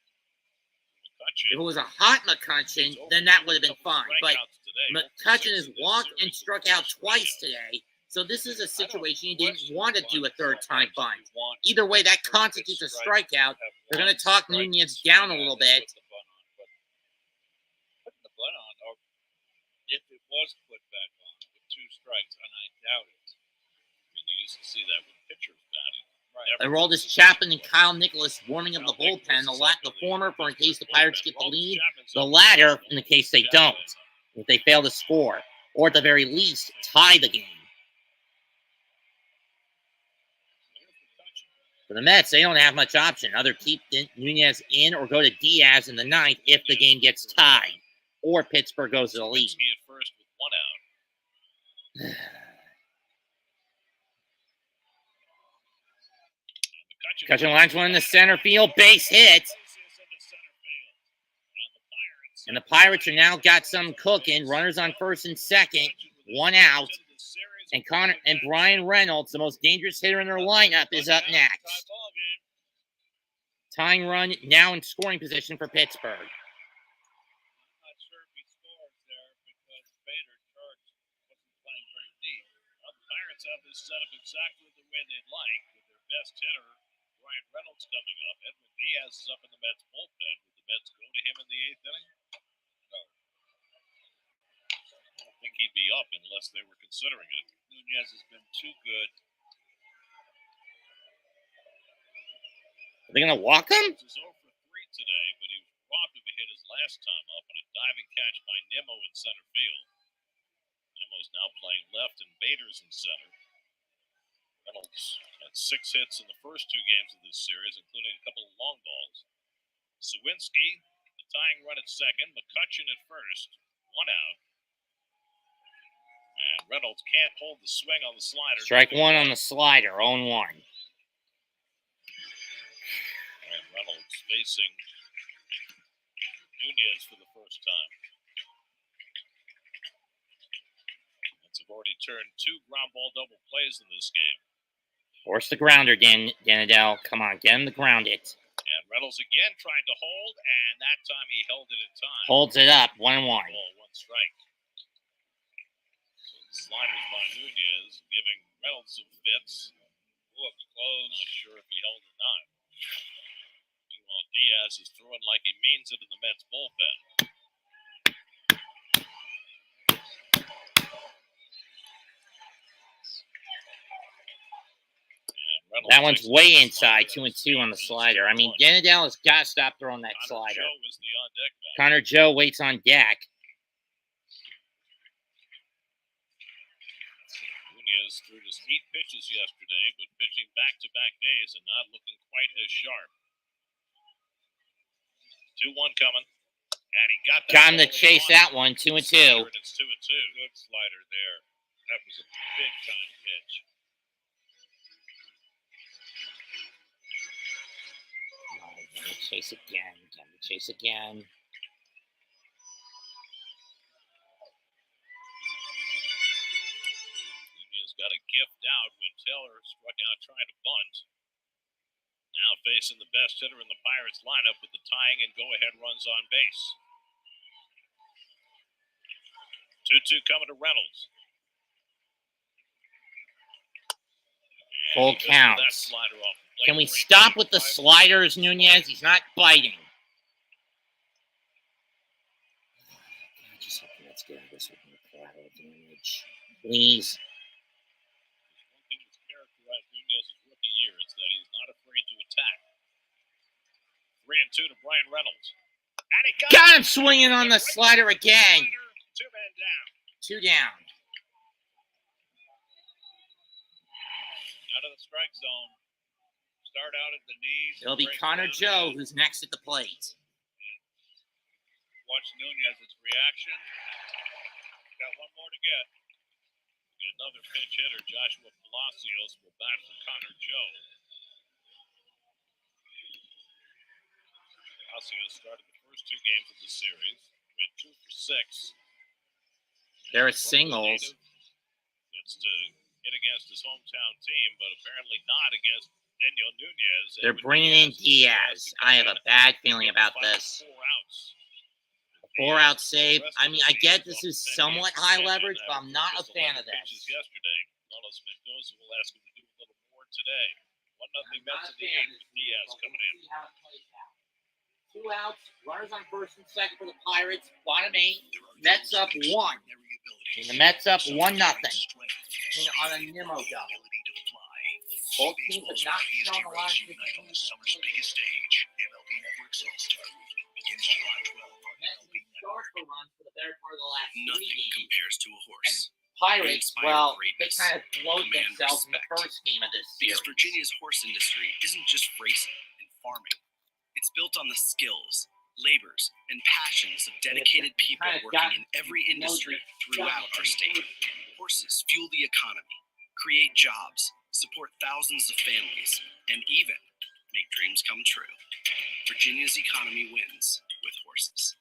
Speaker 2: McCutchen.
Speaker 1: If it was a hot McCutchen, then that would have been fine. But McCutchen has walked and struck out twice today. So this is a situation you didn't want to do a third-time bunt. Either way, that constitutes a strikeout. They're going to talk Nunez down a little bit.
Speaker 6: Putting the bunt on, or if it was put back on with 2 strikes, and I doubt it.
Speaker 2: I mean, you used to see that with pitchers batting.
Speaker 1: They rolled as Chapman and Kyle Nicholas warming up the bullpen. The former for in case the Pirates get the lead. The latter in the case they don't. If they fail to score. Or at the very least, tie the game. For the Mets, they don't have much option. Either keep Nunez in or go to Diaz in the 9th if the game gets tied. Or Pittsburgh goes to the lead.
Speaker 2: At first with 1 out.
Speaker 1: McCutchen lines one in the center field. Base hit. And the Pirates are now got some cooking. Runners on first and second. 1 out. And Brian Reynolds, the most dangerous hitter in their lineup, is up next. Tying run now in scoring position for Pittsburgh.
Speaker 6: I'm not sure if he scores there because Bader Church wasn't playing very deep.
Speaker 2: Well, the Pirates have this set up exactly the way they'd like, with their best hitter, Brian Reynolds, coming up. Edwin Diaz is up in the Mets bullpen. Would the Mets go to him in the 8th inning? No. I don't think he'd be up unless they were considering it.
Speaker 6: Nunez has been too good.
Speaker 1: Are they going to walk him?
Speaker 2: He was 0 for 3 today, but he was robbed of a hit his last time up on a diving catch by Nimmo in center field. Nimmo's now playing left and Bader's in center. Reynolds had 6 hits in the first 2 games of this series, including a couple of long balls. Sawinski, the tying run at second. McCutchen at first. 1 out. And Reynolds can't hold the swing on the slider.
Speaker 1: Strike one on the slider, 0-1.
Speaker 2: And Reynolds facing Nunez for the first time. Mets have already turned 2 ground ball double plays in this game.
Speaker 1: Force the grounder, Danadell. Come on, get him to ground it.
Speaker 2: And Reynolds again trying to hold, and that time he held it in time.
Speaker 1: Holds it up, 1-1.
Speaker 2: Ball, 1 strike. So sliders by Nunez, giving Reynolds some fits. Looked close, not sure if he held or not. Meanwhile, Diaz is throwing like he means it in the Mets bullpen.
Speaker 1: That one's way inside, 2-2 on the slider. I mean, Danadell has got to stop throwing that slider. Connor Joe waits on deck.
Speaker 2: Nunez threw just 8 pitches yesterday, but pitching back-to-back days and not looking quite as sharp. 2-1 coming. And he got that.
Speaker 1: Got him to chase that one, 2-2.
Speaker 2: And it's 2-2. Good slider there. That was a big-time pitch.
Speaker 1: Chase again. Chase again.
Speaker 2: Nunez got a gift out when Taylor struck out trying to bunt. Now facing the best hitter in the Pirates lineup with the tying and go-ahead runs on base. 2-2 coming to Reynolds.
Speaker 1: Full count. Can we stop with the sliders, Nunez? He's not biting. I just hope let's get this with no collateral damage. Please.
Speaker 2: One thing that's characterized Nunez's rookie year is that he's not afraid to attack. 3-2 to Brian Reynolds. And he
Speaker 1: got him swinging on the slider again.
Speaker 2: 2 men down.
Speaker 1: 2 down.
Speaker 2: Out of the strike zone. Start out at the knees.
Speaker 1: It'll be Connor Joe who's next at the plate.
Speaker 2: Watch Nunez's reaction. Got one more to get. Another pinch hitter, Joshua Palacios, will bat for Connor Joe. Palacios started the first 2 games of the series. Went 2 for 6.
Speaker 1: There are singles.
Speaker 2: Gets to hit against his hometown team, but apparently not against Daniel Nunez.
Speaker 1: They're bringing in Diaz. I have a bad feeling about this.
Speaker 2: 4 outs.
Speaker 1: A 4-out save. I mean, I get this is somewhat high leverage, but I'm not a fan of this.
Speaker 2: Yesterday, Carlos Mendoza will ask him to do a little more today. 1-0 Mets in the 8th with Diaz coming in.
Speaker 1: 2 outs, runners on first and second for the Pirates. Bottom 8, Mets up 1. And the Mets up 1-0. On a Nimmo double. Both teams have not shown a lot of
Speaker 16: on the summer's biggest stage. MLB Network's All-Star Week begins July 12th on MLB Network. Nothing compares to a horse.
Speaker 1: Pirates, well, they kind of float themselves in the first game of this series.
Speaker 5: Because Virginia's horse industry isn't just racing and farming. It's built on the skills, labors, and passions of dedicated people working in every industry throughout our state. Horses fuel the economy, create jobs, support thousands of families, and even make dreams come true. Virginia's economy wins with horses.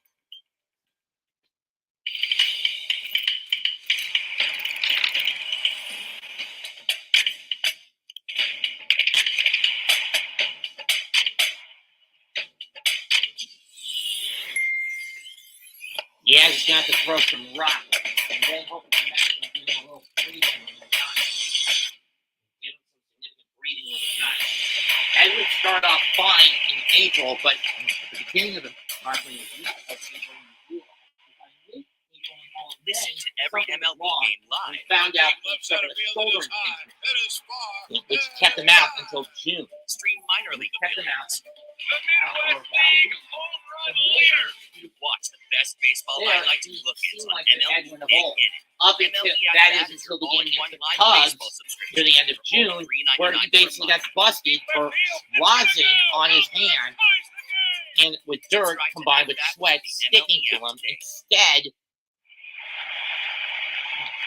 Speaker 1: Yeah, he's going to have to throw some rock. And then hope the Mets can give him a little breathing overnight. Give him some significant breathing overnight. That would start off fine in April, but at the beginning of the month, when
Speaker 5: Listen to every MLB game live.
Speaker 1: we found out he suffered a shoulder infection, which kept him out until June.
Speaker 5: Stream minor league
Speaker 1: kept him out.
Speaker 5: Watch the best baseball highlights and look-ins on MLB
Speaker 1: Up until that is until the game against the Cubs to the end of June, where he basically got busted for rosin on his hand, and with dirt combined with sweat sticking to him.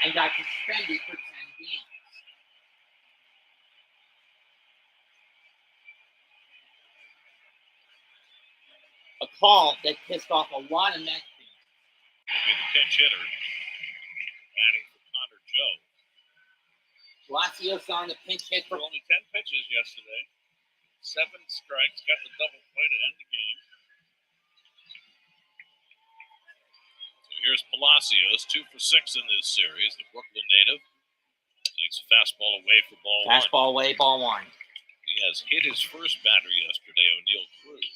Speaker 1: and got suspended for 10 games. A call that pissed off a lot of Mets fans.
Speaker 2: Will be the pinch hitter, adding for Connor Joe.
Speaker 1: Palacios on the pinch hit for
Speaker 2: only 10 pitches yesterday. 7 strikes, got the double play to end the game. So here's Palacios, 2 for 6 in this series. The Brooklyn native takes a fastball away for ball one.
Speaker 1: fastball away, ball one.
Speaker 2: He has hit his first batter yesterday, O'Neal Cruz.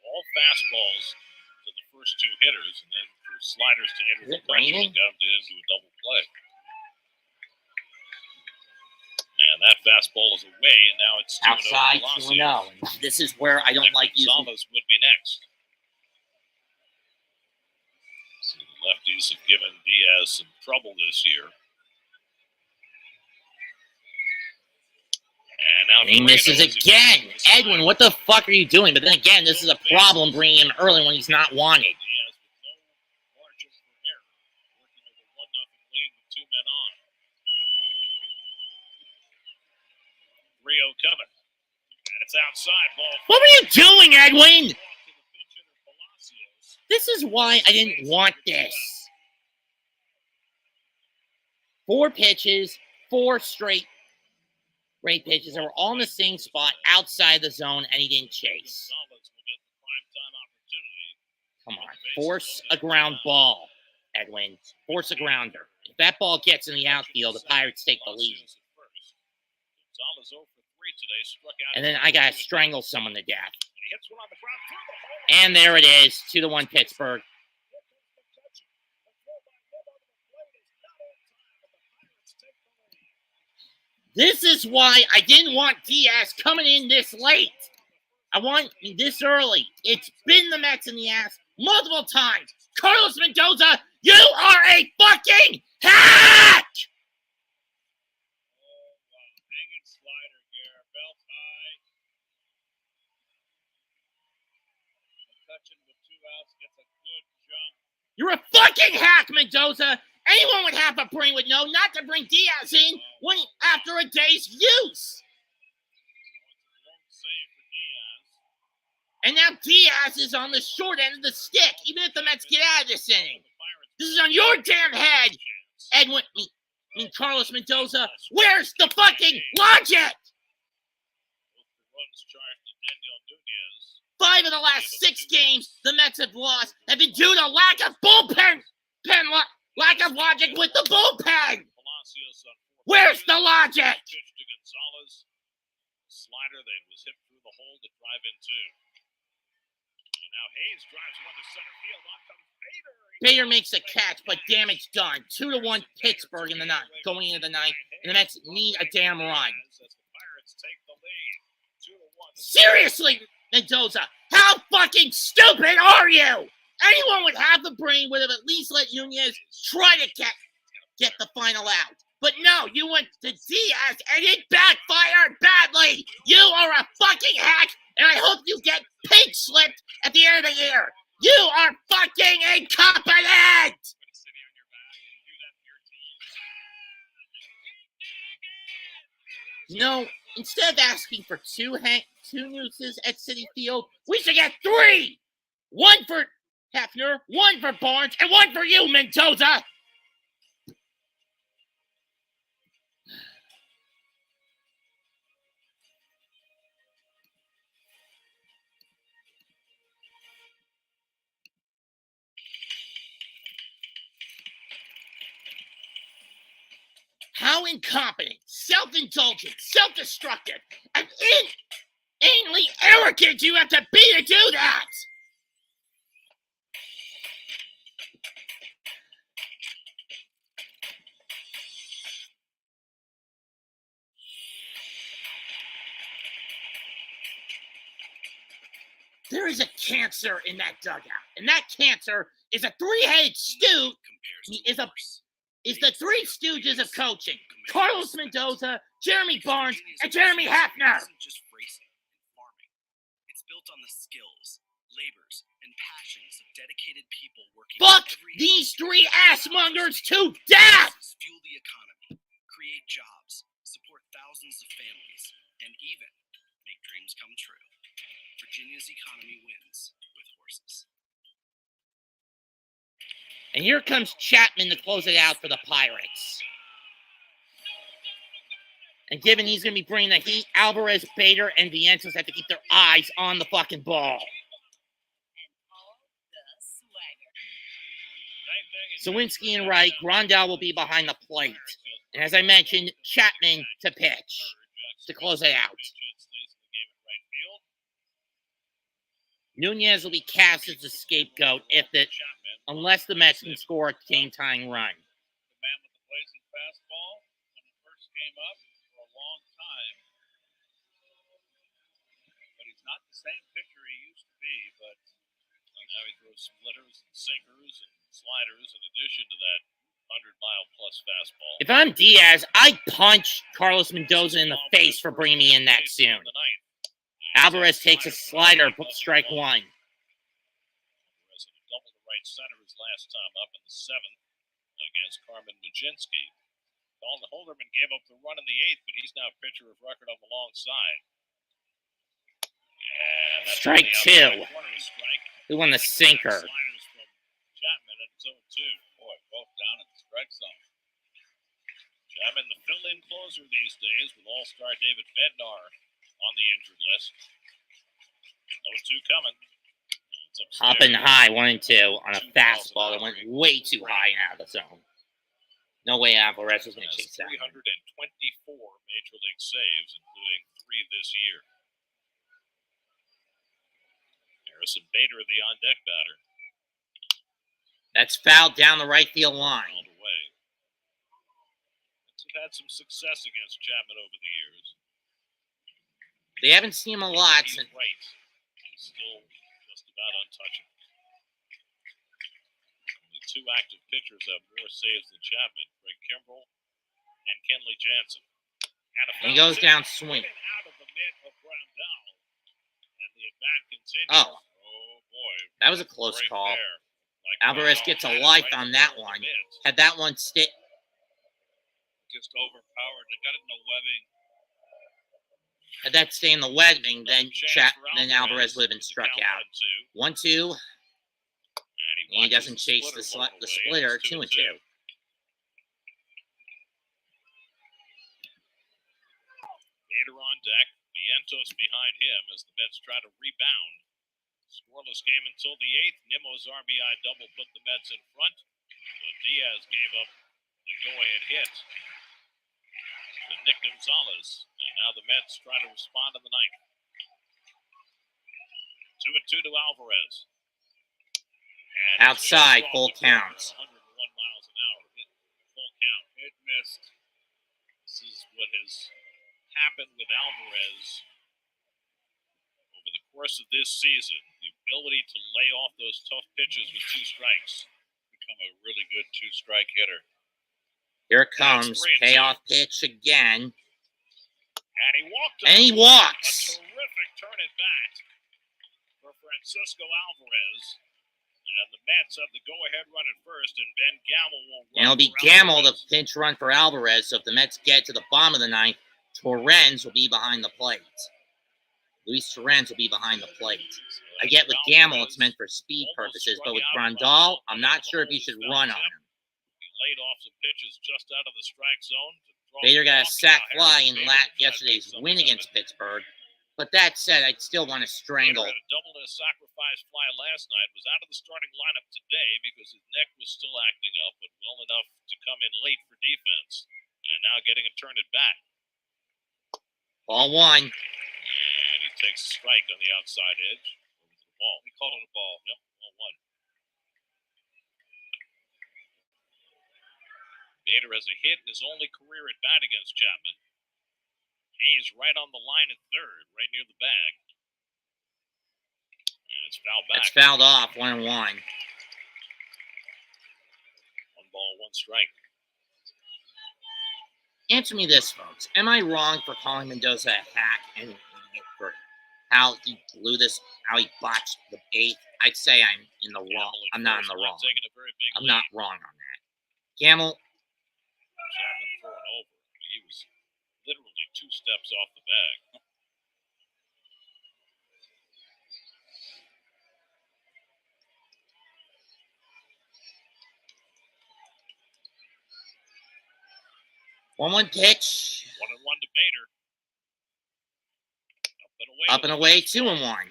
Speaker 2: All fastballs to the first 2 hitters, and then through sliders to Andrew McCutcheon, got him into a double play. And that fastball is away, and now it's 2-0
Speaker 1: outside 2-0. This is where I don't like using.
Speaker 2: Gonzalez would be next. So the lefties have given Diaz some trouble this year. And now
Speaker 1: he misses again. Edwin, what the fuck are you doing? But then again, this is a problem bringing him early when he's not wanted.
Speaker 2: Diaz with no margin for error, working with a 1-0 lead with 2 men on. 3-0 coming. And it's outside ball.
Speaker 1: What were you doing, Edwin? This is why I didn't want this. 4 pitches, 4 straight pitches that were all in the same spot outside the zone, and he didn't chase. Come on, force a ground ball, Edwin. Force a grounder. If that ball gets in the outfield, the Pirates take the lead. And then I gotta strangle someone to death. And there it is, 2-1 Pittsburgh. This is why I didn't want Diaz coming in this late. I want this early. It's been the Mets in the ass multiple times. Carlos Mendoza, you are a fucking hack!
Speaker 2: Hanging slider here, belt high. McCutcheon with 2 outs gets a good jump.
Speaker 1: You're a fucking hack, Mendoza. Anyone with half a brain would know not to bring Diaz in when after a day's use. And now Diaz is on the short end of the stick, even if the Mets get out of this inning. This is on your damn head, Edwin. Carlos Mendoza. Where's the fucking logic? 5 of the last 6 games the Mets have lost have been due to lack of lack of logic with the bullpen. Where's the logic?
Speaker 2: Slider that was hit through the hole to drive in 2. And now Hayes drives one to center field. On comes Bader.
Speaker 1: Bader makes a catch, but damage done. 2-1 Pittsburgh in the ninth, going into the ninth, and the Mets need a damn run. Seriously, Mendoza, how fucking stupid are you? Anyone with half the brain would have at least let Nunez try to get the final out. But no, you went to Diaz and it backfired badly. You are a fucking hack, and I hope you get pink slipped at the end of the year. You are fucking incompetent. No, instead of asking for 2 nooses at Citi Field, we should get 3. 1 for Hefner, 1 for Barnes, and 1 for you, Mendoza. How incompetent, self-indulgent, self-destructive, and insanely arrogant you have to be to do that! There is a cancer in that dugout, and that cancer is a 3-headed stew. Is the 3 stooges of coaching: Carlos Mendoza, Jeremy Barnes, and Jeremy Hefner.
Speaker 5: Just racing and farming. It's built on the skills, labors, and passions of dedicated people working.
Speaker 1: Fuck these 3 assmongers to death!
Speaker 5: even. Make dreams come true. Virginia's economy wins with horses.
Speaker 1: And here comes Chapman to close it out for the Pirates. And given he's going to be bringing the heat, Alvarez, Bader, and Vientos have to keep their eyes on the fucking ball. Sawinski and Wright, Grandal will be behind the plate. And as I mentioned, Chapman to pitch to close it out. Nunez will be cast as the scapegoat unless the Mets can score a game-tying run.
Speaker 2: The man with the blazing fastball when he first came up for a long time. But he's not the same pitcher he used to be, but now he throws splitters and sinkers and sliders in addition to that 100-mile-plus fastball.
Speaker 1: If I'm Diaz, I'd punch Carlos Mendoza in the face for bringing me in that soon. Alvarez takes a slider, strike one.
Speaker 2: Alvarez had a double to right center his last time up in the 7th against Carmen Majinski. Colin Holderman gave up the run in the 8th, but he's now pitcher of record on the long side.
Speaker 1: Strike two. Who won the sinker?
Speaker 2: Sliders from Chapman at 0-2. Boy, both down in the strike zone. Chapman, the fill-in closer these days with All-Star David Bednar on the injured list. 0-2 coming.
Speaker 1: Hopping high, 1-2 on a fastball that went way too high and out of the zone. No way Alvarez was going to chase that.
Speaker 2: 324 Major League saves, including 3 this year. Harrison Bader, the on-deck batter.
Speaker 1: That's fouled down the right field line.
Speaker 2: All the way. Mets have had some success against Chapman over the years.
Speaker 1: They haven't seen him a lot.
Speaker 2: He's right. He's still just about untouchable. Only 2 active pitchers have more saves than Chapman, Greg Kimbrell and Kenley Jansen.
Speaker 1: And he goes down swing.
Speaker 2: Out of the mitt of Grandal. And the at-bat continues.
Speaker 1: Oh.
Speaker 2: Oh, boy.
Speaker 1: That was a close
Speaker 2: Right
Speaker 1: call.
Speaker 2: there. Like
Speaker 1: Alvarez
Speaker 2: Grandal
Speaker 1: gets a
Speaker 2: had it
Speaker 1: life
Speaker 2: right
Speaker 1: on
Speaker 2: in
Speaker 1: that
Speaker 2: the
Speaker 1: one.
Speaker 2: mitt.
Speaker 1: Had that one stick.
Speaker 2: Just overpowered. They got it in the webbing.
Speaker 1: Had that stay in the webbing, then Alvarez would have been struck out. 1-2. And he doesn't chase the splitter. 2-2.
Speaker 2: Bader on deck. Vientos behind him as the Mets try to rebound. Scoreless game until the 8th. Nimmo's RBI double put the Mets in front, but Diaz gave up the go-ahead hit to Nick Gonzalez. And now the Mets try to respond in the 9th. 2-2 to Alvarez. And
Speaker 1: Outside, full count.
Speaker 2: 101 miles an hour. Hit, full count. Hit missed. This is what has happened with Alvarez over the course of this season. The ability to lay off those tough pitches with 2 strikes. Become a really good 2-strike hitter.
Speaker 1: Here it comes. Payoff pitch again.
Speaker 2: And he walked.
Speaker 1: And he walks.
Speaker 2: A terrific turn at bat for Francisco Alvarez. And the Mets have the go-ahead run at first, and Ben Gamel will run.
Speaker 1: And it'll be
Speaker 2: for
Speaker 1: Gamel the
Speaker 2: Alvarez.
Speaker 1: pinch run for Alvarez. So if the Mets get to the bottom of the 9th, Torrens will be behind the plate. Luis Torrens will be behind the plate. I get with Gamel, it's meant for speed purposes, but with Grandal, I'm not sure if you should run on him.
Speaker 2: He laid off some pitches just out of the strike zone.
Speaker 1: Bader got a sac fly in yesterday's win against Pittsburgh. But that said, I'd still want to strangle.
Speaker 2: Bader had a double and a sacrifice fly last night. Was out of the starting lineup today because his neck was still acting up, but well enough to come in late for defense. And now getting a turn at bat.
Speaker 1: Ball 1.
Speaker 2: And he takes a strike on the outside edge. Over to the ball. He called it a ball. Yep, ball 1. Bader has a hit in his only career at bat against Chapman. Hayes right on the line at third, right near the bag. And it's fouled back.
Speaker 1: It's fouled off, 1-1.
Speaker 2: 1 ball, 1 strike.
Speaker 1: Answer me this, folks. Am I wrong for calling Mendoza a hack and for how he blew this, how he botched the 8th? I'd say I'm in the wrong. I'm not in the wrong. I'm not wrong on that. Gamel.
Speaker 2: Chapman throwing over. He was literally 2 steps off the bag.
Speaker 1: 1-1 pitch.
Speaker 2: 1-1 to Bader.
Speaker 1: Up and away, 2-1.
Speaker 2: 2-1.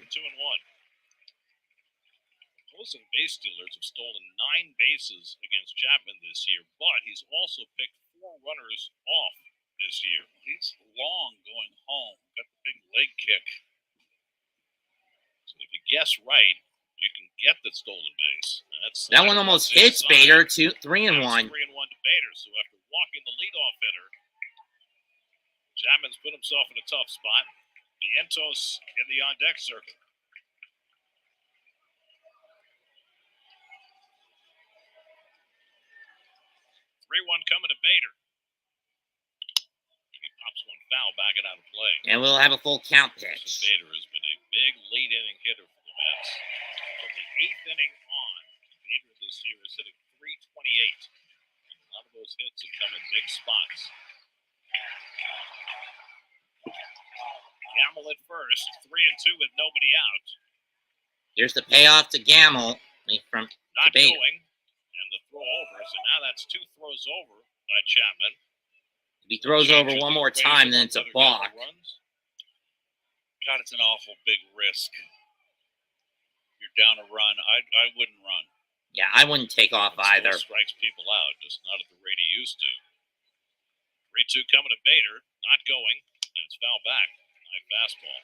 Speaker 2: Opposing base stealers have stolen 9 bases against Chapman this year, but he's also picked 4 runners off this year.
Speaker 6: He's long going home. Got the big leg kick.
Speaker 2: So if you guess right, you can get the stolen base.
Speaker 1: That one almost hits Bader, 3-1.
Speaker 2: 3-1 to Bader. So after walking the leadoff hitter, Chapman's put himself in a tough spot. Vientos in the on-deck circle. 3-1 coming to Bader. He pops one foul, back it out of play.
Speaker 1: And we'll have a full count pitch.
Speaker 2: So Bader has been a big late inning hitter for the Mets. From the 8th inning on, Bader this year is hitting .328. A lot of those hits have come in big spots. Gamble at first, 3-2 with nobody out.
Speaker 1: Here's the payoff to Gamble from
Speaker 2: Not
Speaker 1: Bader.
Speaker 2: going. And the throw over. So now that's 2 throws over by Chapman.
Speaker 1: If he throws over one more time, then it's a balk.
Speaker 6: God, it's an awful big risk. You're down a run. I wouldn't run.
Speaker 1: Yeah, I wouldn't take off either.
Speaker 2: Strikes people out, just not at the rate he used to. 3-2 coming to Bader. Not going. And it's foul back. High fastball.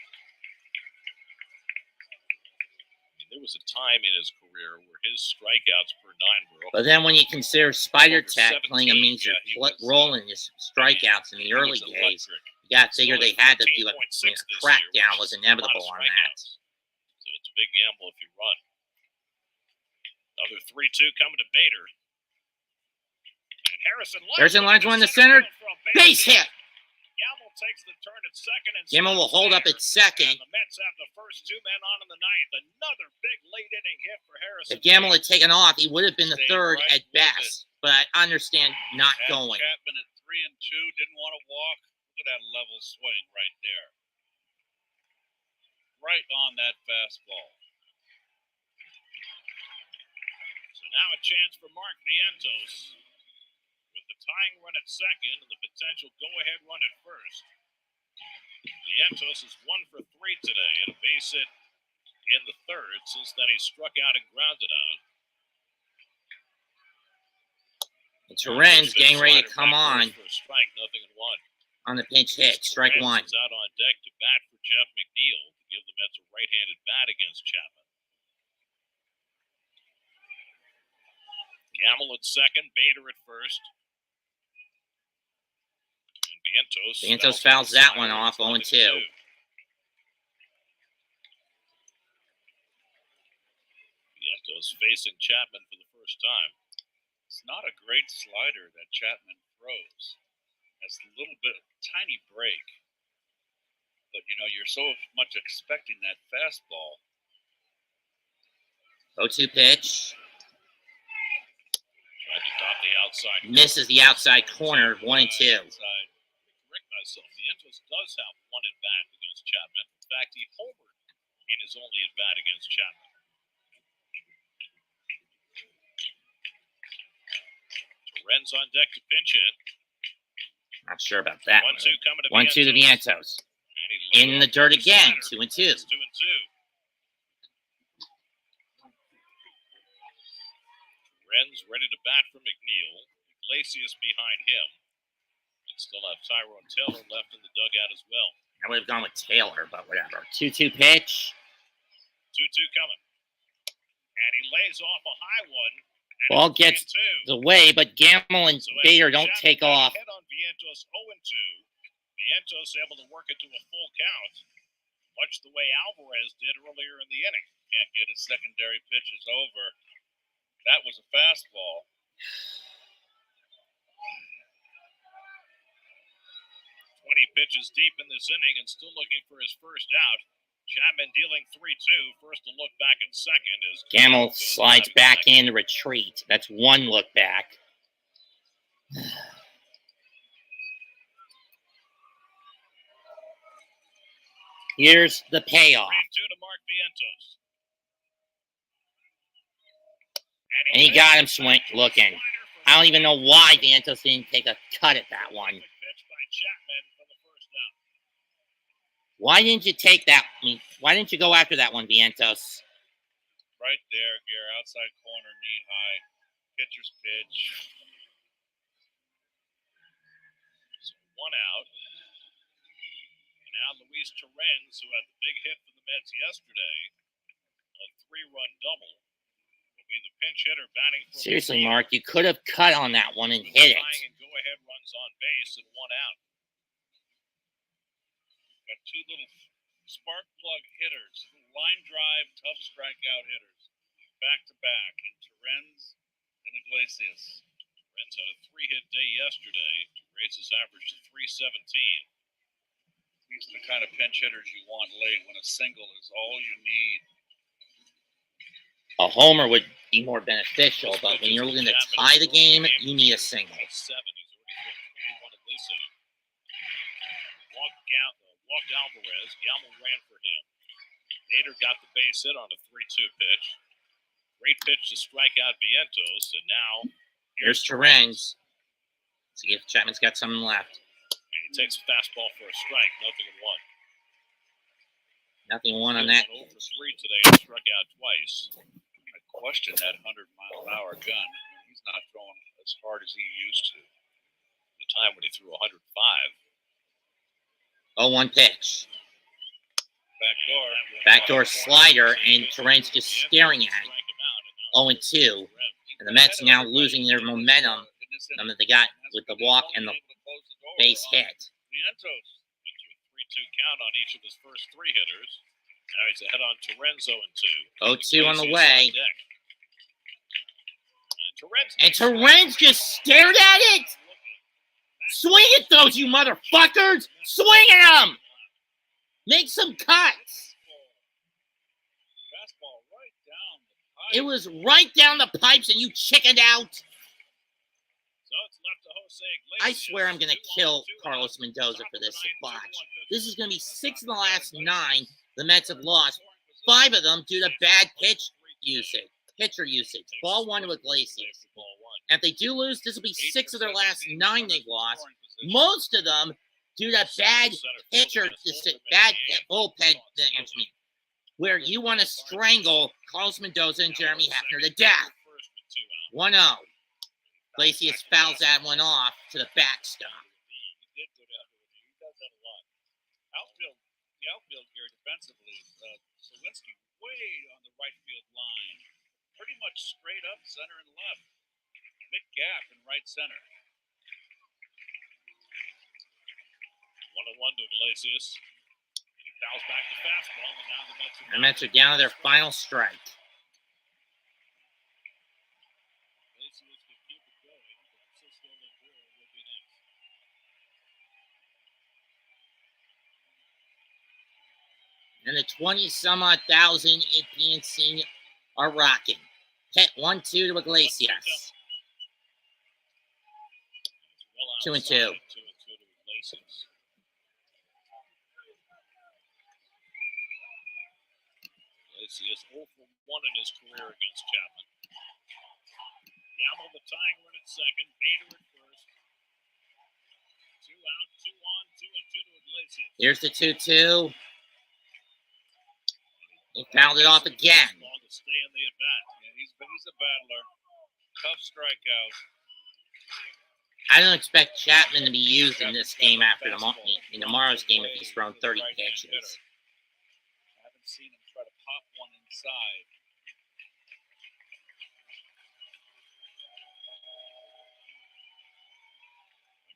Speaker 2: There was a time in his career where his strikeouts per 9 were.
Speaker 1: But then when you consider Spider Tech playing a major role in his strikeouts in the early days, you got to figure they had to do a crackdown was inevitable on that.
Speaker 2: So it's a big gamble if you run. Another 3-2 coming to Bader. And Harrison
Speaker 1: lines one in the center. Base hit.
Speaker 2: Gamble takes the turn at second. And
Speaker 1: Gamble will hold up at second.
Speaker 2: And the Mets have the first 2 men on in the 9th. Another big late inning hit for Harrison.
Speaker 1: If Gamble had taken off, he would have been the third at best. But I understand not going.
Speaker 6: Chapman at 3-2, didn't want to walk. Look at that level swing right there. Right on that fastball.
Speaker 2: So now a chance for Mark Vientos. With the tying run at second and the potential go-ahead run at first. Vientos is 1 for 3 today and a base hit in the 3rd. Since then, he struck out and grounded out.
Speaker 1: And Terren's getting ready to come on.
Speaker 2: For a strike, 0-1.
Speaker 1: On the pinch hit, strike
Speaker 2: Terren's
Speaker 1: 1.
Speaker 2: is out on deck to bat for Jeff McNeil to give the Mets a right-handed bat against Chapman. Gamble at second, Bader at first.
Speaker 1: Vientos fouls that one off, 0-2.
Speaker 2: Vientos facing Chapman for the first time.
Speaker 6: It's not a great slider that Chapman throws. Has a little bit, tiny break. But, you know, you're so much expecting that fastball.
Speaker 1: 0-2 pitch.
Speaker 2: Tried to dot the outside.
Speaker 1: Misses the outside corner, 1-2.
Speaker 2: Myself. Vientos does have 1 at bat against Chapman. In fact, he homered in his only at bat against Chapman. Terren's on deck to pinch it.
Speaker 1: Not sure about that.
Speaker 2: 1-2 coming to
Speaker 1: 1-2 to Vientos. In the dirt again, 2-2.
Speaker 2: 2-2. Terren's ready to bat for McNeil. Iglesias behind him. Still have Tyrone Taylor left in the dugout as well.
Speaker 1: I would have gone with Taylor, but whatever. 2-2 pitch.
Speaker 2: 2-2 coming. And he lays off a high one.
Speaker 1: Ball gets away, but Gamble and Bader don't take off.
Speaker 2: Head on Vientos 0-2. Vientos able to work it to a full count, much the way Alvarez did earlier in the inning.
Speaker 6: Can't get his secondary pitches over. That was a fastball.
Speaker 2: 20 pitches deep in this inning and still looking for his first out. Chapman dealing 3-2. First to look back at second as
Speaker 1: Gamble slides back in to retreat. That's 1 look back. Here's the payoff.
Speaker 2: 3-2 to Mark Vientos.
Speaker 1: And he got him looking. I don't even know why Vientos didn't take a cut at that one.
Speaker 2: Chapman for the first down.
Speaker 1: Why didn't you take that? Why didn't you go after that one, Vientos?
Speaker 2: Right there, Gare, outside corner, knee high. Pitcher's pitch. So 1 out. And now Luis Torrens, who had the big hit for the Mets yesterday, a 3-run double, will be the pinch hitter batting for
Speaker 1: Seriously, Mark, you could have cut on that one and hit it.
Speaker 2: and go-ahead runs on base and 1 out. Got 2 little spark plug hitters, line drive, tough strikeout hitters, back to back, and Torrens and Iglesias. Torrens had a 3-hit day yesterday to raise his average to 317. These are the kind of pinch hitters you want late when a single is all you need.
Speaker 1: A homer would be more beneficial, but when you're looking to tie the game, you need a single.
Speaker 2: 7. He's already thrown 21 in this inning. Walked Alvarez. Gamble ran for him. Nader got the base hit on a 3-2 pitch. Great pitch to strike out Vientos, and now
Speaker 1: here's Torrens. See if Chapman's got something left.
Speaker 2: And he takes a fastball for a strike.
Speaker 1: Nothing
Speaker 2: 0-1.
Speaker 1: won on that.
Speaker 2: 0 for 3 today and struck out twice. I question that 100-mile-an-hour gun. He's not throwing as hard as he used to. The time when he threw 105.
Speaker 1: 0-1 pitch.
Speaker 2: Backdoor
Speaker 1: slider, and Torrens just staring at it. 0-2. And the Mets now losing their momentum that they got with the walk and the base hit.
Speaker 2: Vientos went to a 3-2 count on each of his first 3 hitters. Now he's ahead on Torrens 0-2.
Speaker 1: 0-2 on the way.
Speaker 2: And
Speaker 1: Torrens just stared at it. Swing at those, you motherfuckers! Swing at them! Make some cuts. It was right down the pipes, and you chickened out. I swear I'm going to kill Carlos Mendoza for this botch. This is going to be 6 of the last 9 the Mets have lost. 5 of them due to bad pitcher usage. Ball 1 with Iglesias. And if they do lose, this will be 6 of their last 9 they've lost. Most of them due to bad bullpen, where you want to strangle Carlos Mendoza and Jeremy Hefner to death. 1-0. Iglesias fouls that one off to the backstop.
Speaker 2: The outfield here defensively, Sawinski way on the right field line. Pretty much straight up center and left. Big gap in right center. 1-1 to Iglesias. He fouls back the fastball, and now the
Speaker 1: Mets are down to their final strike.
Speaker 2: Iglesias can keep it going. Francisco Lindor will be next.
Speaker 1: And the 20-some-odd thousand at PNC are rocking. Hit 1-2 to Iglesias. 2-2.
Speaker 2: 2-2 to Iglesias. Iglesias 0 for 1 in his career against Chapman. Gamble the tying run at second. Bader at first. 2 out, 2 on, 2-2 to Iglesias.
Speaker 1: Here's the 2-2. He fouled it off again.
Speaker 2: To stay in the at-bat. Yeah, he's a battler. Tough strikeout.
Speaker 1: I don't expect Chapman to be used in this game after tomorrow's game if he's thrown 30 pitches.
Speaker 2: I haven't seen him try to pop one inside.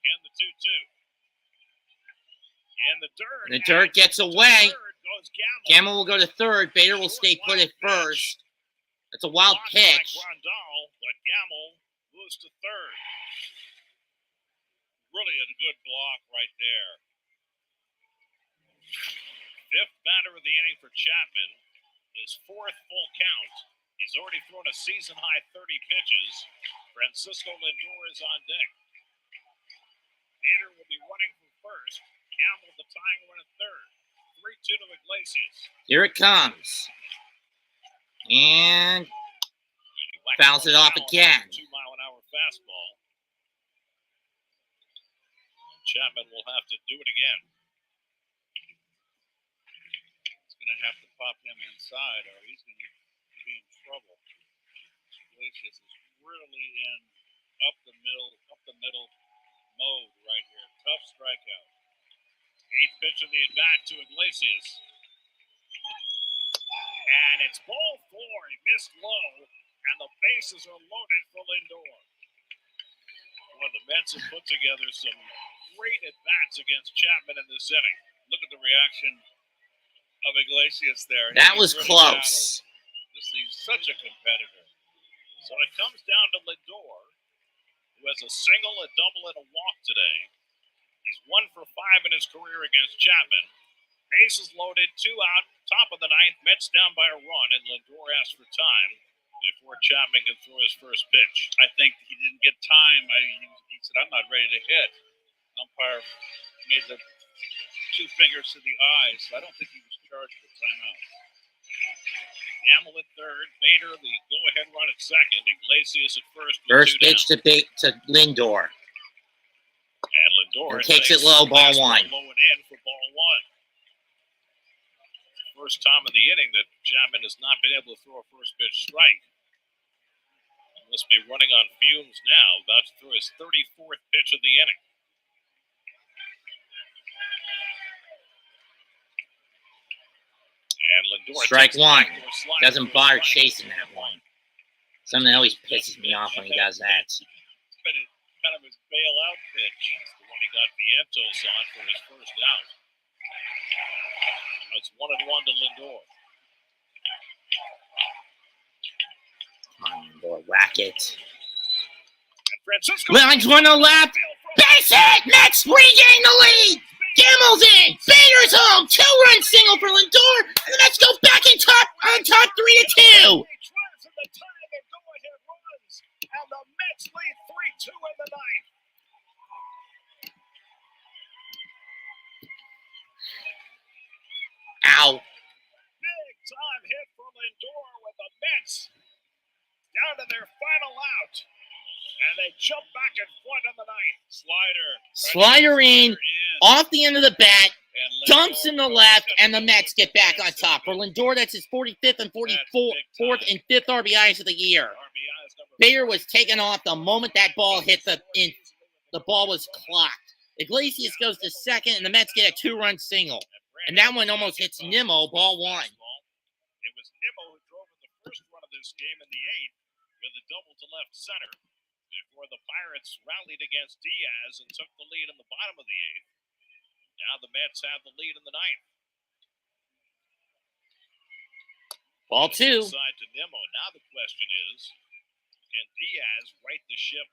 Speaker 2: Again, the 2-2. And the dirt.
Speaker 1: And the dirt gets away. Gamble will go to third. Bader will stay put at first. That's a wild pitch.
Speaker 2: But Gamble moves to third. Really a good block right there. 5th batter of the inning for Chapman. His 4th full count. He's already thrown a season-high 30 pitches. Francisco Lindor is on deck. Bader will be running from first. Gamble the tying run at third. 3-2 to Iglesias.
Speaker 1: Here it comes. And fouls it off again.
Speaker 2: 2-mile-an-hour fastball. Chapman will have to do it again. He's going to have to pop him inside, or he's going to be in trouble. Iglesias is really in up the middle mode right here. Tough strikeout. 8th pitch of the at bat to Iglesias. And it's ball 4. He missed low, and the bases are loaded for Lindor. Well, the Mets have put together some great at-bats against Chapman in this inning. Look at the reaction of Iglesias there.
Speaker 1: That was close.
Speaker 2: He's such a competitor. So it comes down to Lindor, who has a single, a double, and a walk today. He's 1 for 5 in his career against Chapman. Bases loaded, 2 out, top of the 9th. Mets down by a run, and Lindor asks for time before Chapman can throw his first pitch.
Speaker 6: I think he didn't get time. He said, I'm not ready to hit. Umpire made the 2 fingers to the eyes. So I don't think he was charged with timeout.
Speaker 2: Gamble at third. Bader, the go-ahead run at second. Iglesias at first.
Speaker 1: First pitch to Lindor.
Speaker 2: And Lindor
Speaker 1: takes it low, ball 1.
Speaker 2: Low and in for ball 1. First time in the inning that Chapman has not been able to throw a first pitch strike. He must be running on fumes now, about to throw his 34th pitch of the inning. And Lindor
Speaker 1: Strike 1. Doesn't bother
Speaker 2: strike.
Speaker 1: chasing that one. Something that always pisses me off when he does that.
Speaker 2: It's been kind of his bailout pitch. It's the one he got Vientos on for his first out. It's 1-1 to Lindor.
Speaker 1: Come on, Lindor, whack it.
Speaker 2: And Francisco.
Speaker 1: Lines one to left. Base hit! Mets regain the lead! Gimel's in! Bader's home! 2-run single for Lindor! And the Mets go back on top 3-2!
Speaker 2: And the Mets lead 3-2 in the 9th.
Speaker 1: Ow.
Speaker 2: Big time hit for Lindor with the Mets down to their final out. And they jump back in front in the 9th.
Speaker 1: Slider in, off the end of the bat, dumps in the left, and the Mets get back on top. For Lindor, that's his 45th and 44th and 5th RBIs of the year. Bader was taken off the moment that ball hit the ball was clocked. Iglesias goes to second, and the Mets get a 2-run single. And that one almost hits Nimmo, ball 1.
Speaker 2: It was Nimmo who drove in the first run of this game in the 8th with a double to left center before the Pirates rallied against Diaz and took the lead in the bottom of the 8th. Now the Mets have the lead in the 9th.
Speaker 1: Ball 2.
Speaker 2: Side to Nimmo. Now the question is, can Diaz right the ship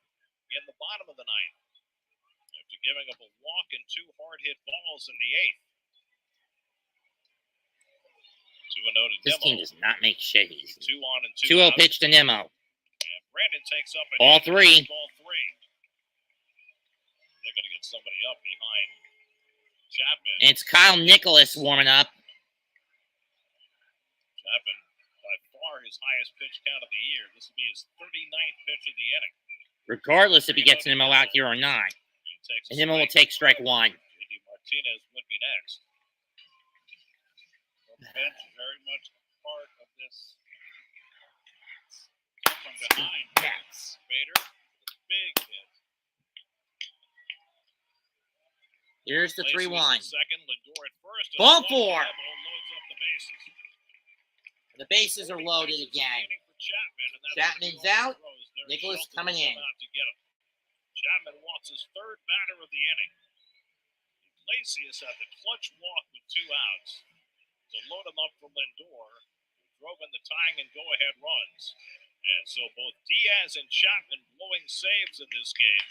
Speaker 2: in the bottom of the 9th after giving up a walk and 2 hard-hit balls in the 8th? 2-0 to
Speaker 1: This
Speaker 2: Nimmo.
Speaker 1: team does not make shit easy.
Speaker 2: 2 on and 2
Speaker 1: 2-0
Speaker 2: out.
Speaker 1: pitch to Nimmo.
Speaker 2: And Brandon takes up
Speaker 1: Ball 3.
Speaker 2: Ball 3. They're going to get somebody up behind Chapman.
Speaker 1: And it's Kyle Nicholas warming up.
Speaker 2: Chapman, by far his highest pitch count of the year. This will be his 39th pitch of the inning.
Speaker 1: Regardless if he gets Nimmo out here or not. And Nimmo will take strike 1.
Speaker 2: JD Martinez would be next. The bench very much part of this. From behind.
Speaker 1: Mets.
Speaker 2: Bader, the big hit.
Speaker 1: Here's the 3-1.
Speaker 2: Second, Lindor at first.
Speaker 1: Ball 4.
Speaker 2: Loads up the bases.
Speaker 1: The bases are loaded again. Chapman's out. Nicholas coming in.
Speaker 2: Chapman wants his 3rd batter of the inning. Iglesias had the clutch walk with 2 outs to load him up for Lindor, who drove in the tying and go-ahead runs. And so both Diaz and Chapman blowing saves in this game.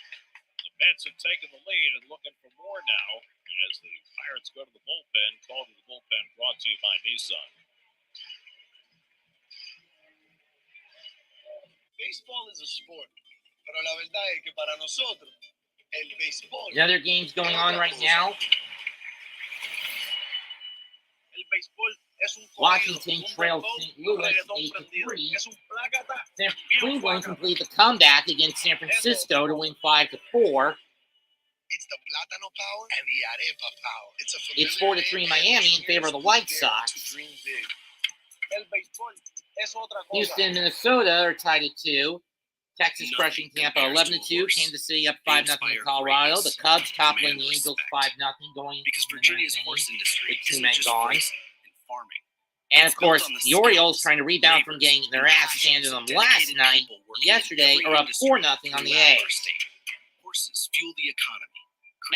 Speaker 2: The Mets have taken the lead and looking for more now as the Pirates go to the bullpen. Call to the bullpen brought to you by Nissan.
Speaker 11: Baseball is a sport, pero la verdad es que para nosotros el béisbol.
Speaker 1: Another game's going on right now.
Speaker 11: El béisbol es un
Speaker 1: Washington trails St. Louis 8-3. Cleveland completed the comeback against San Francisco to win 5-4.
Speaker 11: It's the plátano power and the arepa power.
Speaker 1: It's 4-3 Miami in favor of the White Sox. Houston, Minnesota are tied at 2. Texas crushing Tampa 11-2. Kansas City up 5-0 in Colorado. The Cubs toppling the Angels 5-0 going
Speaker 5: Because Virginia's horse industry
Speaker 1: with 2
Speaker 5: isn't
Speaker 1: men
Speaker 5: just
Speaker 1: gone.
Speaker 5: racing and farming.
Speaker 1: And of
Speaker 5: It's built
Speaker 1: course,
Speaker 5: on the
Speaker 1: the Orioles
Speaker 5: skills,
Speaker 1: trying to rebound from
Speaker 5: labors,
Speaker 1: getting their
Speaker 5: and
Speaker 1: asses handed to
Speaker 5: passions
Speaker 1: them
Speaker 5: of
Speaker 1: last
Speaker 5: dedicated
Speaker 1: night.
Speaker 5: people working in
Speaker 1: Yesterday
Speaker 5: every
Speaker 1: are up
Speaker 5: industry
Speaker 1: 4-0 on the
Speaker 5: throughout
Speaker 1: A's.
Speaker 5: our state. Horses fuel the economy,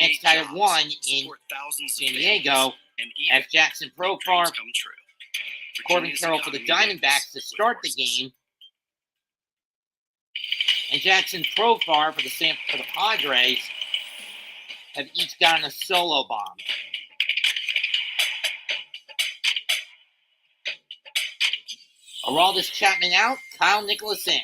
Speaker 1: And it's
Speaker 5: create
Speaker 1: tied at
Speaker 5: jobs,
Speaker 1: 1 in
Speaker 5: support thousands of
Speaker 1: San
Speaker 5: families,
Speaker 1: Diego
Speaker 5: and even
Speaker 1: as Jackson
Speaker 5: make dreams
Speaker 1: Profar,
Speaker 5: come true.
Speaker 1: Corbin
Speaker 5: Virginia's
Speaker 1: Carroll for the
Speaker 5: economy
Speaker 1: Diamondbacks to
Speaker 5: wins
Speaker 1: start
Speaker 5: with
Speaker 1: the
Speaker 5: horses.
Speaker 1: game. And Jackson Profar for the Padres have each gotten a solo bomb. Aroldis Chapman out, Kyle Nicholas in.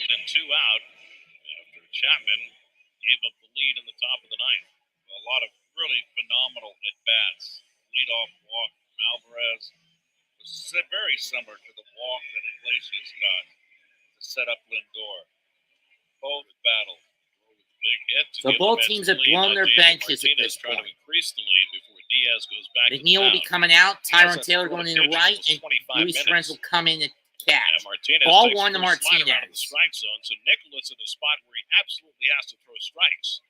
Speaker 2: And 2 out after Chapman gave up the lead in the top of the ninth. A lot of really phenomenal at-bats. Leadoff walk from Alvarez was very similar to the walk that Iglesias got to set up Lindor. Both battled. Big hit to
Speaker 1: So
Speaker 2: give
Speaker 1: both
Speaker 2: the Mets
Speaker 1: teams
Speaker 2: the
Speaker 1: have
Speaker 2: lead.
Speaker 1: blown
Speaker 2: Now
Speaker 1: their
Speaker 2: David
Speaker 1: benches at
Speaker 2: Martinez
Speaker 1: this
Speaker 2: trying
Speaker 1: point.
Speaker 2: to increase the lead before Diaz goes back to
Speaker 1: McNeil will be
Speaker 2: the mound.
Speaker 1: coming out,
Speaker 2: Diaz
Speaker 1: Tyron
Speaker 2: has
Speaker 1: Taylor
Speaker 2: thrown
Speaker 1: going
Speaker 2: a
Speaker 1: in the
Speaker 2: pitch in
Speaker 1: right,
Speaker 2: almost
Speaker 1: and
Speaker 2: 25
Speaker 1: Luis
Speaker 2: minutes.
Speaker 1: Friends will come in at catch.
Speaker 2: Yeah, Martinez
Speaker 1: Ball
Speaker 2: takes
Speaker 1: 1 to
Speaker 2: first slider out of the
Speaker 1: Martinez.
Speaker 2: strike zone, so Nicholas in a spot where he absolutely has to throw strikes.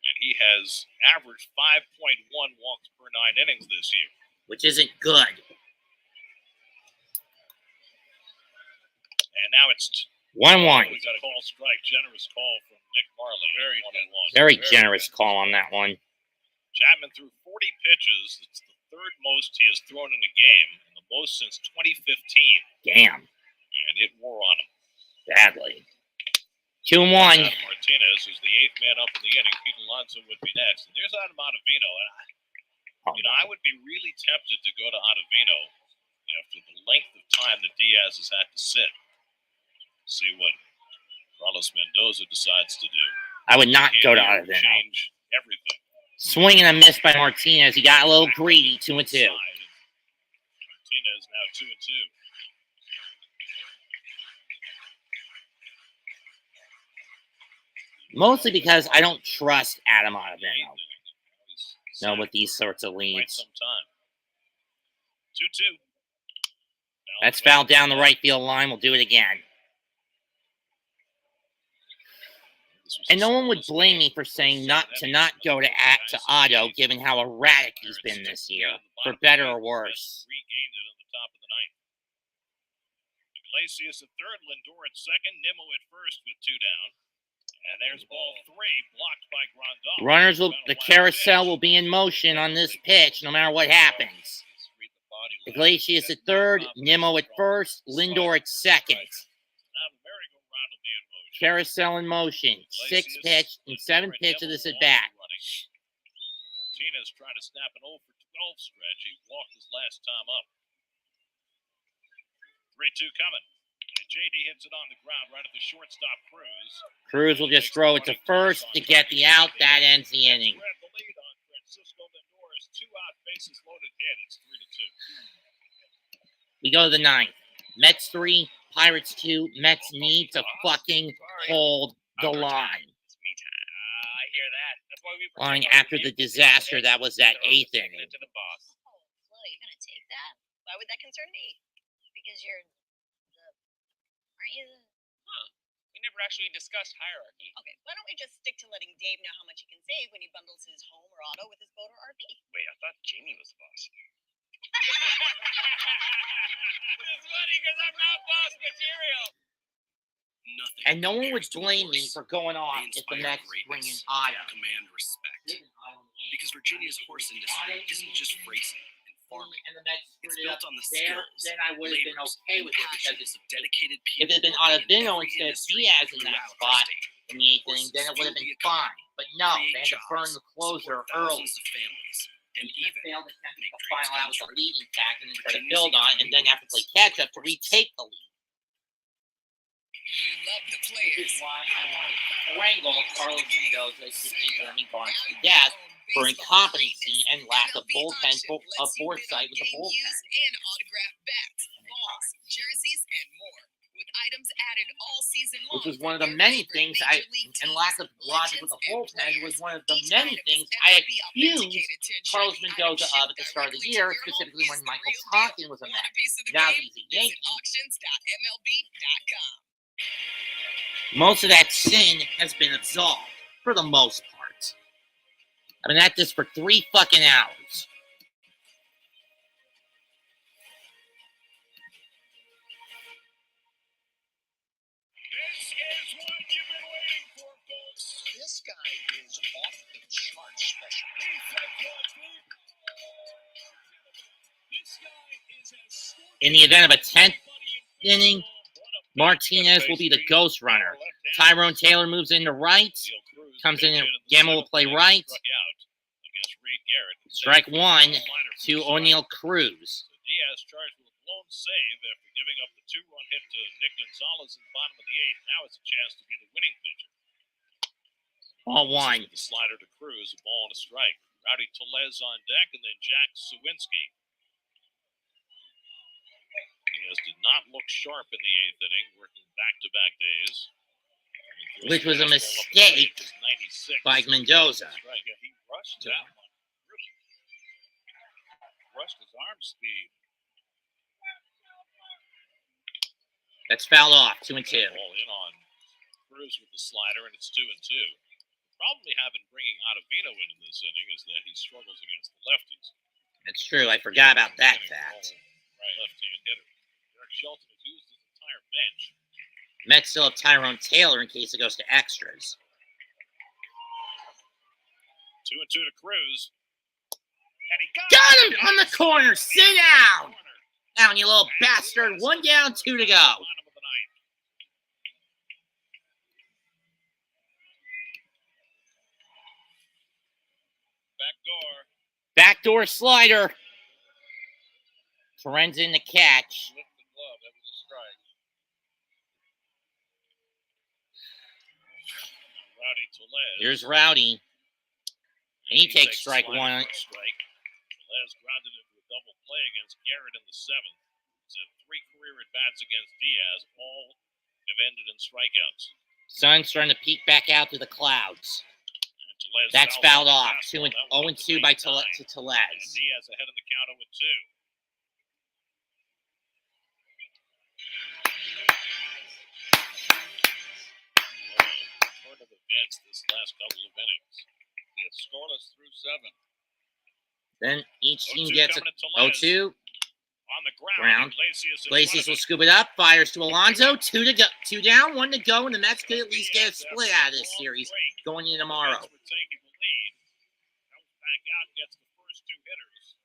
Speaker 2: And he has averaged 5.1 walks per 9 innings this year.
Speaker 1: Which isn't good.
Speaker 2: And now it's
Speaker 1: 1-1.
Speaker 2: we got a call strike, generous call from Nick Marley.
Speaker 1: Very generous call on that one.
Speaker 2: Chapman threw 40 pitches. It's the third most he has thrown in a game, the most since 2015.
Speaker 1: Damn.
Speaker 2: And it wore on him.
Speaker 1: Badly. 2-1.
Speaker 2: Martinez is the 8th man up in the inning. Pete Alonso would be next. And there's Adam Ottavino. And I would be really tempted to go to Ottavino after the length of time that Diaz has had to sit. See what Carlos Mendoza decides to do.
Speaker 1: I would not go to
Speaker 2: He'll
Speaker 1: Ottavino.
Speaker 2: change everything.
Speaker 1: Swing and a miss by Martinez. He got a little greedy. 2-2.
Speaker 2: Martinez now 2-2.
Speaker 1: Mostly because I don't trust Adam Ottavino. No, with these sorts of
Speaker 2: Quite
Speaker 1: leads.
Speaker 2: some time. 2-2.
Speaker 1: That's fouled down the right field line. We'll do it again. And no one would blame me for saying not go to Otto, given how erratic he's been this year, for better or worse.
Speaker 2: Regained it on the top of the ninth. Iglesias at third, Lindor at second, Nimmo at first with 2 down. And there's ball 3, blocked by Grandal.
Speaker 1: Runners will, the carousel will be in motion on this pitch, no matter what happens. Iglesias at third, Nimmo at first, Lindor at second. Carousel in motion. 6th pitch and 7th pitch of this at bat.
Speaker 2: Martinez trying to snap an 0 for 12 stretch. He walked his last time up. 3-2 coming. And JD hits it on the ground right at the shortstop Cruz.
Speaker 1: Cruz will just throw it to first to get the out. That ends the inning.
Speaker 2: The lead on Francisco Lindor's 2 out bases loaded hit. It's 3-2.
Speaker 1: We go to the 9th. Mets 3, Pirates 2. Mets need to fucking hold the line.
Speaker 9: I hear that. That's why we
Speaker 1: Line after the disaster that was that 8th inning.
Speaker 9: to the boss.
Speaker 18: Oh, Flo, you're gonna take that? Why would that concern me? Because you're aren't you the...
Speaker 9: We never actually discussed hierarchy.
Speaker 18: Okay, why don't we just stick to letting Dave know how much he can save when he bundles his home or auto with his boat or RV?
Speaker 9: Wait, I thought Jamie was the boss. It's funny because I'm not boss material.
Speaker 5: Nothing
Speaker 1: And no one would
Speaker 5: compares to a
Speaker 1: blame me
Speaker 5: horse.
Speaker 1: for going off
Speaker 5: They
Speaker 1: if the
Speaker 5: inspire
Speaker 1: Mets bring in
Speaker 5: greatness,
Speaker 1: Otto.
Speaker 5: command respect. Because Virginia's horse industry isn't just racing and farming.
Speaker 1: And the Mets
Speaker 5: It's
Speaker 1: screwed it up
Speaker 5: built on the
Speaker 1: there,
Speaker 5: skills,
Speaker 1: then I would have been
Speaker 5: labors,
Speaker 1: okay
Speaker 5: and
Speaker 1: with it because
Speaker 5: passions of dedicated
Speaker 1: if
Speaker 5: people
Speaker 1: it had been
Speaker 5: working in
Speaker 1: Ottavino
Speaker 5: every
Speaker 1: instead of
Speaker 5: industry
Speaker 1: Diaz in that
Speaker 5: throughout our
Speaker 1: spot
Speaker 5: state.
Speaker 1: in the 8th inning, then it would have been fine. But no, they had to burn the closer early.
Speaker 5: Thousands of families, and
Speaker 1: They
Speaker 5: even
Speaker 1: failed to attempt
Speaker 5: make
Speaker 1: to
Speaker 5: dreams
Speaker 1: final out
Speaker 5: come
Speaker 1: with a
Speaker 5: true.
Speaker 1: lead intact and then try to
Speaker 5: Virginia's
Speaker 1: build on it, and then have to play catch up to retake the lead.
Speaker 21: love the
Speaker 1: Which
Speaker 21: players.
Speaker 1: is why I wanted to strangle Carlos Mendoza and Jeremy Barnes to death for incompetency and lack of bullpen of foresight with the bullpen.
Speaker 21: Used and autographed bats, balls, jerseys, and more. With items added all season long.
Speaker 1: Which was one of the many things and lack of logic with the bullpen was one of the many things I accused Carlos Mendoza of at the start of the year, specifically when Michael Tonkin was a Met. Now he's a Yankee.
Speaker 21: Auctions.mlb.com.
Speaker 1: Most of that sin has been absolved, for the most part. I've been at this for 3 fucking hours.
Speaker 8: This is what you've been waiting for, folks.
Speaker 16: This guy is off the chart special.
Speaker 8: This guy is as
Speaker 1: In the event of a 10th inning, Martinez will be the ghost runner. Tyrone Taylor moves into right. Comes in and Gamble will play right. Strike 1 to O'Neill Cruz.
Speaker 2: Diaz charged with a blown save after giving up the 2-run hit to Nick Gonzalez in the bottom of the 8th. Now it's a chance to be the winning pitcher.
Speaker 1: Ball 1.
Speaker 2: The slider to Cruz, a ball and a strike. Rowdy Tellez on deck, and then Jack Sawinski. Diaz did not look sharp in the 8th inning, working back-to-back days.
Speaker 1: Which was a mistake by Mendoza.
Speaker 2: Right, yeah, he rushed that one. Really rushed his arm speed.
Speaker 1: That's fouled off. 2-2.
Speaker 2: Ball in on Cruz with the slider, and it's 2-2. The problem they have in bringing Ottavino into this inning is that he struggles against the lefties.
Speaker 1: That's true. I forgot about that fact.
Speaker 2: Right, left-hand hitter. Derek Shelton has used his entire bench.
Speaker 1: Mets still have Tyrone Taylor in case it goes to extras.
Speaker 2: 2-2 to Cruz. And he
Speaker 1: got him on the corner. Sit down. Down, you little bastard. 1 down, 2 to go. Backdoor slider. Torrens in the catch.
Speaker 2: With the glove, that was a strike. Rowdy Tellez.
Speaker 1: Here's Rowdy. And he takes strike 1.
Speaker 2: Strike. Tellez grounded into a double play against Garrett in the 7th. He's had 3 career at-bats against Diaz. All have ended in strikeouts.
Speaker 1: Sun's starting to peek back out through the clouds. That's fouled off. 0-2 by Tellez.
Speaker 2: Diaz ahead of the count 0-2. Turn of events this last couple of innings. He is scoreless through 7.
Speaker 1: Then each team gets a 0-2.
Speaker 2: On the ground.
Speaker 1: Iglesias will scoop it up. Fires to Alonso. 2 to go. 2 down, 1 to go, and the Mets could at least get a split out of this series going into tomorrow.
Speaker 2: Taking the lead. Comes back out and gets the first 2 hitters.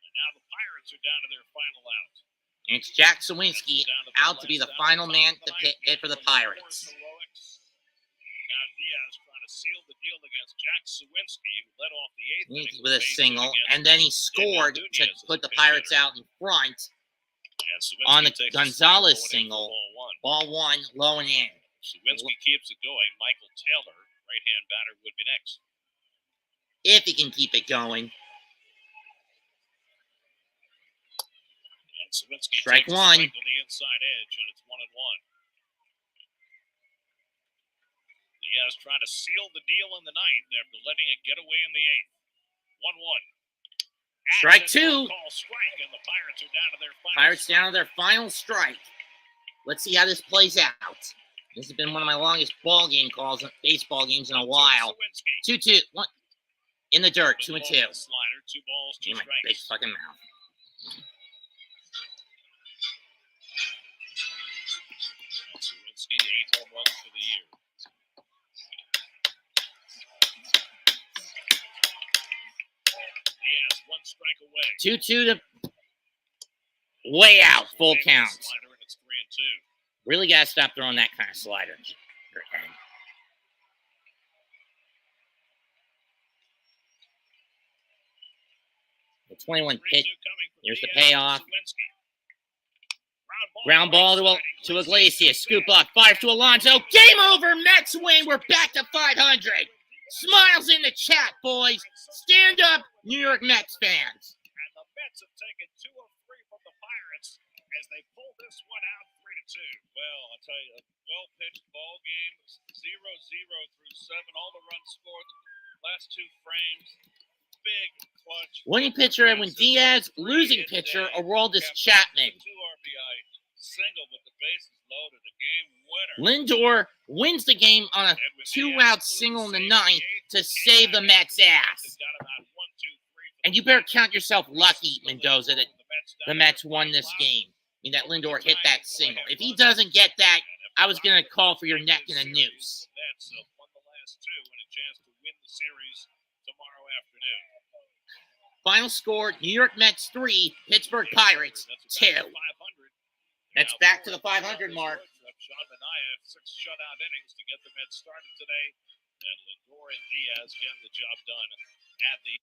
Speaker 2: And now the Pirates are down to their final out.
Speaker 1: And it's Jack Sawinski out to be the final man to hit for the Pirates.
Speaker 2: Now Diaz trying to seal the deal against Jack Sawinski, who led off the 8th inning
Speaker 1: with a single, and then he scored to put the Pirates out in front on the Gonzalez single. Ball 1, low and in.
Speaker 2: Sawinski keeps it going. Michael Taylor, right-hand batter, would be next.
Speaker 1: If he can keep it going.
Speaker 2: And Sawinski
Speaker 1: Strike
Speaker 2: takes
Speaker 1: 1.
Speaker 2: on the inside edge, and it's 1-1. Diaz trying to seal the deal in the 9th after letting it get away in the 8th. 1-1.
Speaker 1: Strike 2.
Speaker 2: Strike, and the Pirates are down to their final
Speaker 1: Pirates down to their final strike. Let's see how this plays out. This has been one of my longest baseball games in a while. 2-2. In the dirt, 2-2.
Speaker 2: Slider, 2 balls, 2
Speaker 1: In my
Speaker 2: strikes.
Speaker 1: big fucking mouth.
Speaker 2: Sawinski, 8 home runs for the year. Diaz, 1 strike away.
Speaker 1: 2-2 to way out, full count.
Speaker 2: Slider, and it's 3-2.
Speaker 1: Really got to stop throwing that kind of slider. Your head. The 21 pitch. Here's the payoff. Ground ball to Iglesias. Scoop block. Fires to Alonso. Game over. Mets win. We're back to 500. Smiles in the chat, boys. Stand up, New York Mets fans.
Speaker 2: And the Mets have taken 2 of 3 from the Pirates as they pull this one out 3-2. Well, I'll tell you, a well-pitched ball game, 0-0 through 7. All the runs scored the last 2 frames. Big clutch.
Speaker 1: Winning pitcher Edwin Diaz. Losing pitcher Aroldis Chapman.
Speaker 2: 2 RBI single with the bases loaded. A game winner.
Speaker 1: Lindor wins the game on a 2-out single in the 9th to save the Mets' ass. And you better count yourself lucky, Mendoza, that the Mets won this game. I mean, that Lindor hit that single. If he doesn't get that, I was going to call for your neck in a noose.
Speaker 2: Mets won the last 2 and a chance to win the series tomorrow afternoon.
Speaker 1: Final score, New York Mets 3, Pittsburgh Pirates 2. That's back to the 500 mark.
Speaker 2: Sean Manaea, 6 shutout innings to get the Mets started today. And Lindor and Diaz getting the job done at the...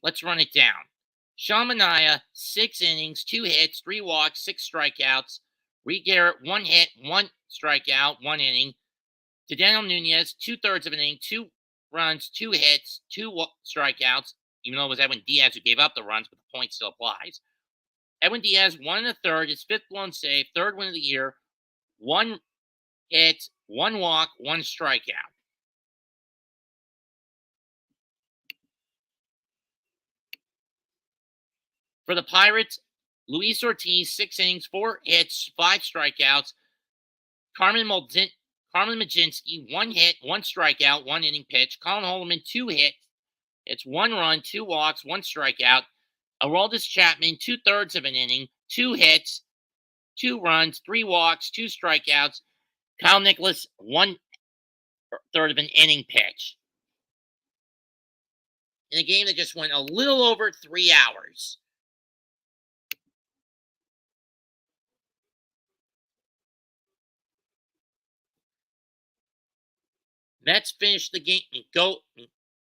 Speaker 1: Let's run it down. Sean Manaea, 6 innings, 2 hits, 3 walks, 6 strikeouts. Reed Garrett, 1 hit, 1 strikeout, 1 inning. Daniel Nunez, 2/3 of an inning, 2 runs, 2 hits, 2 strikeouts, even though it was Edwin Diaz who gave up the runs, but the point still applies. Edwin Diaz, 1 1/3, his 5th blown save, 3rd win of the year, 1 hit, 1 walk, 1 strikeout. For the Pirates, Luis Ortiz, 6 innings, 4 hits, 5 strikeouts. Carmen Mlodzinski, 1 hit, 1 strikeout, 1 inning pitch. Colin Holman, 2 hits. It's 1 run, 2 walks, 1 strikeout. Aroldis Chapman, 2/3 of an inning, 2 hits, 2 runs, 3 walks, 2 strikeouts. Kyle Nicholas, 1/3 of an inning pitch. In a game that just went a little over 3 hours. Mets finish the game and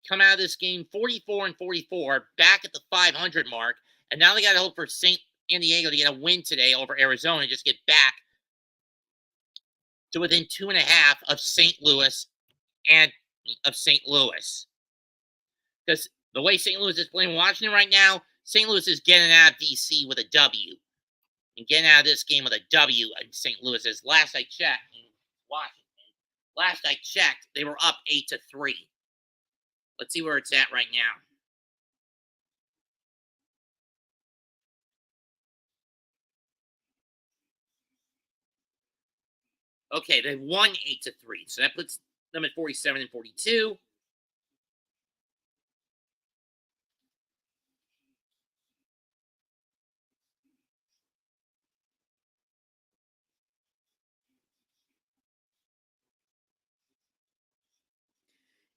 Speaker 1: come out of this game 44-44, back at the 500 mark, and now they got to hope for San Diego to get a win today over Arizona and just get back to within 2.5 of St. Louis and of St. Louis. Because the way St. Louis is playing Washington right now, St. Louis is getting out of D.C. with a W. And getting out of this game with a W in St. Louis. As last I checked, in Washington. Last I checked, they were up 8-3. Let's see where it's at right now. Okay, they won 8-3, so that puts them at 47-42.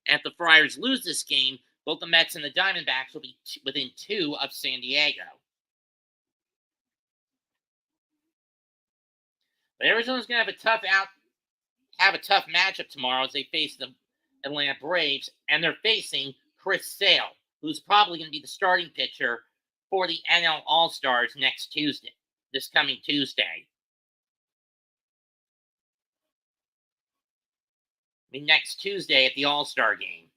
Speaker 1: And if the Friars lose this game, both the Mets and the Diamondbacks will be within 2 of San Diego. But Arizona's going to have a tough matchup tomorrow as they face the Atlanta Braves, and they're facing Chris Sale, who's probably going to be the starting pitcher for the NL All-Stars this coming Tuesday. Next Tuesday at the All-Star game.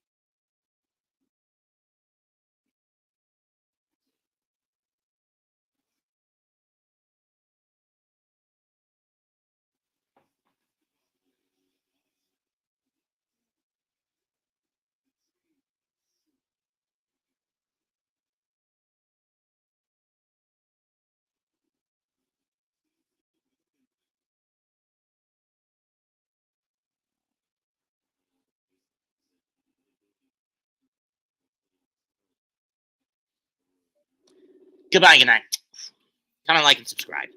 Speaker 1: Goodbye, good night. Comment, like, and subscribe.